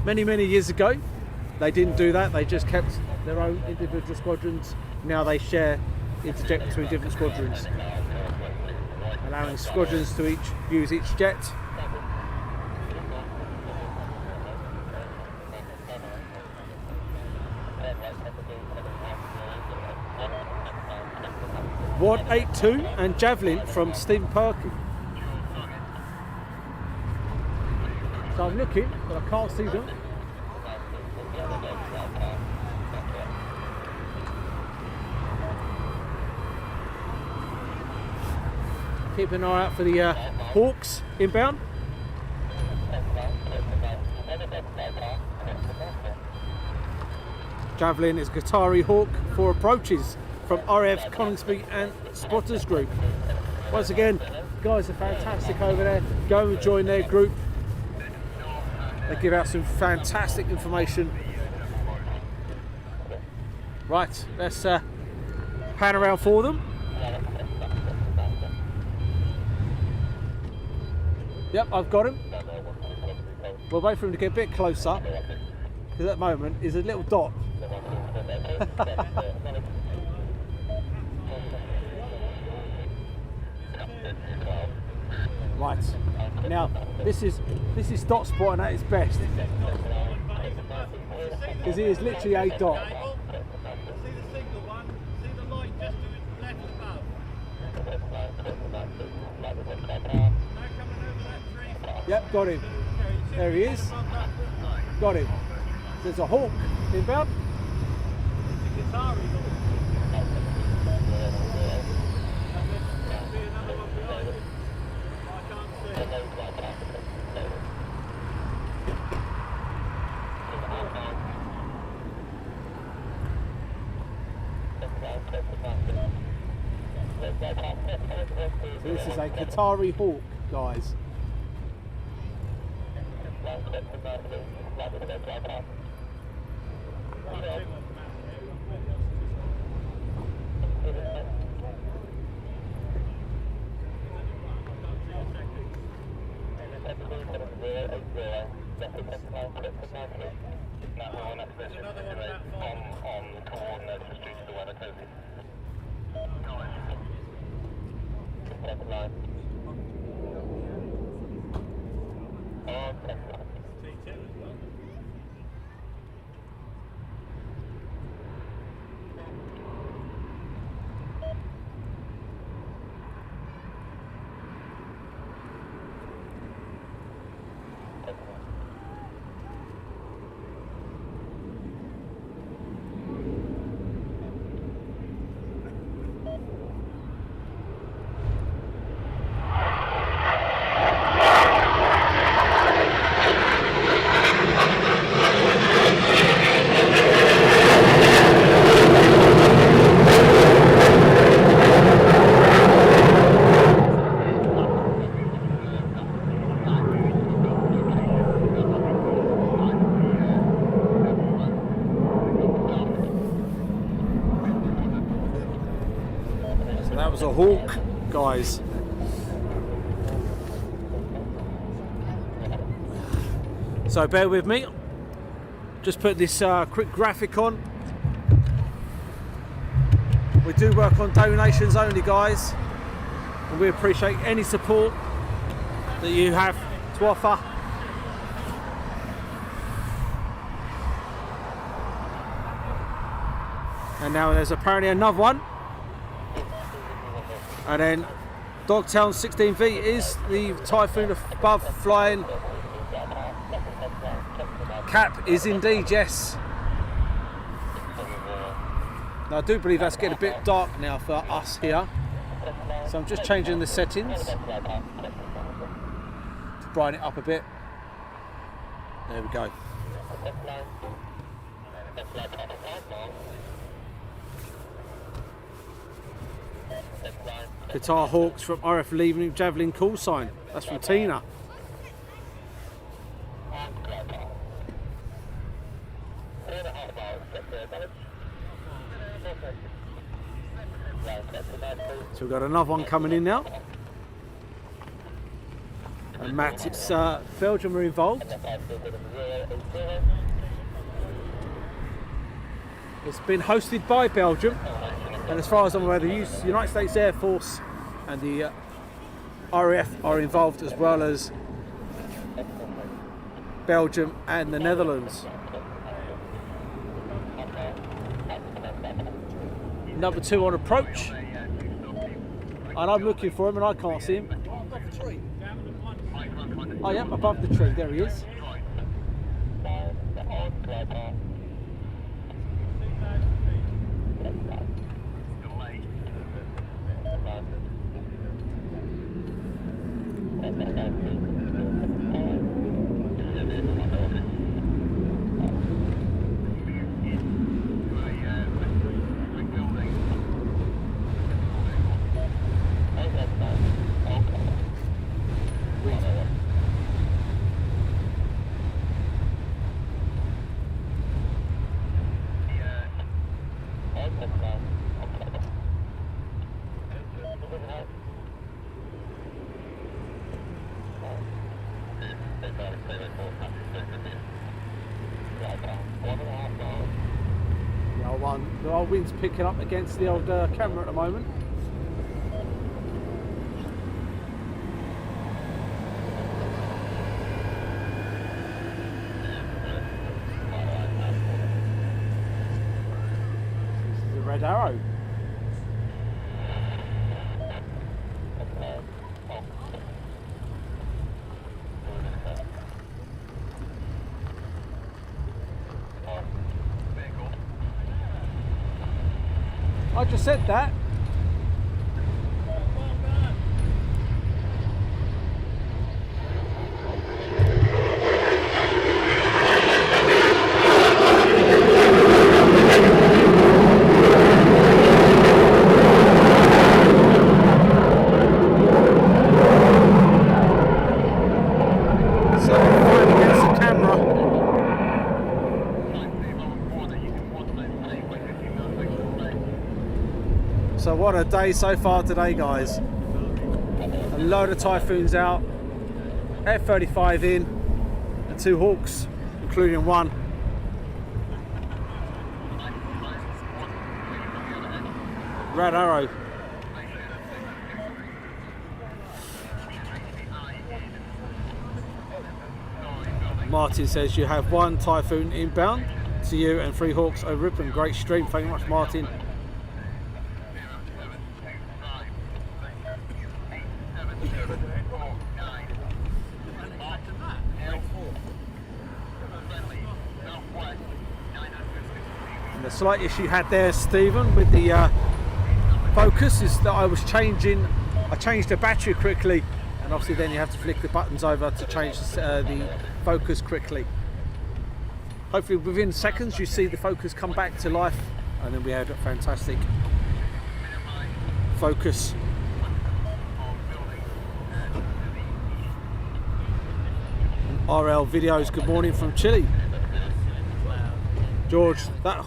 Many years ago, they didn't do that. They just kept their own individual squadrons. Now they share, interject between different squadrons, allowing squadrons to use each jet. (182) and Javelin from Stephen Perkins. So I'm looking, but I can't see them. Keep an eye out for the Hawks inbound. Javelin is Qatar Hawk for approaches from RAF Coningsby and Spotters Group. Once again, guys are fantastic over there. Go and join their group. They give out some fantastic information. Right, let's pan around for them. Yep, I've got him. We'll wait for him to get a bit closer, because at the moment he's a little dot. Right, now this is dot spotting at its best. because it is literally a dot. See the signal one? See the light just to its left above? Now coming over that tree. Yep, got him. There he is. Got him. There's a Hawk inbound. It's a Qatar Hawk. And there'll be another one behind him. I can't see. So this is a Qatari Hawk, guys. That was a Hawk, guys. So bear with me. Just put this quick graphic on. We do work on donations only, guys, and we appreciate any support that you have to offer. And now there's apparently another one. And then Dogtown 16V is the Typhoon above flying. Cap is indeed, yes. Now I do believe that's getting a bit dark now for us here. So I'm just changing the settings to brighten it up a bit. There we go. Qatar Hawks from RAF leaving Javelin call sign. That's from Tina. So we've got another one coming in now. And Matt, it's Belgium are involved. It's been hosted by Belgium. And as far as I'm aware, the United States Air Force and the RAF are involved, as well as Belgium and the Netherlands. Number 2 on approach. And I'm looking for him and I can't see him. Oh yeah, above the tree, there he is. The old wind's picking up against the old camera at the moment. Red Arrow. I just said that. So what a day so far today, guys. A load of Typhoons out, F35 in, and 2 Hawks, including one. Red Arrow. Martin says you have 1 Typhoon inbound to you and 3 Hawks over Ripon. Great stream, thank you much, Martin. The slight issue you had there, Stephen, with the focus is that I changed the battery quickly, and obviously then you have to flick the buttons over to change the focus quickly. Hopefully within seconds you see the focus come back to life, and then we had a fantastic focus. RL videos, good morning from Chile. George, that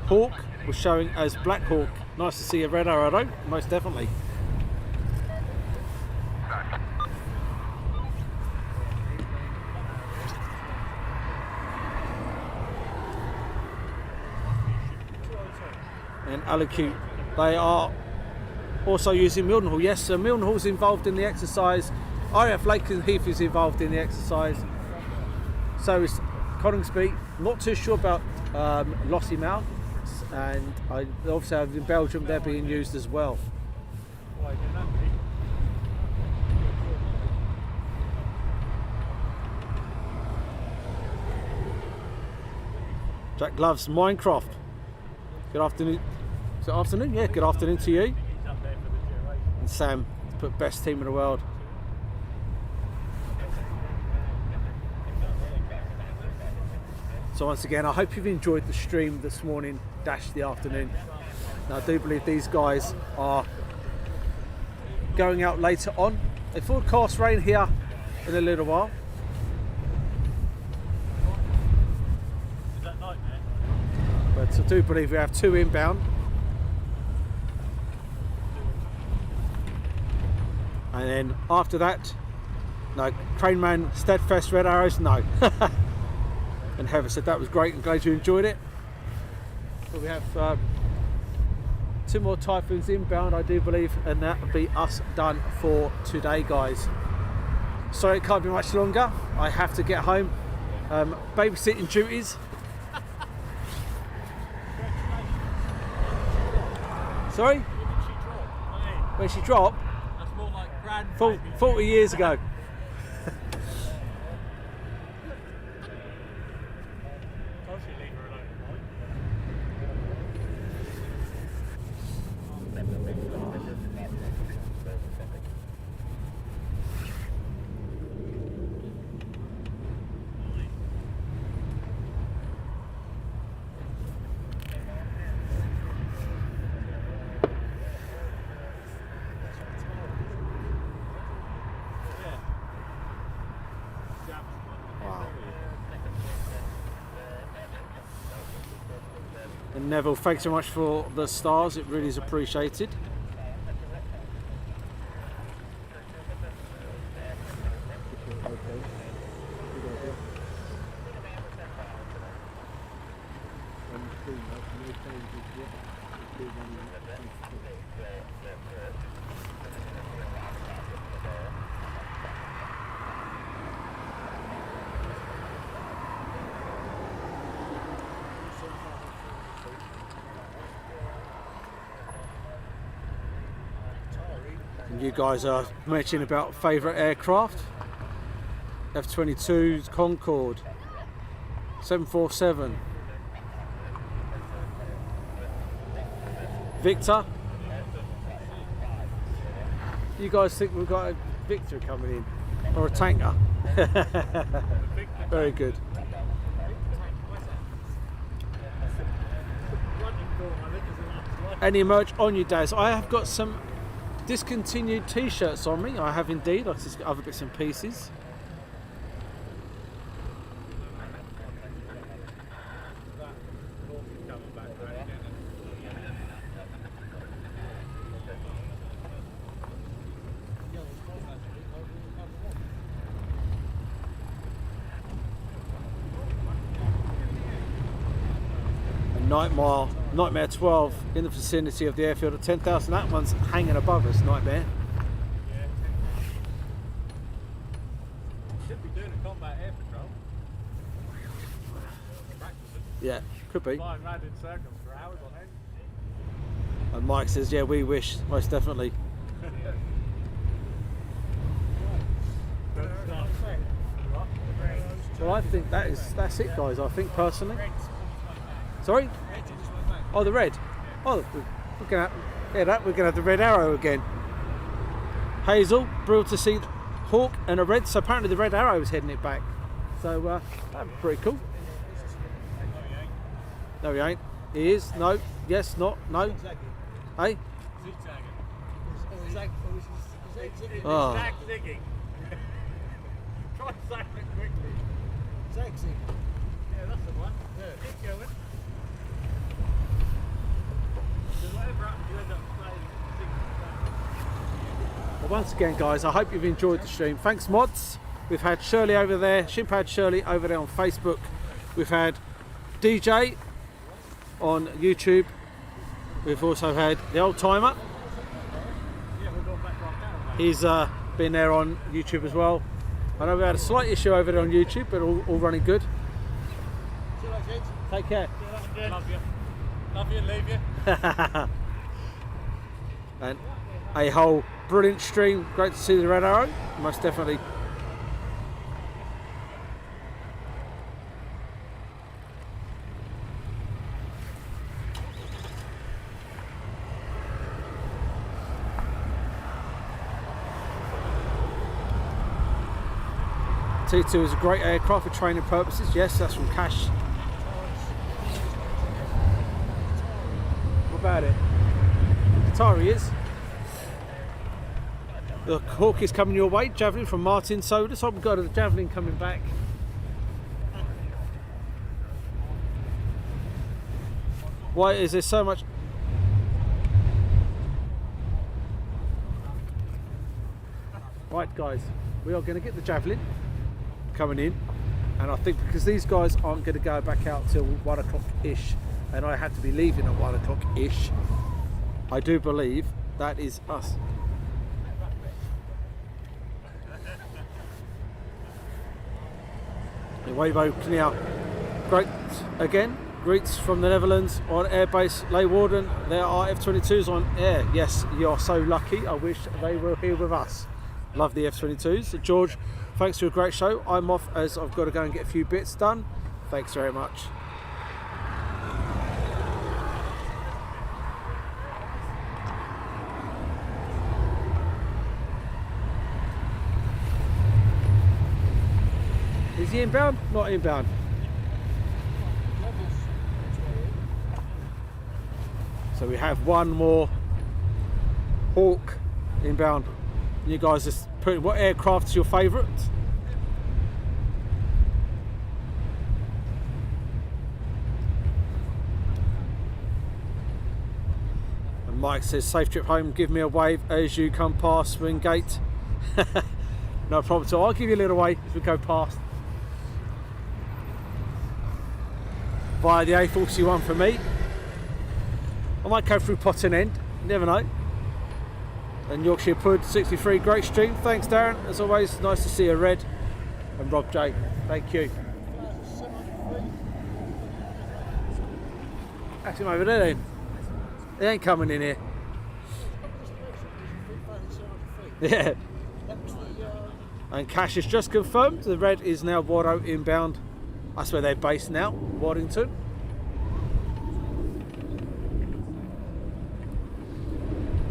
Hawk was showing as Black Hawk. Nice to see a Red Arrow though, most definitely. And Alacute, they are also using Mildenhall. Yes, so Mildenhall's involved in the exercise. RAF Lakenheath is involved in the exercise. So is Coningsby. Not too sure about Lossiemouth, and I also have in Belgium they're being used as well. Jack loves Minecraft. Good afternoon. Is it afternoon? Yeah, good afternoon to you. And Sam, put best team in the world. So once again, I hope you've enjoyed the stream this morning / the afternoon. Now, I do believe these guys are going out later on. They forecast rain here in a little while. But I do believe we have 2 inbound. And then after that, no, Craneman, SteadFast, Red Arrows, no. And Heather said that was great, I'm glad you enjoyed it. But we have 2 more Typhoons inbound, I do believe, and that will be us done for today, guys. Sorry it can't be much longer, I have to get home. Babysitting duties. Sorry? Where did she drop? That's more like 40 years ago. And Neville, thanks so much for the stars, it really is appreciated. And you guys are mentioning about favourite aircraft. F-22s, Concorde, 747, Victor. You guys think we've got a Victor coming in? Or a tanker? Very good. Any merch on you, Daz? I have got some discontinued t-shirts on me. I have indeed. I've just got other bits and pieces. Nightmare 12 in the vicinity of the airfield at 10,000. That one's hanging above us, Nightmare. Should be doing a combat air patrol. Yeah, could be. Flying round in circles for hours on end. And Mike says, yeah, we wish, most definitely. Well, I think that's it, guys. I think personally. Sorry? Oh, the red. Oh, we're gonna have the red arrow again. Hazel, brilliant to see Hawk and a red. So apparently the red arrow is heading it back. So that'd be pretty cool. No, he ain't. He is. No. Yes. Not. No. Hey. Oh. Zag zigging. Try and zag it quickly. Zag zig. Yeah, that's the one. Yeah. Keep going. Whatever happens, you end up playing. Well, once again, guys, I hope you've enjoyed the stream. Thanks, mods. We've had Shirley over there, Shimpad Shirley over there on Facebook. We've had DJ on YouTube. We've also had the old timer. He's been there on YouTube as well. I know we had a slight issue over there on YouTube, but all running good. Take care. Love you. Love you and leave you. And a whole brilliant stream. Great to see the red arrow, most definitely. T2 is a great aircraft for training purposes. Yes, that's from Cash. What about it? Qatar he is. The Hawk is coming your way. Javelin from Martin Soda. So we've got the Javelin coming back. Why is there so much? Right, guys, we are going to get the Javelin coming in, and I think because these guys aren't going to go back out till 1 o'clock ish, and I had to be leaving at 1 o'clock ish, I do believe that is us. Wavo Kniel, great again. Greets from the Netherlands on airbase Leeuwarden. There are F-22s on air. Yes, you are so lucky. I wish they were here with us. Love the F-22s. George, thanks for a great show. I'm off as I've got to go and get a few bits done. Thanks very much. Is he inbound? Not inbound. So we have one more Hawk inbound. You guys just put what aircraft's your favourite? And Mike says, safe trip home, give me a wave as you come past Swing Gate. No problem at all. I'll give you a little wave as we go past. Via the A41 for me. I might go through Potton End, you never know. And Yorkshire Pud 63, great stream. Thanks Darren, as always, nice to see you, Red. And Rob J, thank you. Ask him over there then. He ain't coming in here. Yeah. And Cash has just confirmed the red is now Wardo inbound. That's where they're based now, Waddington.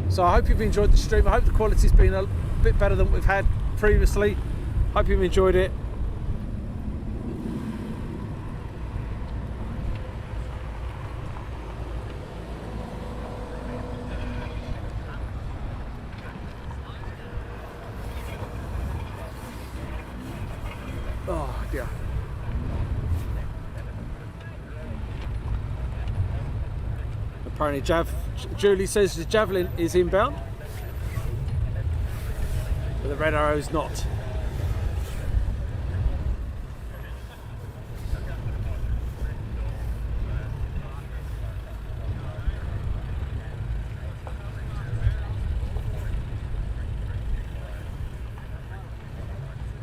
So I hope you've enjoyed the stream. I hope the quality's been a bit better than we've had previously. Hope you've enjoyed it. Oh dear. Apparently Julie says the Javelin is inbound, but the red arrow's not.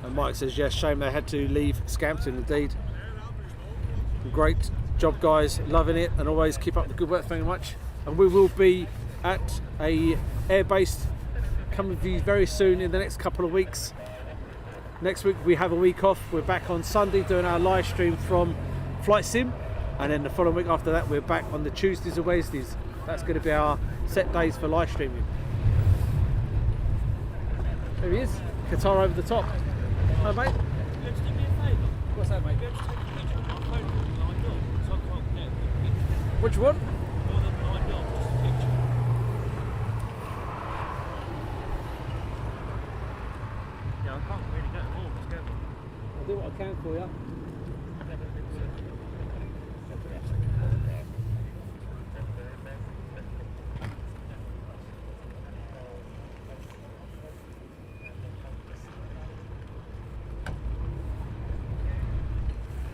And Mike says yes, shame they had to leave Scampton indeed. Great job guys, loving it, and always keep up the good work. Thank you very much. And we will be at a airbase coming to you very soon in the next couple of weeks. Next week we have a week off. We're back on Sunday doing our live stream from Flight Sim, and then the following week after that we're back on the Tuesdays and Wednesdays. That's going to be our set days for live streaming. There he is, Qatar over the top. Hi mate. What's that, mate? Which one? Yeah, I can't really get them all. Let's go. I'll do what I can for you.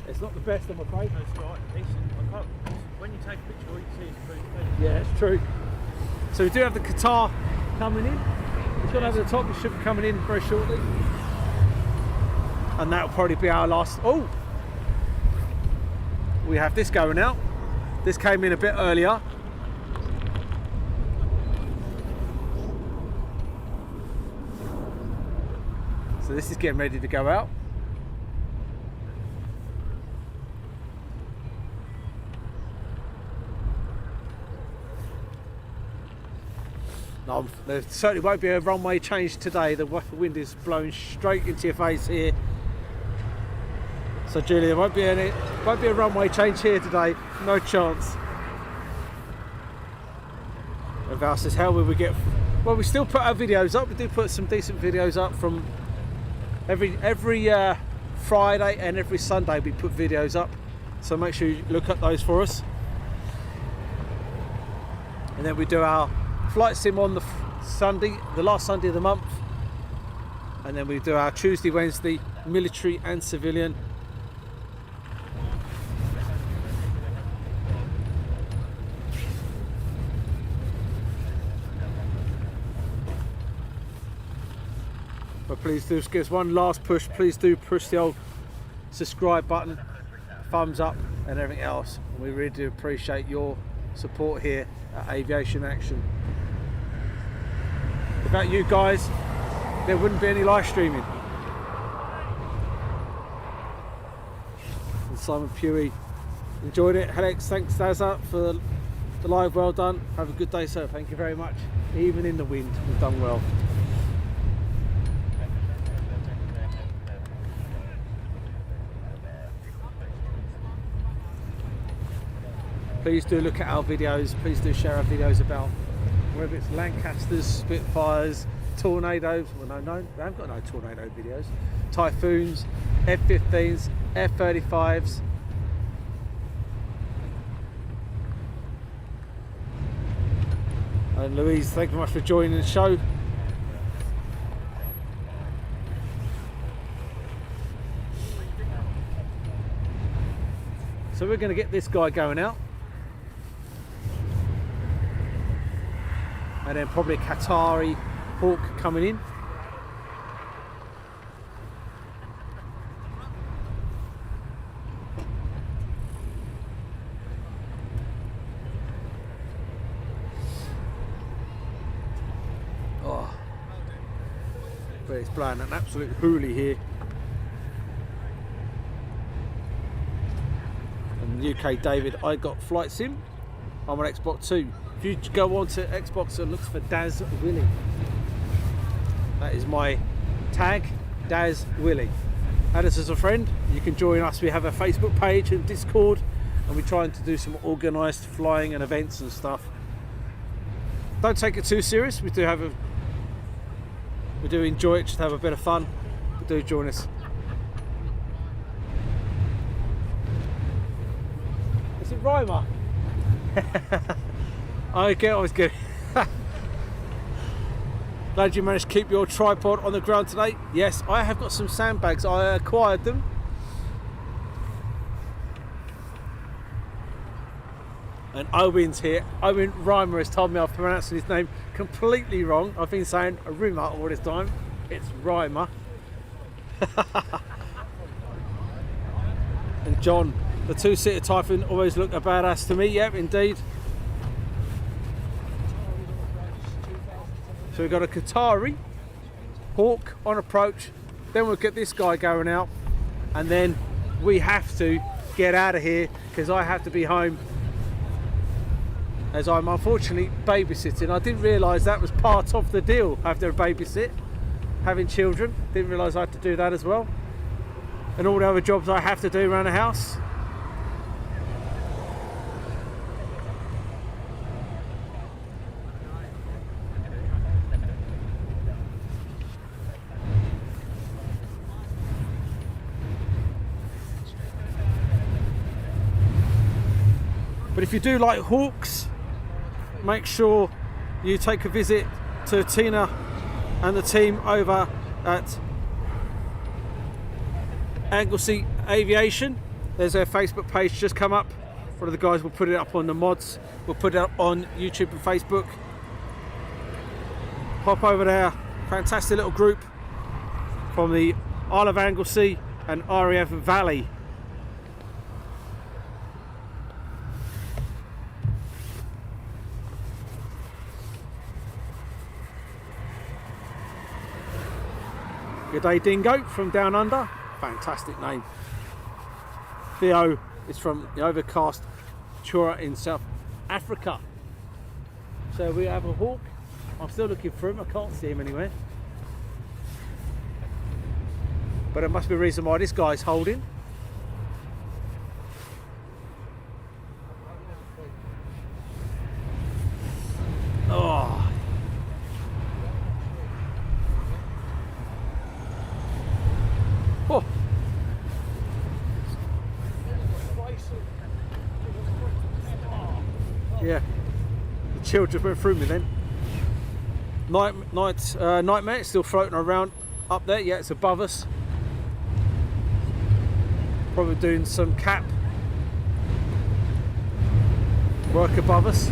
It's not the best, I'm afraid. No, it's alright. Decent. I can't. When you take a picture, all you see is pretty good. Yeah, it's true. So we do have the Qatar coming in. It's gone over the top. It should be coming in very shortly. And that'll probably be our last. Oh, we have this going out. This came in a bit earlier. So this is getting ready to go out. No, there certainly won't be a runway change today. The wind is blowing straight into your face here. So Julie, there won't be a runway change here today. No chance. And Val says, how will we get? Well, we still put our videos up. We do put some decent videos up from every Friday and every Sunday. We put videos up. So make sure you look at those for us. And then we do our flight sim on the Sunday, the last Sunday of the month, and then we do our Tuesday, Wednesday, military and civilian. But please do give us one last push. Please do push the old subscribe button, thumbs up, and everything else. We really do appreciate your support here at Aviation Action. Without you guys, there wouldn't be any live streaming. And Simon Pewey enjoyed it. Alex, thanks Dazza for the live. Well done. Have a good day, sir. Thank you very much. Even in the wind, we've done well. Please do look at our videos. Please do share our videos about whether it's Lancasters, Spitfires, Tornadoes. Well, no, we haven't got no Tornado videos. Typhoons, F-15s, F-35s. And Louise, thank you very much for joining the show. So we're going to get this guy going out. And then probably a Qatar Hawk coming in. Oh. but it's blowing an absolute hoolie here. And UK David, I got Flight Sim. I'm on Xbox 2. If you go on to Xbox and look for Daz Willie, that is my tag, Daz Willie. Add us as a friend. You can join us. We have a Facebook page and Discord, and we're trying to do some organised flying and events and stuff. Don't take it too serious. We do enjoy it, just have a bit of fun. But do join us. Is it Rhymer? I was good. Glad you managed to keep your tripod on the ground today. Yes, I have got some sandbags. I acquired them. And Owen's here. Owen Rhymer has told me I've pronounced his name completely wrong. I've been saying Rhymer all this time. It's Rhymer. And John, the two-seater Typhoon always look a badass to me. Yep, indeed. So we've got a Qatar Hawk on approach. Then we'll get this guy going out. And then we have to get out of here because I have to be home, as I'm unfortunately babysitting. I didn't realise that was part of the deal, after a babysit, having children. Didn't realise I had to do that as well. And all the other jobs I have to do around the house. But if you do like Hawks, make sure you take a visit to Tina and the team over at Anglesy Aviation. There's their Facebook page just come up. One of the guys will put it up on the mods. We'll put it up on YouTube and Facebook. Hop over there. Fantastic little group from the Isle of Anglesy and RAF Valley. Good day, Dingo from Down Under. Fantastic name. Theo is from the overcast Chura in South Africa. So we have a Hawk. I'm still looking for him. I can't see him anywhere. But there must be a reason why this guy's holding. Oh. Oh. Yeah, the chill just went through me then. Nightmare, it's still floating around up there. Yeah, it's above us. Probably doing some cap work above us.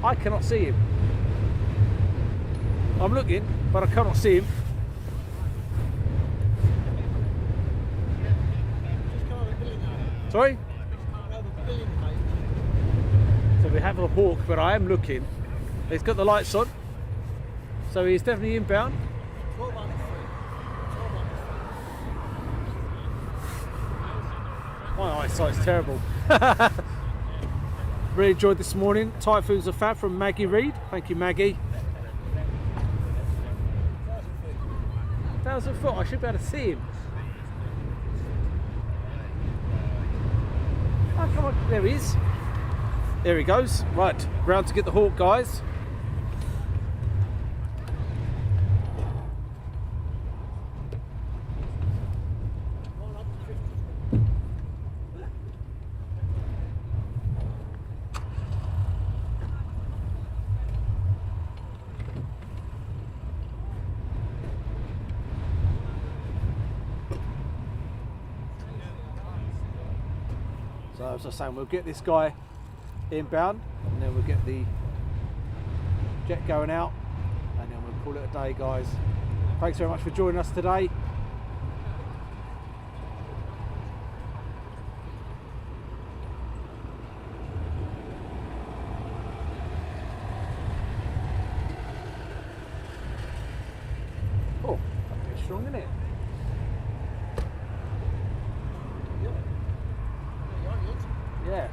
I cannot see him. I'm looking, but I cannot see him. Sorry? So we have a Hawk, but I am looking. He's got the lights on. So he's definitely inbound. My eyesight's terrible. Really enjoyed this morning. Typhoons are fab from Maggie Reed. Thank you, Maggie. 1,000 foot, I should be able to see him. Oh, come on, there he is. There he goes. Right, round to get the Hawk, guys. So as I was saying, we'll get this guy inbound and then we'll get the jet going out and then we'll call it a day, guys. Thanks very much for joining us today. long, isn't it? Yeah.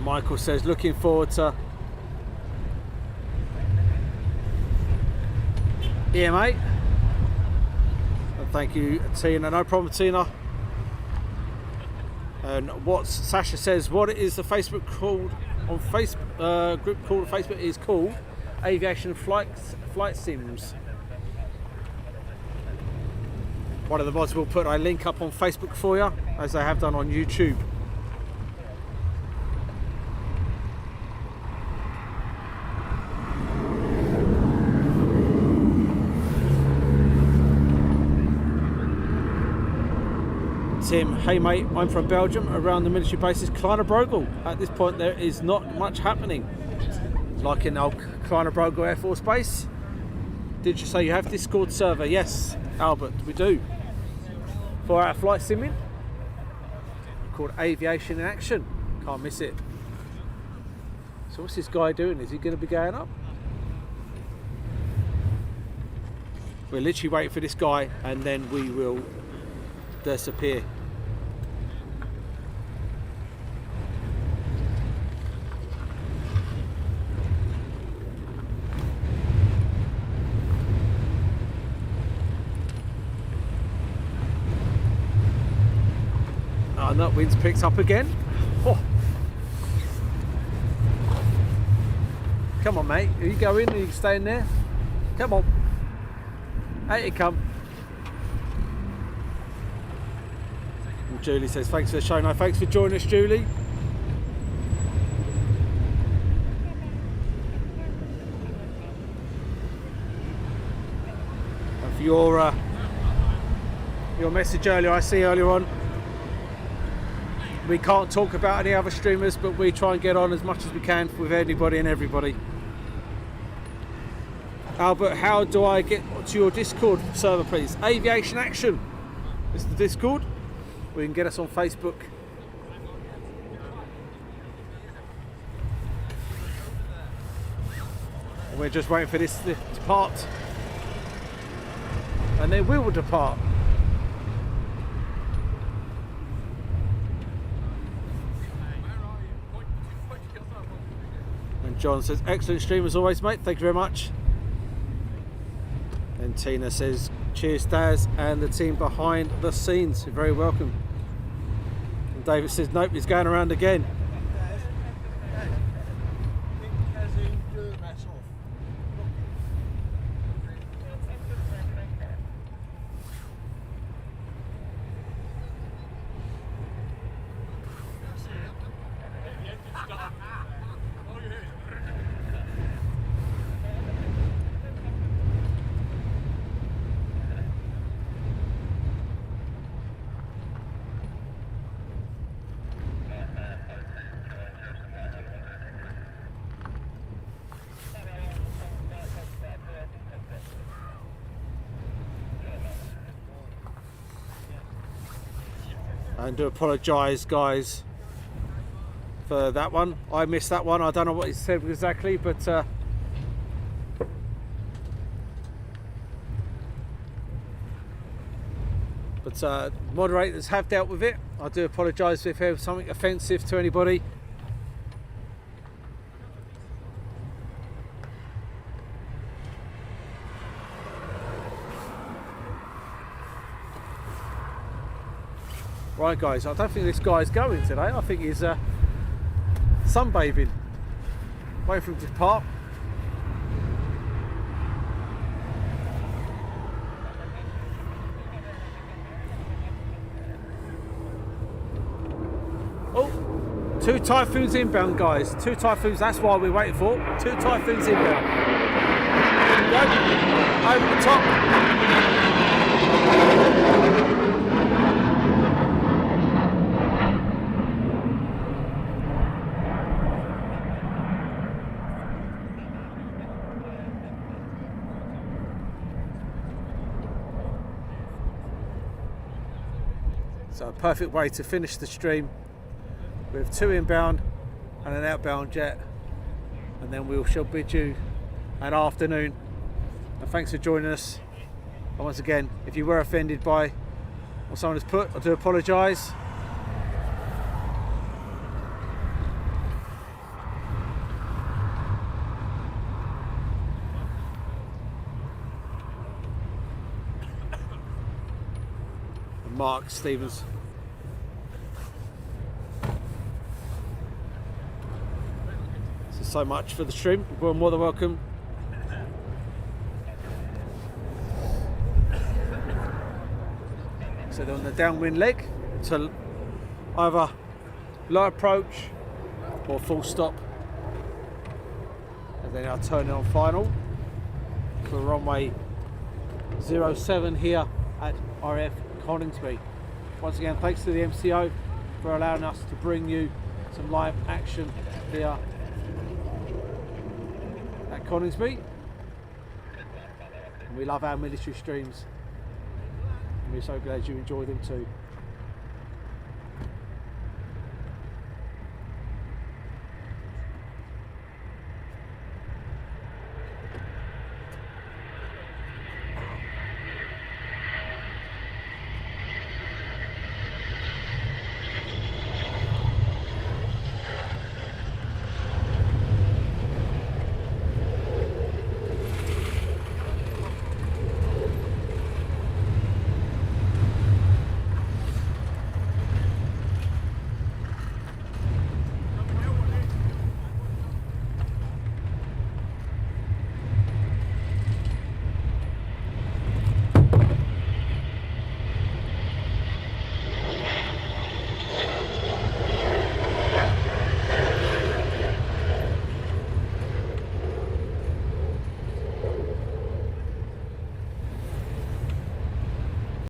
Michael says, looking forward to. Yeah, mate. And thank you, Tina. No problem, Tina. And what Sasha says, what is the Facebook called on Facebook group called on Facebook is called Aviation Flight Sims. One of the mods will put a link up on Facebook for you, as they have done on YouTube. Tim, hey mate, I'm from Belgium, around the military bases Kleine-Brogel. At this point there is not much happening, like in old Kleine-Brogel Air Force Base. Did you say you have Discord server? Yes, Albert, we do. For our flight simming, called Aviation in Action. Can't miss it. So what's this guy doing? Is he going to be going up? We're literally waiting for this guy and then we will disappear. And that wind's picked up again. Oh. Come on, mate. Are you going? Are you staying there? Come on. Out you come. And Julie says, thanks for the show. No, thanks for joining us, Julie. And for your message earlier, I see earlier on, we can't talk about any other streamers, but we try and get on as much as we can with anybody and everybody. Albert, how do I get to your Discord server, please? Aviation Action is the Discord. We can get us on Facebook. And we're just waiting for this to depart. And then we will depart. John says, excellent stream as always, mate. Thank you very much. And Tina says, cheers, Daz, and the team behind the scenes. You're very welcome. And David says, nope, he's going around again. And do apologise, guys, for that one. I missed that one. I don't know what he said exactly, but moderators have dealt with it. I do apologise if there was something offensive to anybody. Right guys, I don't think this guy's going today. I think he's sunbathing. Wait for him to park. Oh, 2 Typhoons inbound guys. 2 Typhoons, that's why we're waiting for. 2 Typhoons inbound. Go. Over the top. So a perfect way to finish the stream with 2 inbound and an outbound jet, and then we shall bid you an afternoon. And thanks for joining us. And once again, if you were offended by what someone has put, I do apologise. Mark Stevens. So much for the stream. We're more than welcome. So they're on the downwind leg to either low approach or full stop, and then our turning on final for runway 07 here at RAF Coningsby. Once again, thanks to the MCO for allowing us to bring you some live action here at Coningsby. And we love our military streams, and we're so glad you enjoy them too.